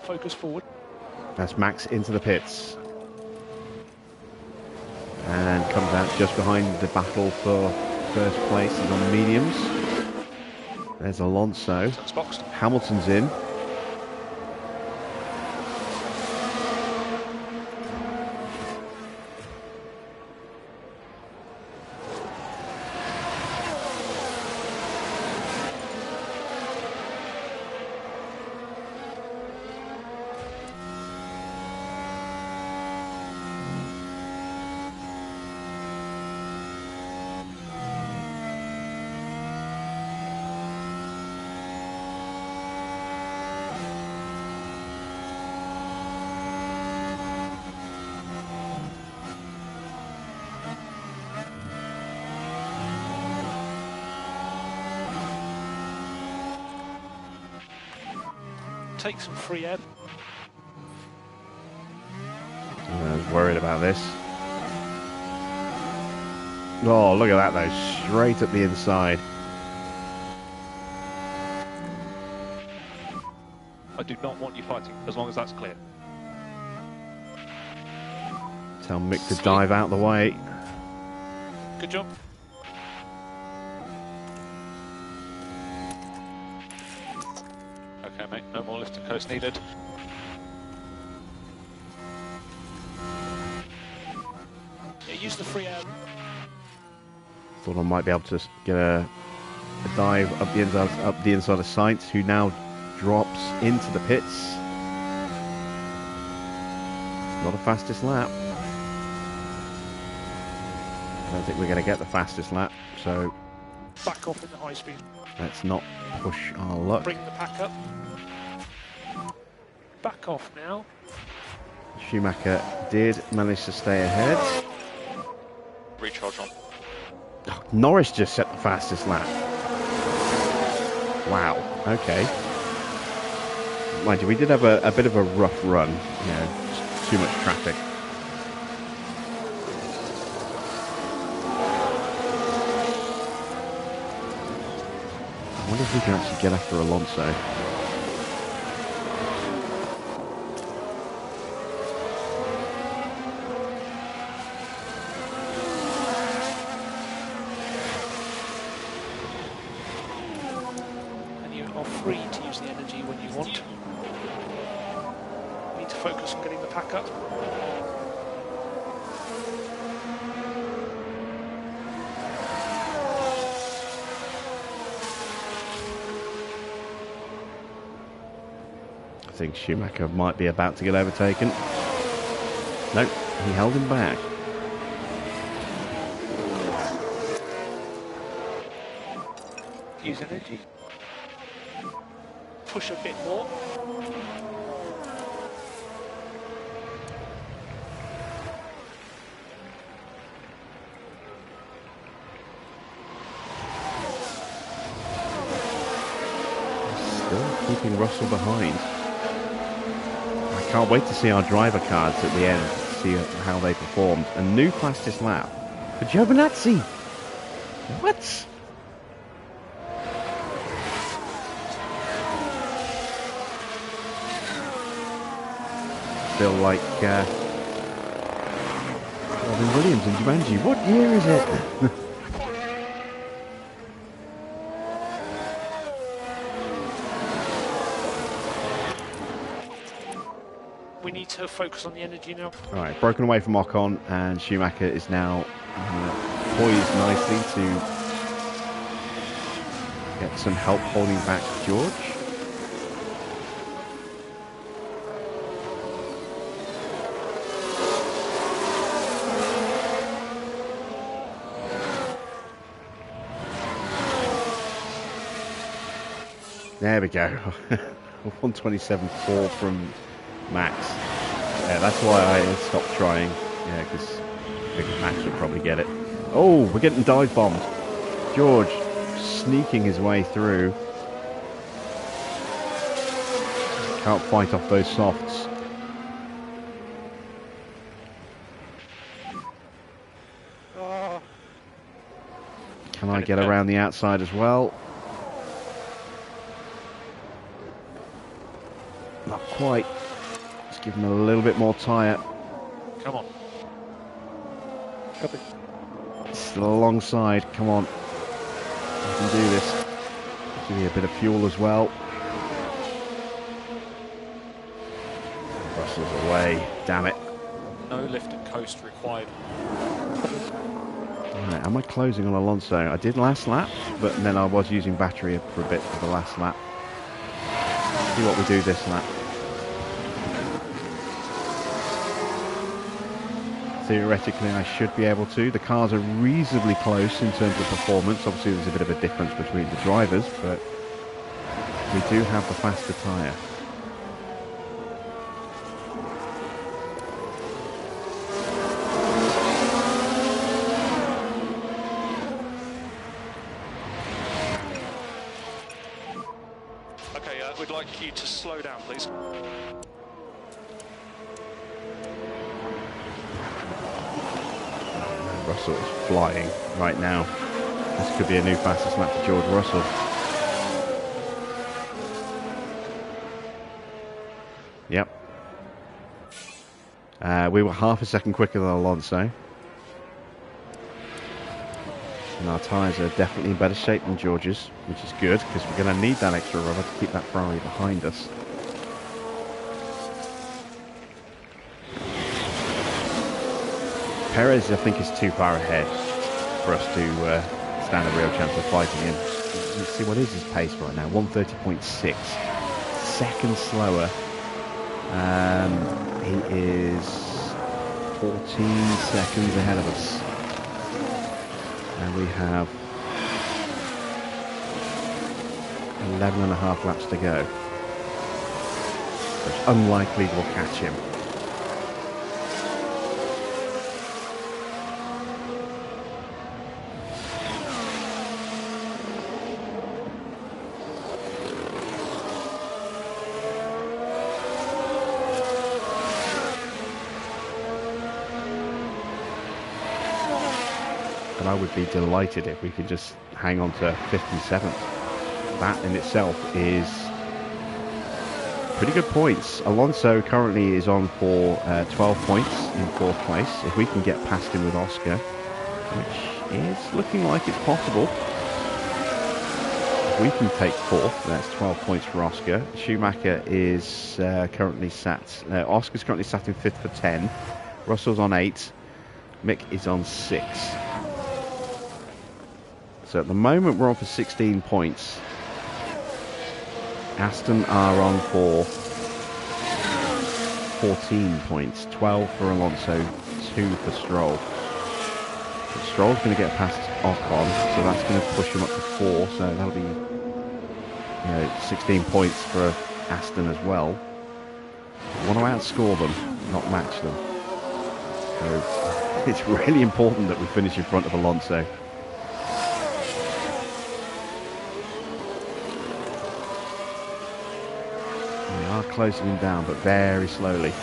Focus forward. That's Max into the pits. And comes out just behind the battle for first place. He's on mediums. There's Alonso. That's boxed. Hamilton's in. Take some free air. I was worried about this. Oh, look at that though, straight up the inside. I do not want you fighting, as long as that's clear. Tell Mick to dive out the way. Good job. Okay, mate, no more lift and coast needed. Yeah, use the free air. Thought I might be able to get a dive up the inside of Sainz, who now drops into the pits. It's not a fastest lap. I don't think we're going to get the fastest lap, so Back off in the high speed. let's not push our luck. Bring the pack up. Back off now. Schumacher did manage to stay ahead. Recharge on. Oh, Norris just set the fastest lap. Wow, okay. Mind you, we did have a bit of a rough run, you know, just too much traffic. I wonder if we can actually get after Alonso. And you are free to use the energy when you want. You need to focus on getting the pack up. I think Schumacher might be about to get overtaken. Nope, he held him back. Use energy. Push a bit more. Still keeping Russell behind. I can't wait to see our driver cards at the end, see how they performed. A new fastest lap for Giovinazzi. What? Feel like Robin Williams and Jumanji. What year is it? We need to focus on the energy now. Alright, broken away from Ocon, and Schumacher is now poised nicely to get some help holding back George. There we go. 127.4 from Max. Yeah, that's why I stopped trying. Yeah, because I think Max would probably get it. Oh, we're getting dive bombed. George sneaking his way through. Can't fight off those softs. Oh, Can I get around the outside as well? Not quite. Let's give him a little bit more tyre. Come on. copy. Still alongside. Come on. I can do this. Give me a bit of fuel as well. Russell's away. Damn it. No lift and coast required. Right, am I closing on Alonso? I did last lap, but then I was using battery for a bit for the last lap. See what we do this lap. Theoretically, I should be able to. The cars are reasonably close in terms of performance. Obviously, there's a bit of a difference between the drivers, but we do have the faster tyre. Okay, we'd like you to slow down, please. Russell is flying right now. This could be a new fastest lap for George Russell. Yep. We were half a second quicker than Alonso. And our tyres are definitely in better shape than George's, which is good, because we're going to need that extra rubber to keep that Ferrari behind us. Perez, I think, is too far ahead for us to stand a real chance of fighting him. Let's see, what is his pace right now? 130.6. Seconds slower. He is 14 seconds ahead of us. And we have 11 and a half laps to go. It's unlikely we'll catch him. I would be delighted if we could just hang on to 5th and 7th. That in itself is pretty good points. Alonso currently is on for 12 points in 4th place. If we can get past him with Oscar, which is looking like it's possible. If we can take 4th, that's 12 points for Oscar. Schumacher is currently sat, Oscar's currently sat in 5th for 10. Russell's on 8. Mick is on 6. So at the moment we're on for 16 points. Aston are on for 14 points. 12 for Alonso, 2 for Stroll. But Stroll's going to get past Ocon, so that's going to push him up to 4. So that'll be 16 points for Aston as well. We want to outscore them, not match them. So it's really important that we finish in front of Alonso. Closing him down, but very slowly. In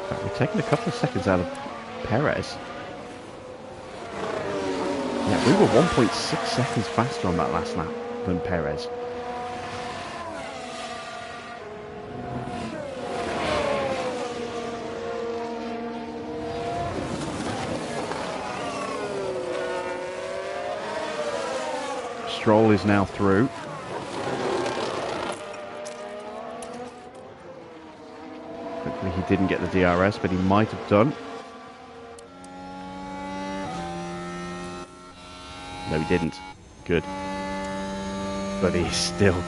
fact, we're taking a couple of seconds out of Perez. Yeah, we were 1.6 seconds faster on that last lap than Perez. Stroll is now through. Hopefully he didn't get the DRS, but he might have done. No, he didn't. Good. But he's still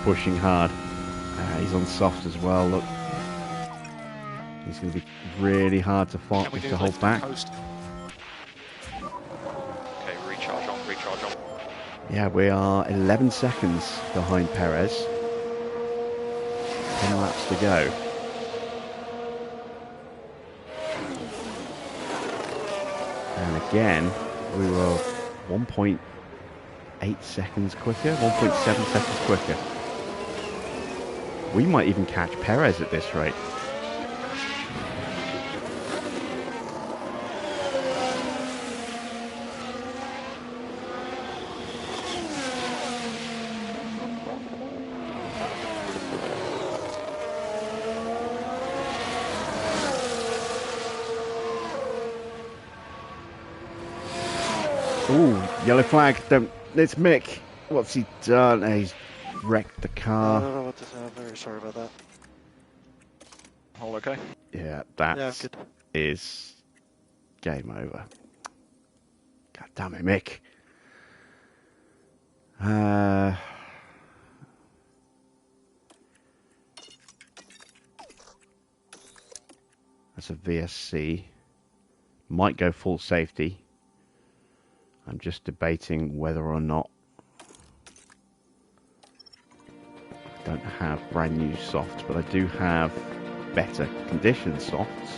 pushing hard. He's on soft as well, look. He's going to be really hard to hold back. Okay, recharge on, recharge on. Yeah, we are 11 seconds behind Perez. 10 laps to go. And again, we were 1.8 seconds quicker, 1.7 seconds quicker. We might even catch Perez at this rate. Ooh, yellow flag. Don't. It's Mick. What's he done? He's wrecked the I car. don't know what to say. I'm very sorry about that. All okay? Yeah, Yeah, that good. is game over. God damn it, Mick. That's a VSC. Might go full safety. I'm just debating whether or not. I don't have brand new softs, but I do have better condition softs.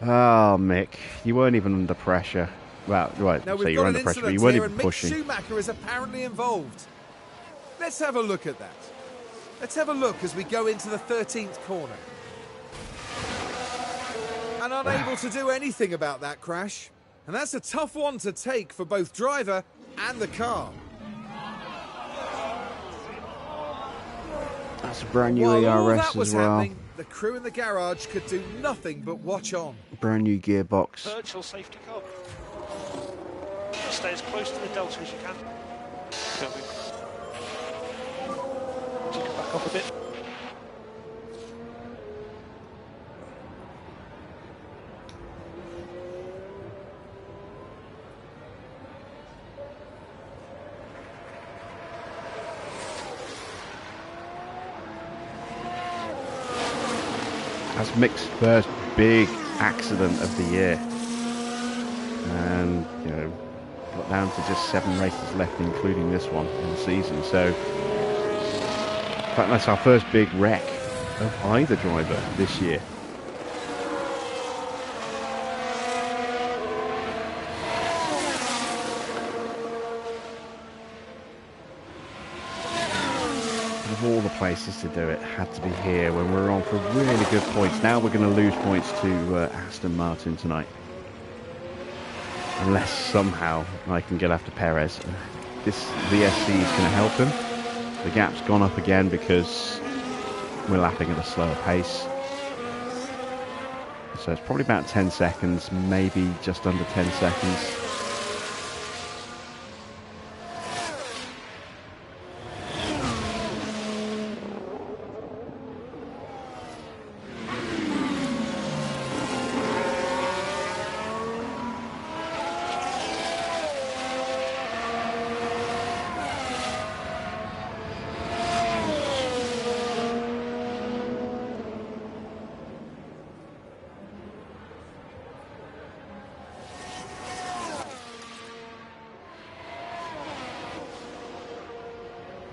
Oh, Mick, you weren't even under pressure. Well, right, Now so we've you're got an under pressure, but incident you weren't here, even and Mick pushing. Schumacher is apparently involved. Let's have a look at that. Let's have a look as we go into the 13th corner. And unable to do anything about that crash. And that's a tough one to take for both driver and the car. That's a brand new While all ERS that was as well. happening, the crew in the garage could do nothing but watch on. Brand new gearbox. Virtual safety car. Stay as close to the delta as you can. You can back off a bit. That's Mick's first big accident of the year. And, you know, got down to just 7 races left, including this one in the season. So, in fact, that's our first big wreck of either driver this year. Of all the places to do it, had to be here when we're on for really good points. Now we're going to lose points to Aston Martin tonight. Unless somehow I can get after Perez. This VSC is going to help him. The gap's gone up again because we're lapping at a slower pace. So it's probably about 10 seconds, maybe just under 10 seconds.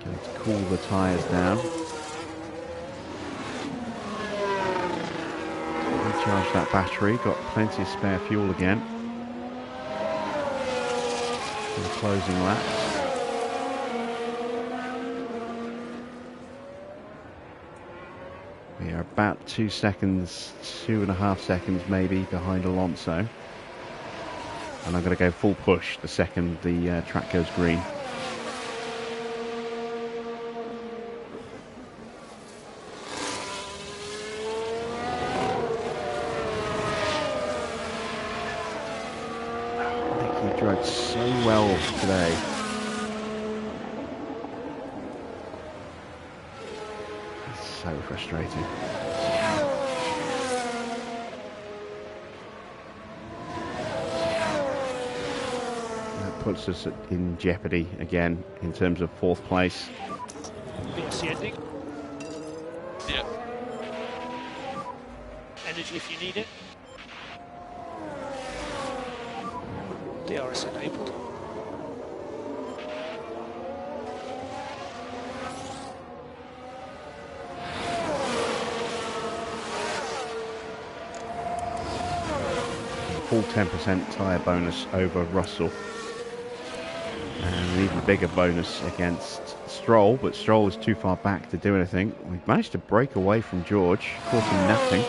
Let's cool the tyres down. Recharge that battery, got plenty of spare fuel again. For the closing laps. We are about 2 seconds, 2.5 seconds maybe behind Alonso. And I'm going to go full push the second the track goes green. He drove so well today. It's so frustrating. That puts us in jeopardy again in terms of 4th place. VSC ending. Yeah. Energy if you need it. DRS enabled. Full 10% tyre bonus over Russell. And an even bigger bonus against Stroll, but Stroll is too far back to do anything. We've managed to break away from George, caught him napping.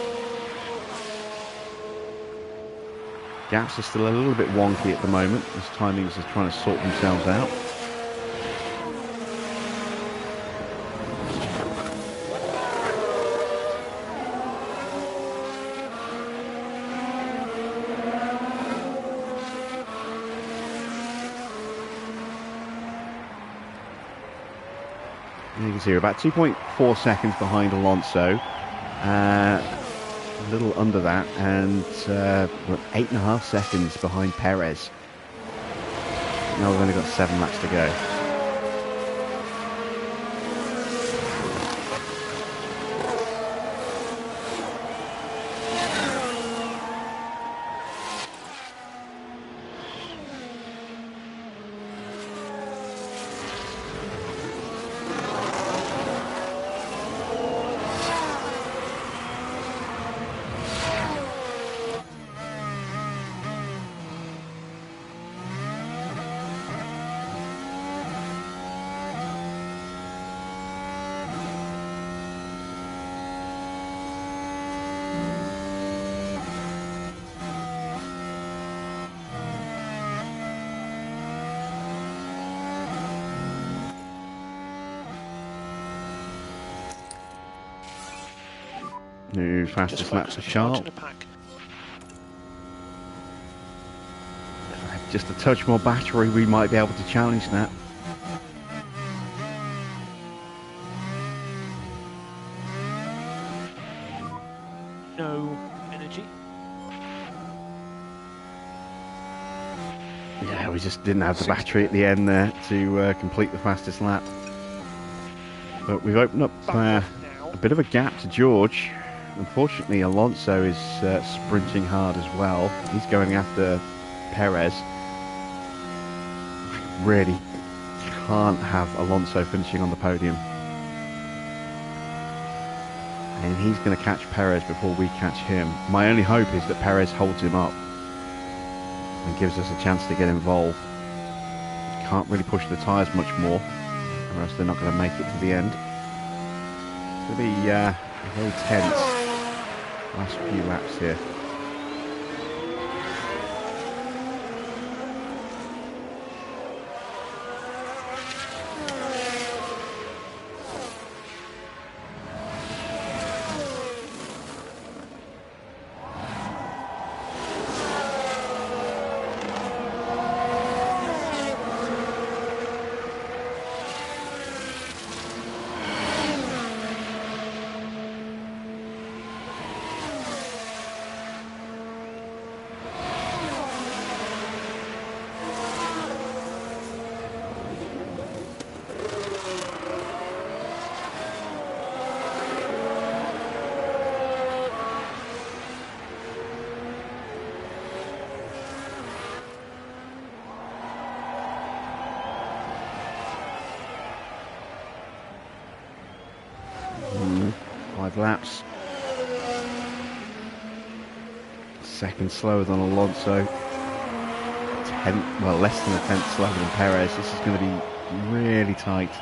Gaps are still a little bit wonky at the moment. His timings are trying to sort themselves out. You can see we're about 2.4 seconds behind Alonso. A little under that, and we're 8.5 seconds behind Perez. Now we've only got 7 laps to go. New fastest lap for Charles. Just a touch more battery, we might be able to challenge that. No energy. Yeah, we just didn't have the battery at the end there to complete the fastest lap. But we've opened up a bit of a gap to George. Unfortunately, Alonso is sprinting hard as well. He's going after Perez. Really can't have Alonso finishing on the podium. And he's going to catch Perez before we catch him. My only hope is that Perez holds him up and gives us a chance to get involved. Can't really push the tyres much more, or else they're not going to make it to the end. It's going to be very tense last few laps here. Laps. Second slower than Alonso. Less than a tenth slower than Perez. This is going to be really tight.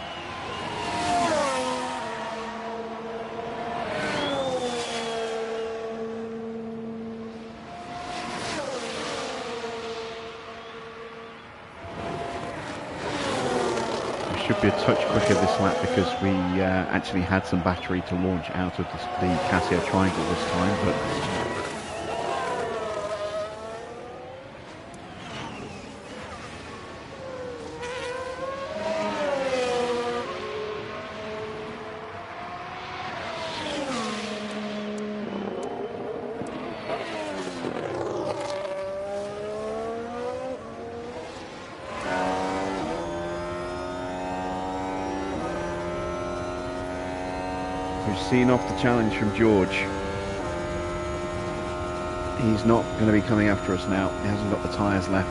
Should be a touch quicker this lap because we actually had some battery to launch out of the Casio triangle this time, but seen off the challenge from George. He's not going to be coming after us now. He hasn't got the tyres left.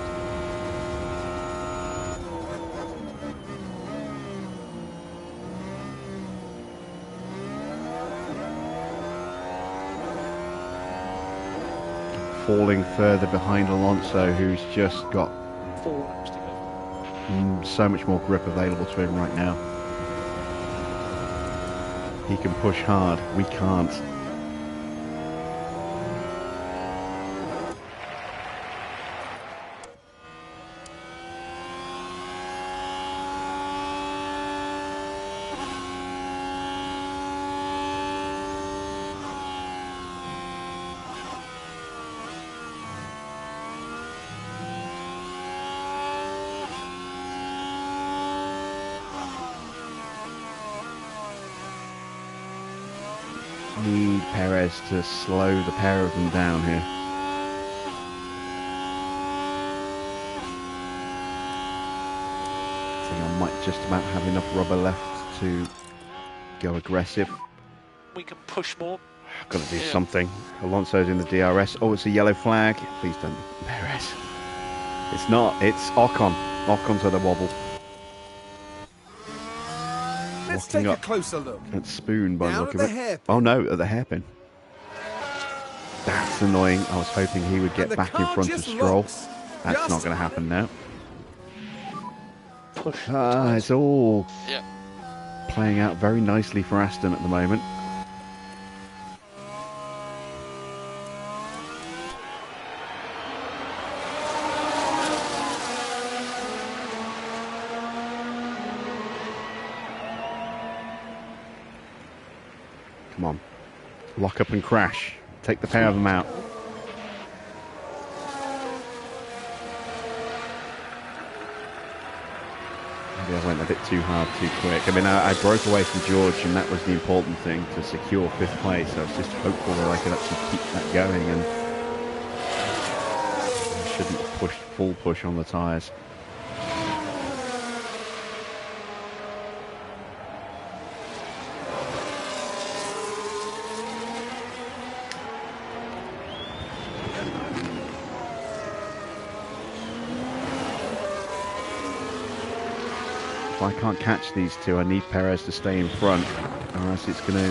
Falling further behind Alonso, who's just got 4 laps to go. So much more grip available to him right now. He can push hard, we can't. need Perez to slow the pair of them down here. I think I might just about have enough rubber left to go aggressive. We can push more. I've got to do something. Alonso's in the DRS. Oh, it's a yellow flag. Please don't. Perez. It's not. It's Ocon. Ocon's at a wobble. Let's Locking take a up closer look. at Spoon by the Down look at of the it. hairpin. Oh no, at the hairpin. That's annoying. I was hoping he would And get the back in car front of just Stroll. locks. That's Just not going to happen now. Push. It's all Yeah. playing out very nicely for Aston at the moment. Come on. Lock up and crash. Take the pair of them out. Maybe I went a bit too hard, too quick. I mean, I broke away from George, and that was the important thing, to secure 5th place. I was just hopeful that I could actually keep that going, and I shouldn't have pushed full push on the tyres. If I can't catch these two, I need Perez to stay in front, or else it's going to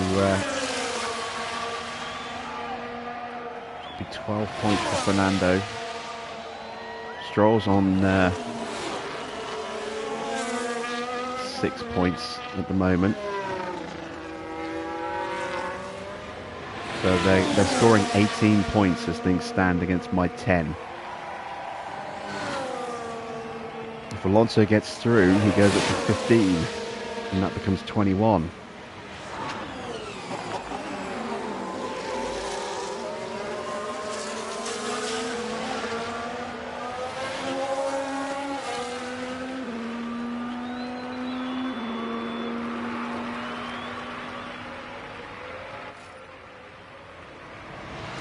be 12 points for Fernando. Stroll's on 6 points at the moment. So they're scoring 18 points as things stand against my 10. If Alonso gets through, he goes up to 15, and that becomes 21.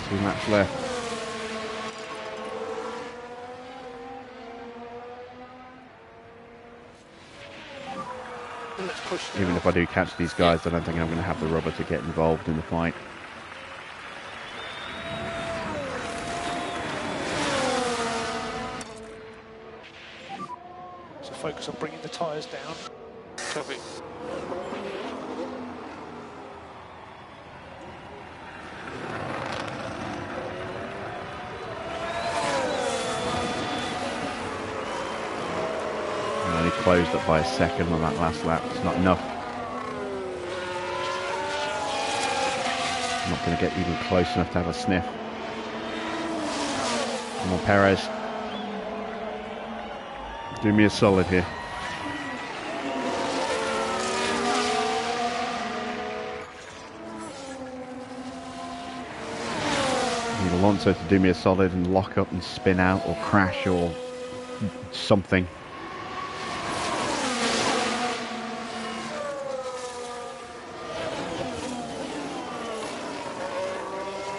Two laps left. Let's push. Even if I do catch these guys, I don't think I'm going to have the rubber to get involved in the fight. So focus on bringing the tyres down. Copy. I only closed up by a second on that last lap. It's not enough. I'm not going to get even close enough to have a sniff. Come on, Perez. Do me a solid here. I need Alonso to do me a solid and lock up and spin out or crash or something.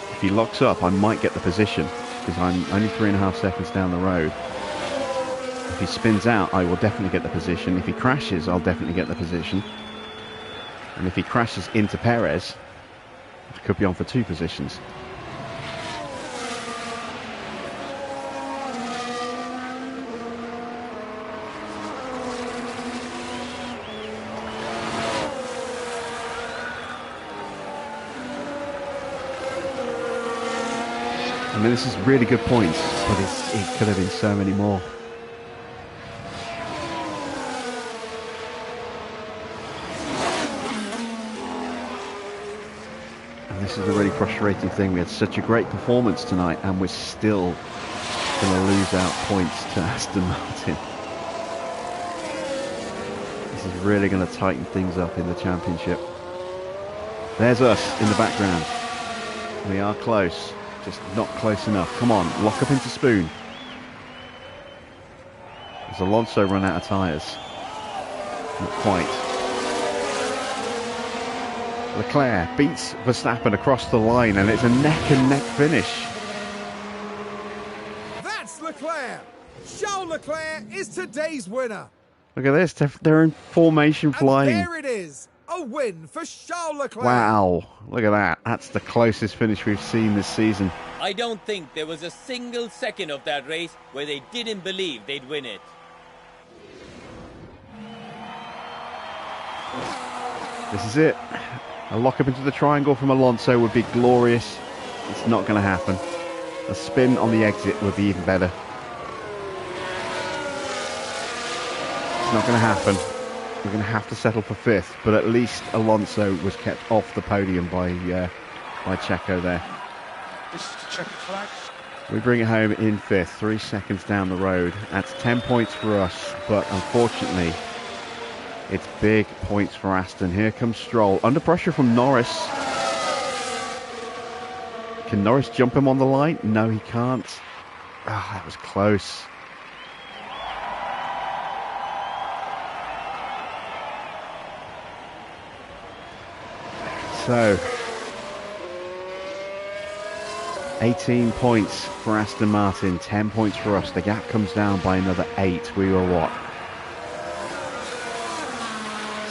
If he locks up, I might get the position, because I'm only 3.5 seconds down the road. If he spins out, I will definitely get the position. If he crashes, I'll definitely get the position. And if he crashes into Perez, I could be on for 2 positions. I mean, this is really good points, but it could have been so many more. And this is the really frustrating thing. We had such a great performance tonight, and we're still going to lose out points to Aston Martin. This is really going to tighten things up in the championship. There's us in the background. We are close. Just not close enough. Come on, lock up into Spoon. Does Alonso run out of tyres? Not quite. Leclerc beats Verstappen across the line, and it's a neck-and-neck finish. That's Leclerc. Charles Leclerc is today's winner. Look at this, they're in formation flying. And there it is, a win for Charles Leclerc. Wow, look at that. That's the closest finish we've seen this season. I don't think there was a single second of that race where they didn't believe they'd win it. This is it. A lock up into the triangle from Alonso would be glorious. It's not going to happen. A spin on the exit would be even better. It's not going to happen. We're going to have to settle for 5th, but at least Alonso was kept off the podium by Checo there. This is the checkered flag. We bring it home in 5th, 3 seconds down the road. That's 10 points for us, but unfortunately, it's big points for Aston. Here comes Stroll, under pressure from Norris. Can Norris jump him on the line? No, he can't. Ah, that was close. So, 18 points for Aston Martin, 10 points for us. The gap comes down by another 8. We were what?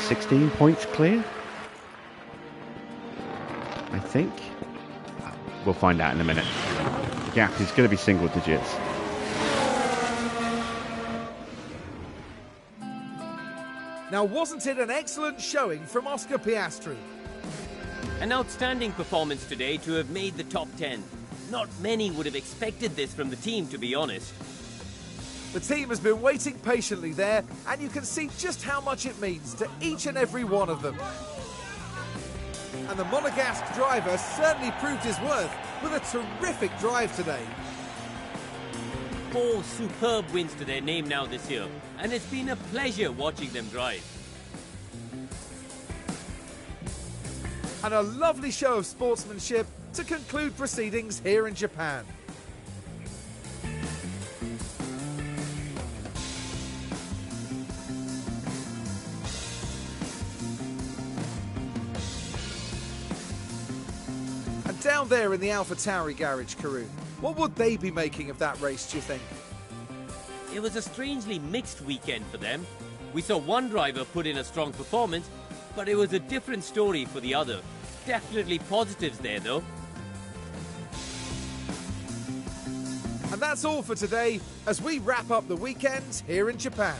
16 points clear? I think. We'll find out in a minute. The gap is going to be single digits. Now, wasn't it an excellent showing from Oscar Piastri? An outstanding performance today to have made the top 10. Not many would have expected this from the team, to be honest. The team has been waiting patiently there, and you can see just how much it means to each and every one of them. And the Monegasque driver certainly proved his worth with a terrific drive today. 4 superb wins to their name now this year, and it's been a pleasure watching them drive. And a lovely show of sportsmanship to conclude proceedings here in Japan. And down there in the AlphaTauri garage, Karun, what would they be making of that race, do you think? It was a strangely mixed weekend for them. We saw one driver put in a strong performance, but it was a different story for the other. Definitely positives there, though. And that's all for today as we wrap up the weekend here in Japan.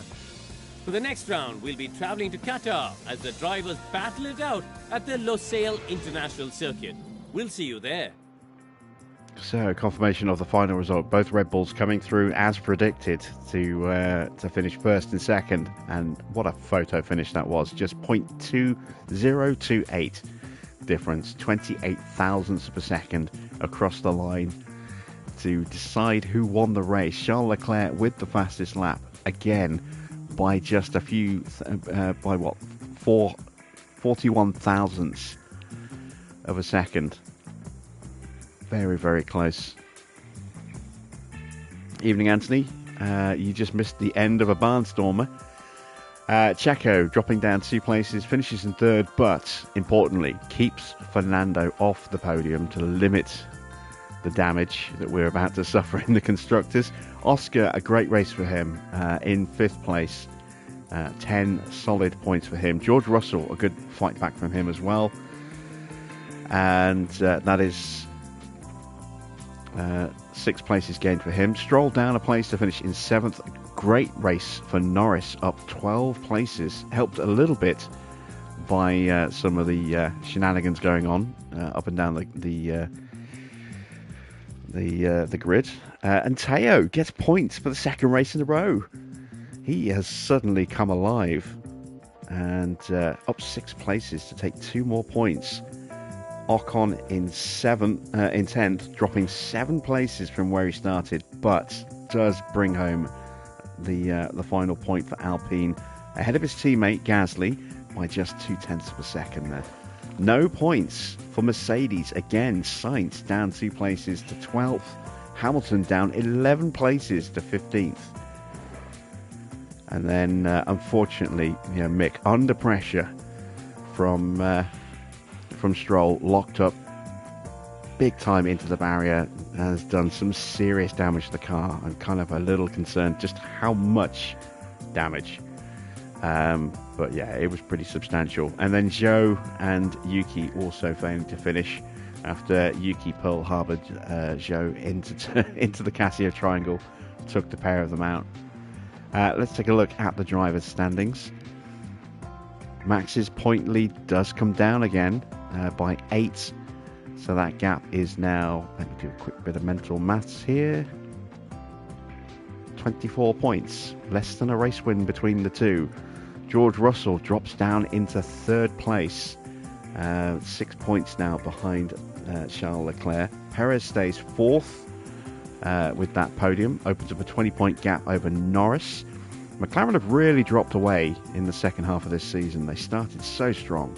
For the next round, we'll be travelling to Qatar as the drivers battle it out at the Losail International Circuit. We'll see you there. So, confirmation of the final result. Both Red Bulls coming through as predicted to finish first and second. And what a photo finish that was. Just 0.2028 difference. 28 thousandths of a second across the line to decide who won the race. Charles Leclerc with the fastest lap. Again, by just a few... by what? 41 thousandths of a second. Very, very close. Evening, Anthony. You just missed the end of a barnstormer. Checo dropping down 2 places, finishes in 3rd, but importantly, keeps Fernando off the podium to limit the damage that we're about to suffer in the constructors. Oscar, a great race for him, in 5th place. 10 solid points for him. George Russell, a good fight back from him as well. And that is 6 places gained for him. Stroll down a place to finish in 7th. Great race for Norris, up 12 places. Helped a little bit by some of the shenanigans going on up and down the grid. And Teo gets points for the 2nd race in a row. He has suddenly come alive and up 6 places to take 2 more points. Ocon in 10th, dropping 7 places from where he started, but does bring home the final point for Alpine, ahead of his teammate Gasly by just 0.2 of a second there. No points for Mercedes. Again, Sainz down 2 places to 12th. Hamilton down 11 places to 15th. And then, unfortunately, Mick under pressure from from Stroll, locked up big time into the barrier, has done some serious damage to the car. I'm kind of a little concerned just how much damage. But yeah, it was pretty substantial. And then Zhou and Yuki also failing to finish after Yuki Pearl Harbored Zhou into the Casio triangle, took the pair of them out. Let's take a look at the drivers' standings. Max's point lead does come down again by 8. So that gap is now, let me do a quick bit of mental maths here, 24 points, less than a race win between the two. George Russell drops down into 3rd place, 6 points now behind Charles Leclerc. Perez stays 4th with that podium, opens up a 20-point gap over Norris. McLaren have really dropped away in the second half of this season. They started so strong,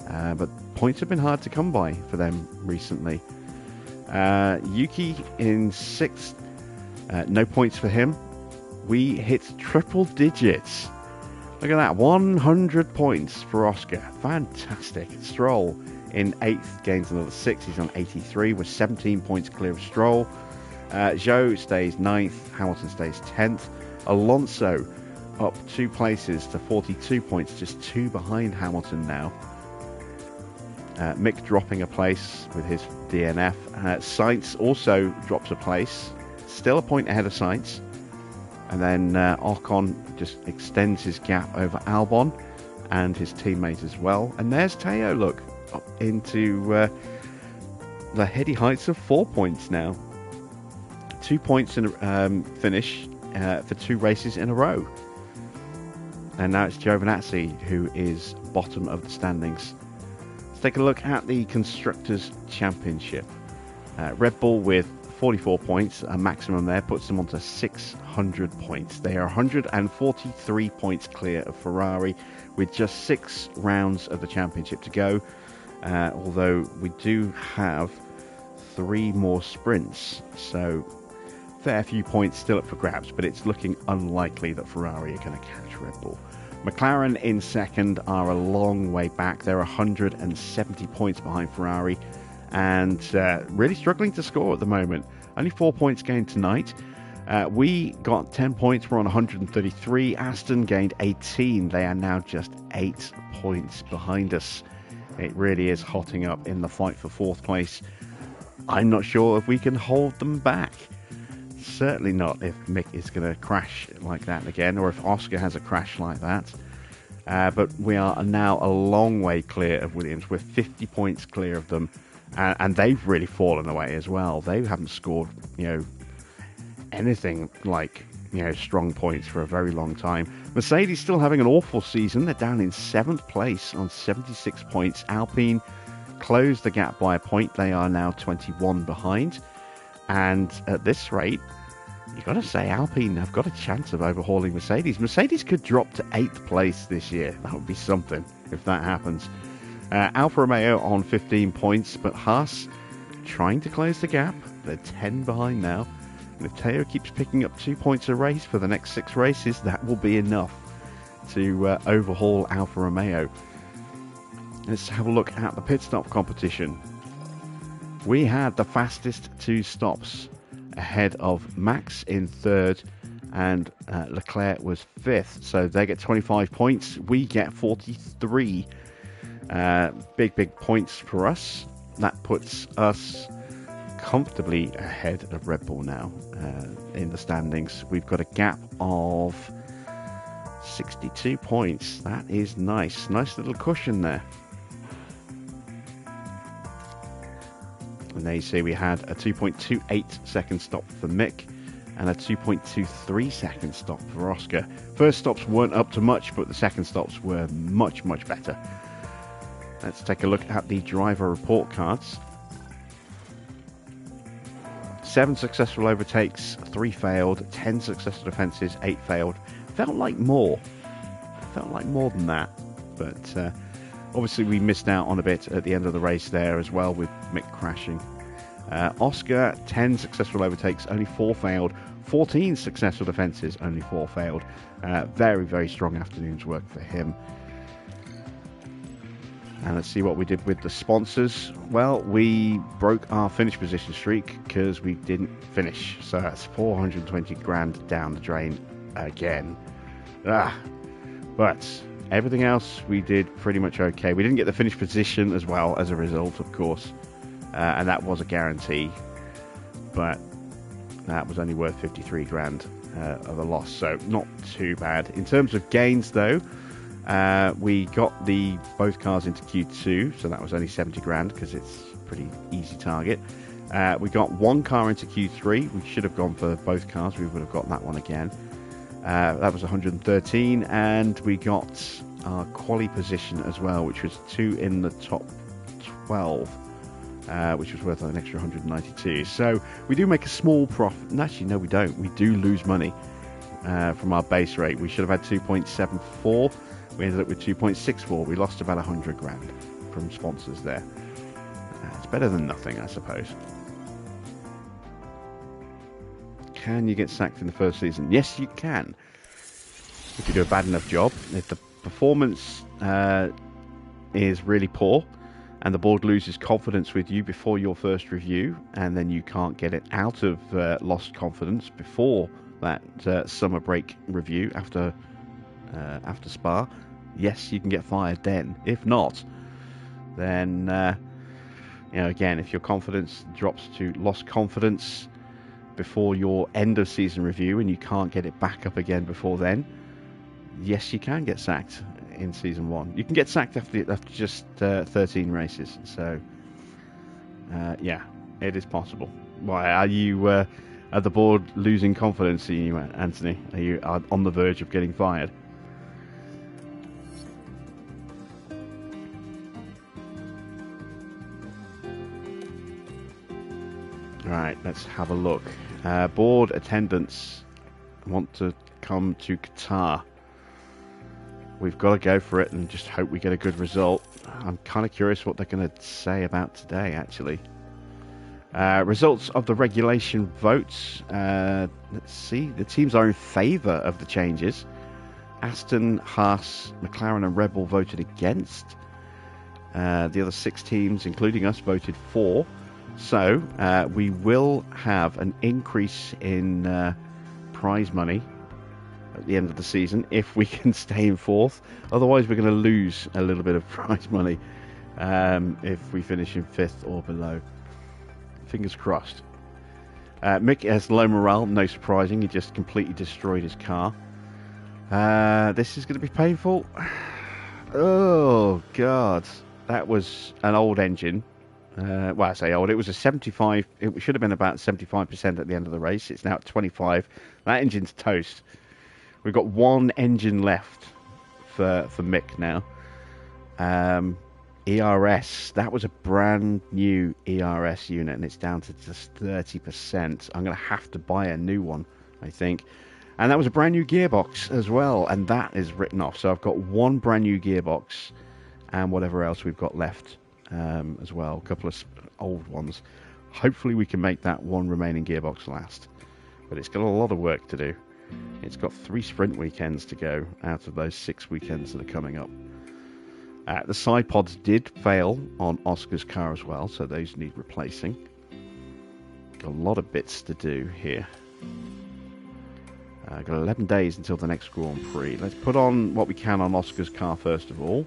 but points have been hard to come by for them recently. Yuki in 6th, no points for him. We hit triple digits. Look at that, 100 points for Oscar. Fantastic. Stroll in 8th, gains another 6. He's on 83 with 17 points clear of Stroll. Zhou stays 9th, Hamilton stays 10th. Alonso up 2 places to 42 points, just 2 behind Hamilton now. Mick dropping a place with his DNF. Sainz also drops a place, still a point ahead of Sainz. And then Ocon just extends his gap over Albon and his teammate as well. And there's Teo, look, up into the heady heights of 4 points now. 2 points in finish for 2 races in a row. And now it's Giovinazzi who is bottom of the standings. Let's take a look at the Constructors' Championship. Red Bull with 44 points, a maximum there, puts them onto 600 points. They are 143 points clear of Ferrari with just 6 rounds of the championship to go. Although we do have 3 more sprints, so fair few points still up for grabs, but it's looking unlikely that Ferrari are going to catch Red Bull. McLaren in 2nd are a long way back. They're 170 points behind Ferrari and really struggling to score at the moment. Only 4 points gained tonight. We got 10 points. We're on 133. Aston gained 18. They are now just 8 points behind us. It really is hotting up in the fight for 4th place. I'm not sure if we can hold them back. Certainly not if Mick is going to crash like that again, or if Oscar has a crash like that. But we are now a long way clear of Williams. We're 50 points clear of them, and they've really fallen away as well. They haven't scored, anything like, strong points for a very long time. Mercedes still having an awful season. They're down in 7th place on 76 points. Alpine closed the gap by a point. They are now 21 behind. And at this rate, you've got to say Alpine have got a chance of overhauling Mercedes. Mercedes could drop to 8th place this year. That would be something if that happens. Alfa Romeo on 15 points, but Haas trying to close the gap. They're 10 behind now. And if Teo keeps picking up 2 points a race for the next 6 races, that will be enough to overhaul Alfa Romeo. Let's have a look at the pit stop competition. We had the fastest 2 stops ahead of Max in 3rd and Leclerc was 5th. So they get 25 points. We get 43. Big points for us. That puts us comfortably ahead of Red Bull now in the standings. We've got a gap of 62 points. That is nice. Nice little cushion there. And there you see we had a 2.28 second stop for Mick and a 2.23 second stop for Oscar. First stops weren't up to much, but the second stops were much better. Let's take a look at the driver report cards. 7 successful overtakes, 3 failed, 10 successful defences, 8 failed. Felt like more than that, but obviously we missed out on a bit at the end of the race there as well with Mick crashing. Oscar, 10 successful overtakes, only 4 failed. 14 successful defences, only 4 failed. Very strong afternoon's work for him. And let's see what we did with the sponsors. Well, we broke our finish position streak because we didn't finish. So that's 420 grand down the drain again. But everything else we did pretty much okay. We didn't get the finish position as well as a result, of course. And that was a guarantee. But that was only worth 53 grand of a loss. So not too bad. In terms of gains, though, we got both cars into Q2, so that was only 70 grand because it's a pretty easy target. We got one car into Q3. We should have gone for both cars. We would have got that one again. That was 113, and we got our quali position as well, which was 2 in the top 12, which was worth an extra 192. So we do make a small profit. Actually, no, we don't. We do lose money from our base rate. We should have had 2.74. We ended up with 2.64. We lost about 100 grand from sponsors there. It's better than nothing, I suppose. Can you get sacked in the first season? Yes, you can. If you do a bad enough job. If the performance is really poor and the board loses confidence with you before your first review, and then you can't get it out of lost confidence before that summer break review after Spa, yes, you can get fired then. If not, then again, if your confidence drops to lost confidence before your end of season review and you can't get it back up again before then, yes, you can get sacked in season 1. You can get sacked after just 13 races. So yeah, it is possible. Why are you at the board losing confidence in you, Anthony? Are you on the verge of getting fired? Right, let's have a look. Board attendance want to come to Qatar. We've got to go for it and just hope we get a good result. I'm kind of curious what they're going to say about today, actually. Results of the regulation votes. Let's see. The teams are in favour of the changes. Aston, Haas, McLaren and Red Bull voted against. The other 6 teams, including us, voted for. So we will have an increase in prize money at the end of the season if we can stay in 4th. Otherwise, we're going to lose a little bit of prize money if we finish in 5th or below. Fingers crossed. Mick has low morale, no surprising. He just completely destroyed his car. This is going to be painful. Oh, God. That was an old engine. Well, I say old. It was a 75. It should have been about 75% at the end of the race. It's now at 25. That engine's toast. We've got one engine left for Mick now. ERS. That was a brand new ERS unit, and it's down to just 30%. I'm going to have to buy a new one, I think. And that was a brand new gearbox as well, and that is written off. So I've got one brand new gearbox and whatever else we've got left. As well, a couple of old ones. Hopefully we can make that one remaining gearbox last, but it's got a lot of work to do. It's got 3 sprint weekends to go out of those 6 weekends that are coming up. The side pods did fail on Oscar's car as well, so those need replacing. Got a lot of bits to do here. Got 11 days until the next Grand Prix. Let's put on what we can on Oscar's car first of all.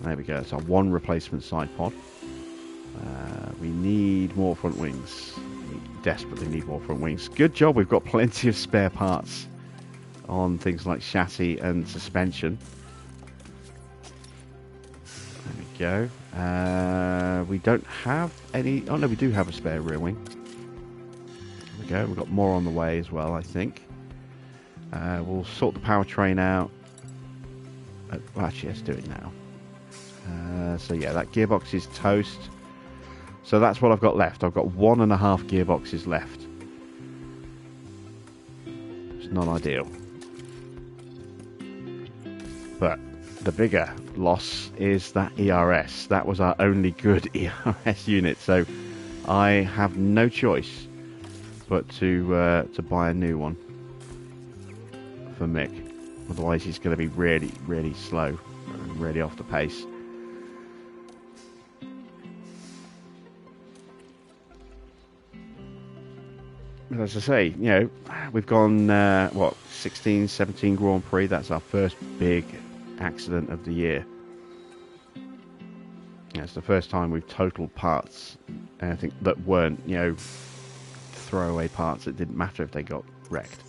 There we go, it's our one replacement side pod. We need more front wings. We desperately need more front wings. Good job, we've got plenty of spare parts on things like chassis and suspension. There we go. We don't have any... Oh no, we do have a spare rear wing. There we go, we've got more on the way as well, I think. We'll sort the powertrain out. Well, actually, let's do it now. So yeah, that gearbox is toast. So that's what I've got left. I've got 1.5 gearboxes left. It's not ideal. But the bigger loss is that ERS. That was our only good ERS unit. So I have no choice but to buy a new one for Mick. Otherwise he's going to be really, really slow and really off the pace. as I say, you know, we've gone, 16, 17 Grand Prix. That's our first big accident of the year. Yeah, it's the first time we've totaled parts, anything that weren't, you know, throwaway parts. It didn't matter if they got wrecked.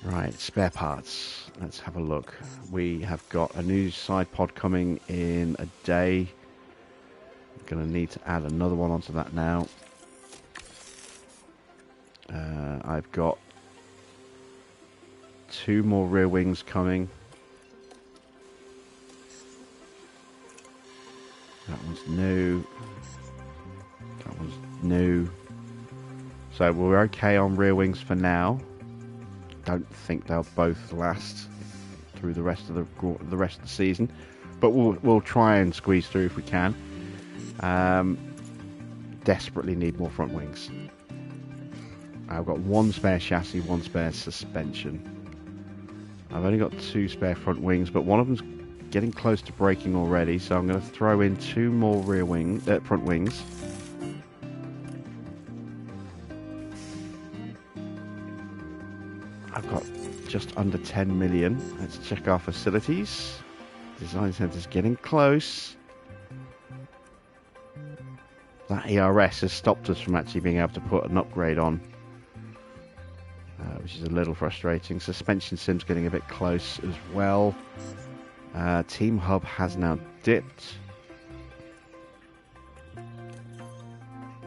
Right, spare parts. Let's have a look. We have got a new side pod coming in a day. I'm going to need to add another one onto that now. I've got 2 more rear wings coming. That one's new. That one's new. So we're okay on rear wings for now. Don't think they'll both last through the rest of the season, but we'll try and squeeze through if we can. Desperately need more front wings. I've got 1 spare chassis, 1 spare suspension. I've only got 2 spare front wings, but one of them's getting close to breaking already, so I'm going to throw in 2 more front wings. I've got just under 10 million. Let's check our facilities. Design center's getting close. That ERS has stopped us from actually being able to put an upgrade on, which is a little frustrating. Suspension sim's getting a bit close as well. Team hub has now dipped.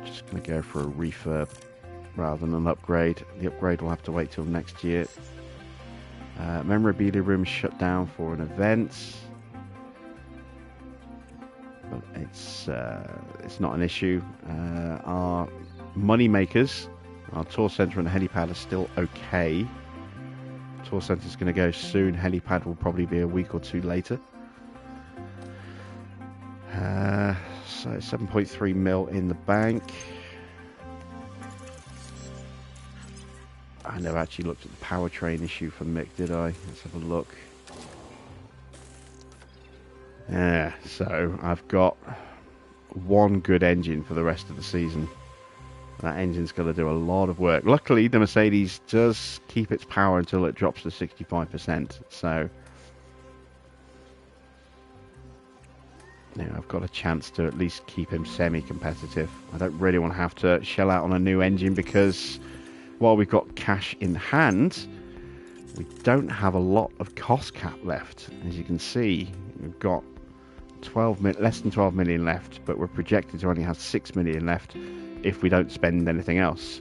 Just going to go for a refurb rather than an upgrade. The upgrade will have to wait till next year. Memorabilia room shut down for an event. But it's not an issue. Our money makers, our tour centre and helipad are still okay. Tour centre's going to go soon. Helipad will probably be a week or 2 later. So 7.3 mil in the bank. I never actually looked at the powertrain issue for Mick, did I? Let's have a look. Yeah, so I've got 1 good engine for the rest of the season. That engine's going to do a lot of work. Luckily, the Mercedes does keep its power until it drops to 65%. So, you know, I've got a chance to at least keep him semi-competitive. I don't really want to have to shell out on a new engine because while we've got cash in hand, we don't have a lot of cost cap left. As you can see, we've got less than 12 million left, but we're projected to only have 6 million left if we don't spend anything else,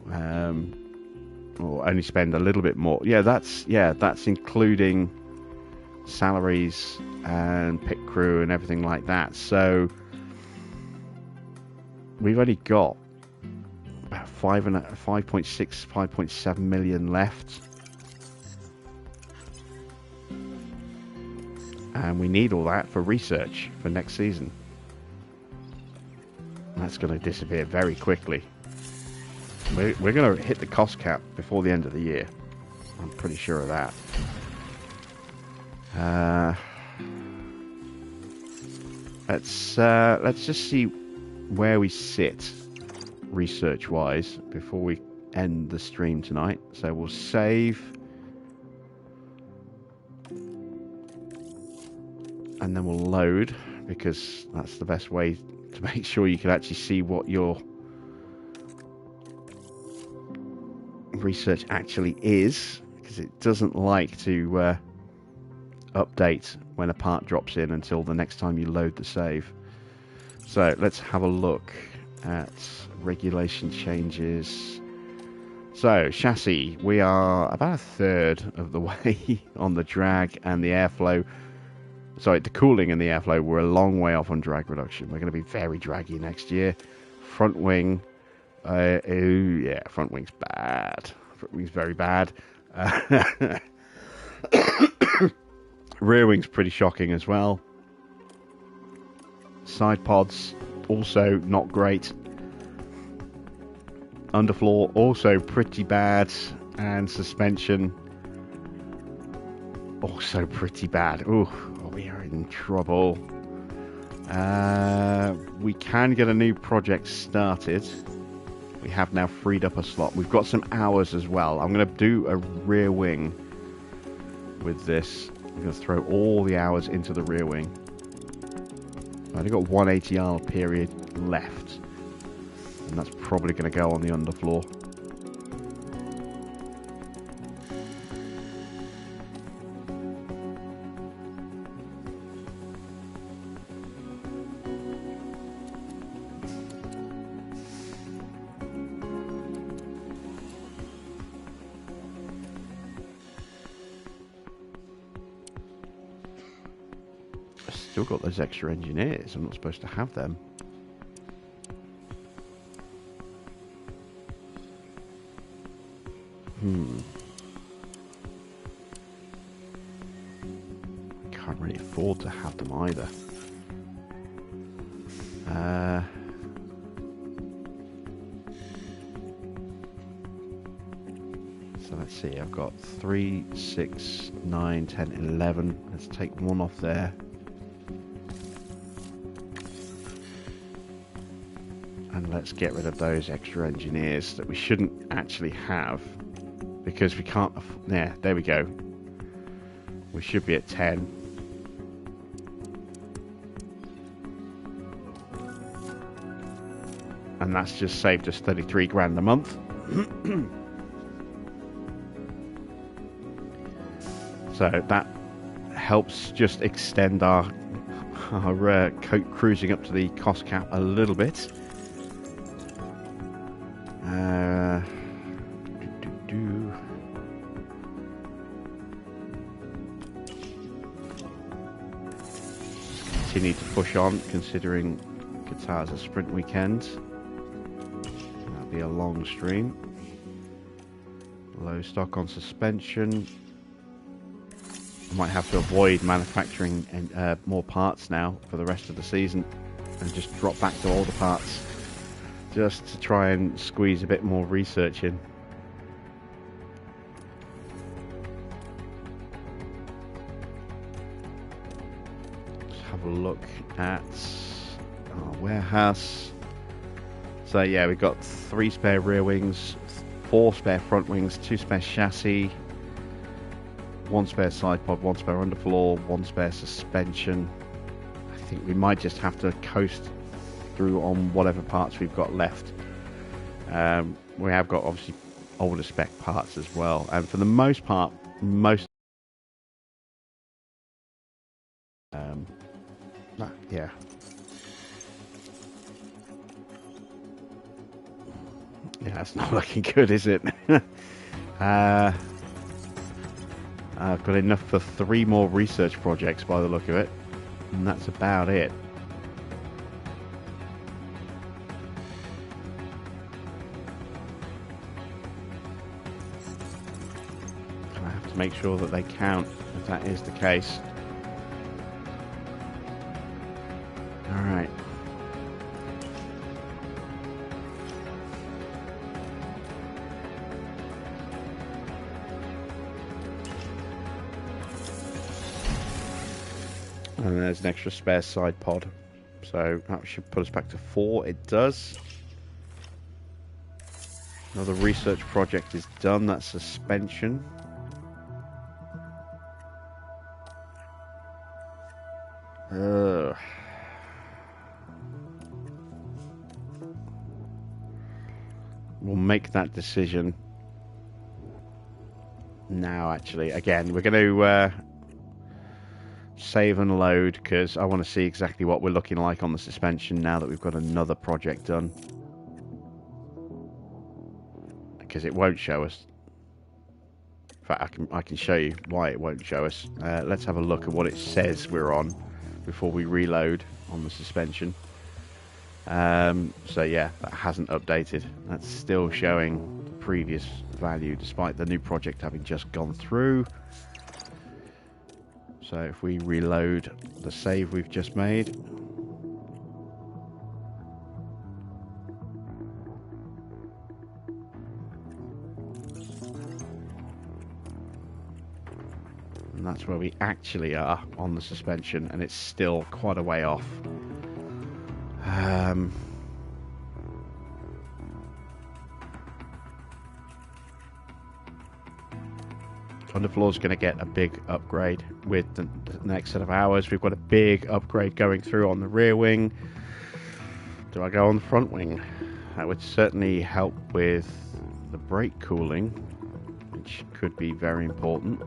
or only spend a little bit more. That's including salaries and pit crew and everything like that. So we've only got about 5.7 million left. And we need all that for research for next season. That's going to disappear very quickly. We're going to hit the cost cap before the end of the year. I'm pretty sure of that. Let's just see where we sit research-wise before we end the stream tonight. So we'll save. And then we'll load, because that's the best way to make sure you can actually see what your research actually is, because it doesn't like to update when a part drops in until the next time you load the save. So let's have a look at regulation changes. So chassis, we are about 1/3 of the way on the drag and the airflow. Sorry, the cooling and the airflow, we're a long way off on drag reduction. We're going to be very draggy next year. Front wing, front wing's bad. Front wing's very bad. Rear wing's pretty shocking as well. Side pods, also not great. Underfloor, also pretty bad. And suspension, also pretty bad. Ooh, we are in trouble. We can get a new project started. We have now freed up a slot. We've got some hours as well. I'm going to do a rear wing with this. I'm going to throw all the hours into the rear wing. I've only got one ATR period left, and that's probably going to go on the underfloor. Still got those extra engineers. I'm not supposed to have them. Can't really afford to have them either. So let's see, I've got 3, 6, 9, 10, 11. Let's take one off there. And let's get rid of those extra engineers that we shouldn't actually have, because we can't. Yeah, there we go. We should be at 10. And that's just saved us 33 grand a month. So that helps just extend our cruising up to the cost cap a little bit. Continue to push on, considering Qatar's a sprint weekend. That'll be a long stream. Low stock on suspension. I might have to avoid manufacturing more parts now for the rest of the season and just drop back to older parts, just to try and squeeze a bit more research in. Let's have a look at our warehouse. So yeah, we've got 3 spare rear wings, 4 spare front wings, 2 spare chassis, 1 spare side pod, 1 spare underfloor, 1 spare suspension. I think we might just have to coast through on whatever parts we've got left. We have got obviously older spec parts as well, and for the most part, yeah. Yeah, it's not looking good, is it? I've got enough for 3 more research projects by the look of it, and that's about it. I have to make sure that they count if that is the case. Alright. And there's an extra spare side pod, so that should put us back to 4. It does. Another research project is done. That's suspension. We'll make that decision now. Actually, again, we're going to save and load, because I want to see exactly what we're looking like on the suspension now that we've got another project done, because it won't show us. In fact, I can show you why it won't show us. Let's have a look at what it says we're on before we reload on the suspension. So yeah, that hasn't updated. That's still showing the previous value despite the new project having just gone through. So if we reload the save we've just made, and that's where we actually are on the suspension, and it's still quite a way off. Underfloor's going to get a big upgrade with the next set of hours. We've got a big upgrade going through on the rear wing. Do I go on the front wing? That would certainly help with the brake cooling, which could be very important.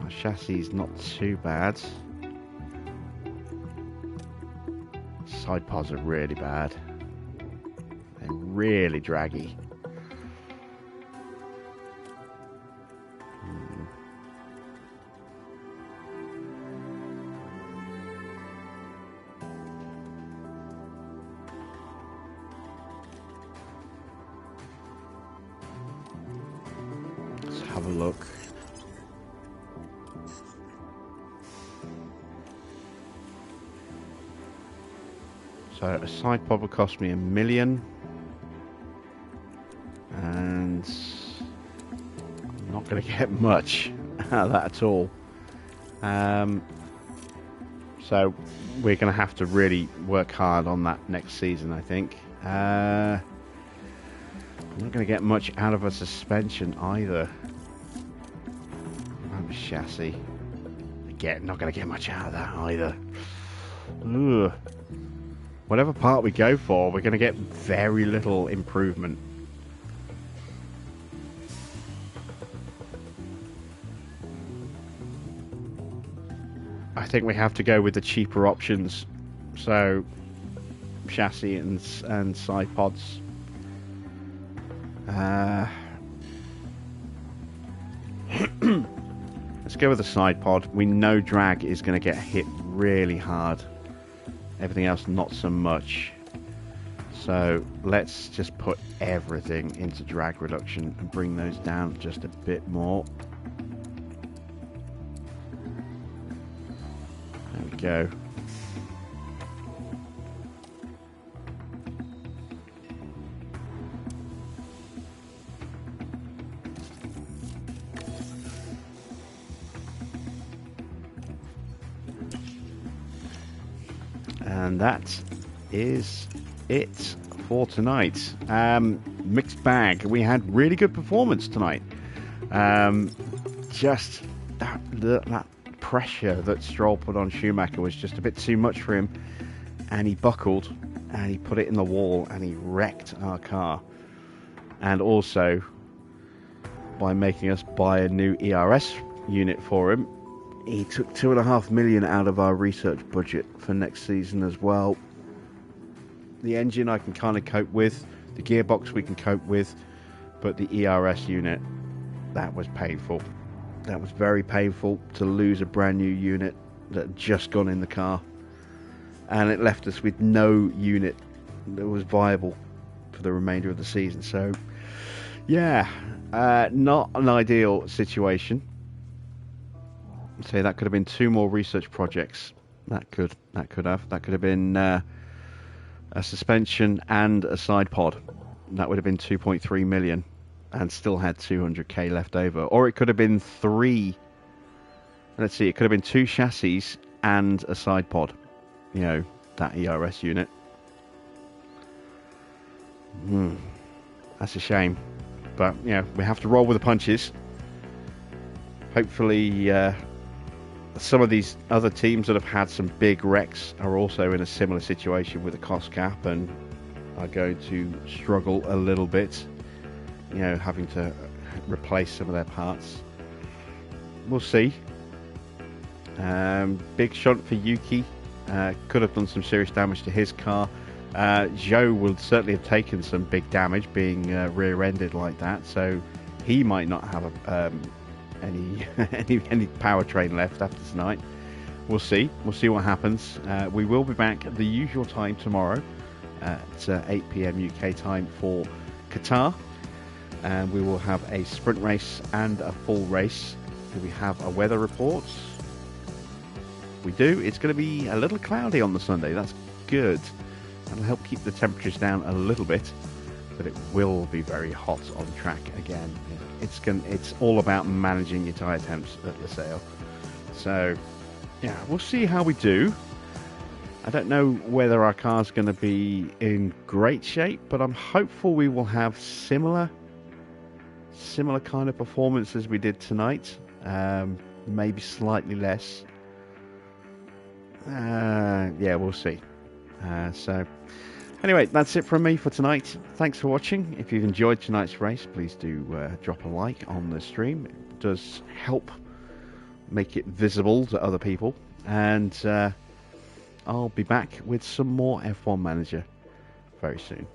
Our chassis is not too bad. Side pods are really bad. They're really draggy. Let's have a look. So a side pod would cost me $1 million. And I'm not going to get much out of that at all. So we're going to have to really work hard on that next season, I think. I'm not going to get much out of a suspension either. And a chassis. Again, not going to get much out of that either. Ugh. Whatever part we go for, we're going to get very little improvement. I think we have to go with the cheaper options, so chassis and side pods. Let's go with the side pod. We know drag is going to get hit really hard. Everything else not so much. So let's just put everything into drag reduction and bring those down just a bit more. There we go. And that is it for tonight. Mixed bag. We had really good performance tonight. Just that pressure that Stroll put on Schumacher was just a bit too much for him, and he buckled and he put it in the wall and he wrecked our car. And also by making us buy a new ERS unit for him, he took $2.5 million out of our research budget for next season as well. The engine I can kind of cope with, the gearbox we can cope with, but the ERS unit, that was painful. That was very painful to lose a brand new unit that had just gone in the car, and it left us with no unit that was viable for the remainder of the season. So yeah, not an ideal situation. So that could have been 2 more research projects. That could have been a suspension and a side pod. That would have been 2.3 million and still had 200k left over. Or it could have been 3. Let's see, it could have been 2 chassis and a side pod. You know, that ERS unit. That's a shame. But, you know, we have to roll with the punches. Hopefully, some of these other teams that have had some big wrecks are also in a similar situation with a cost cap and are going to struggle a little bit, you know, having to replace some of their parts. We'll see. Big shunt for Yuki. Could have done some serious damage to his car. Zhou will certainly have taken some big damage being rear-ended like that, so he might not have any powertrain left after tonight. We'll see what happens. We will be back at the usual time tomorrow at 8 p.m. UK time for Qatar, and we will have a sprint race and a full race. Do we have a weather report? We do. It's going to be a little cloudy on the Sunday. That's good. That'll help keep the temperatures down a little bit, but it will be very hot on track again. It's all about managing your tyre temps at Losail. So, yeah, we'll see how we do. I don't know whether our car's going to be in great shape, but I'm hopeful we will have similar kind of performance as we did tonight. Maybe slightly less. Yeah, we'll see. So, anyway, that's it from me for tonight. Thanks for watching. If you've enjoyed tonight's race, please do drop a like on the stream. It does help make it visible to other people. And I'll be back with some more F1 Manager very soon.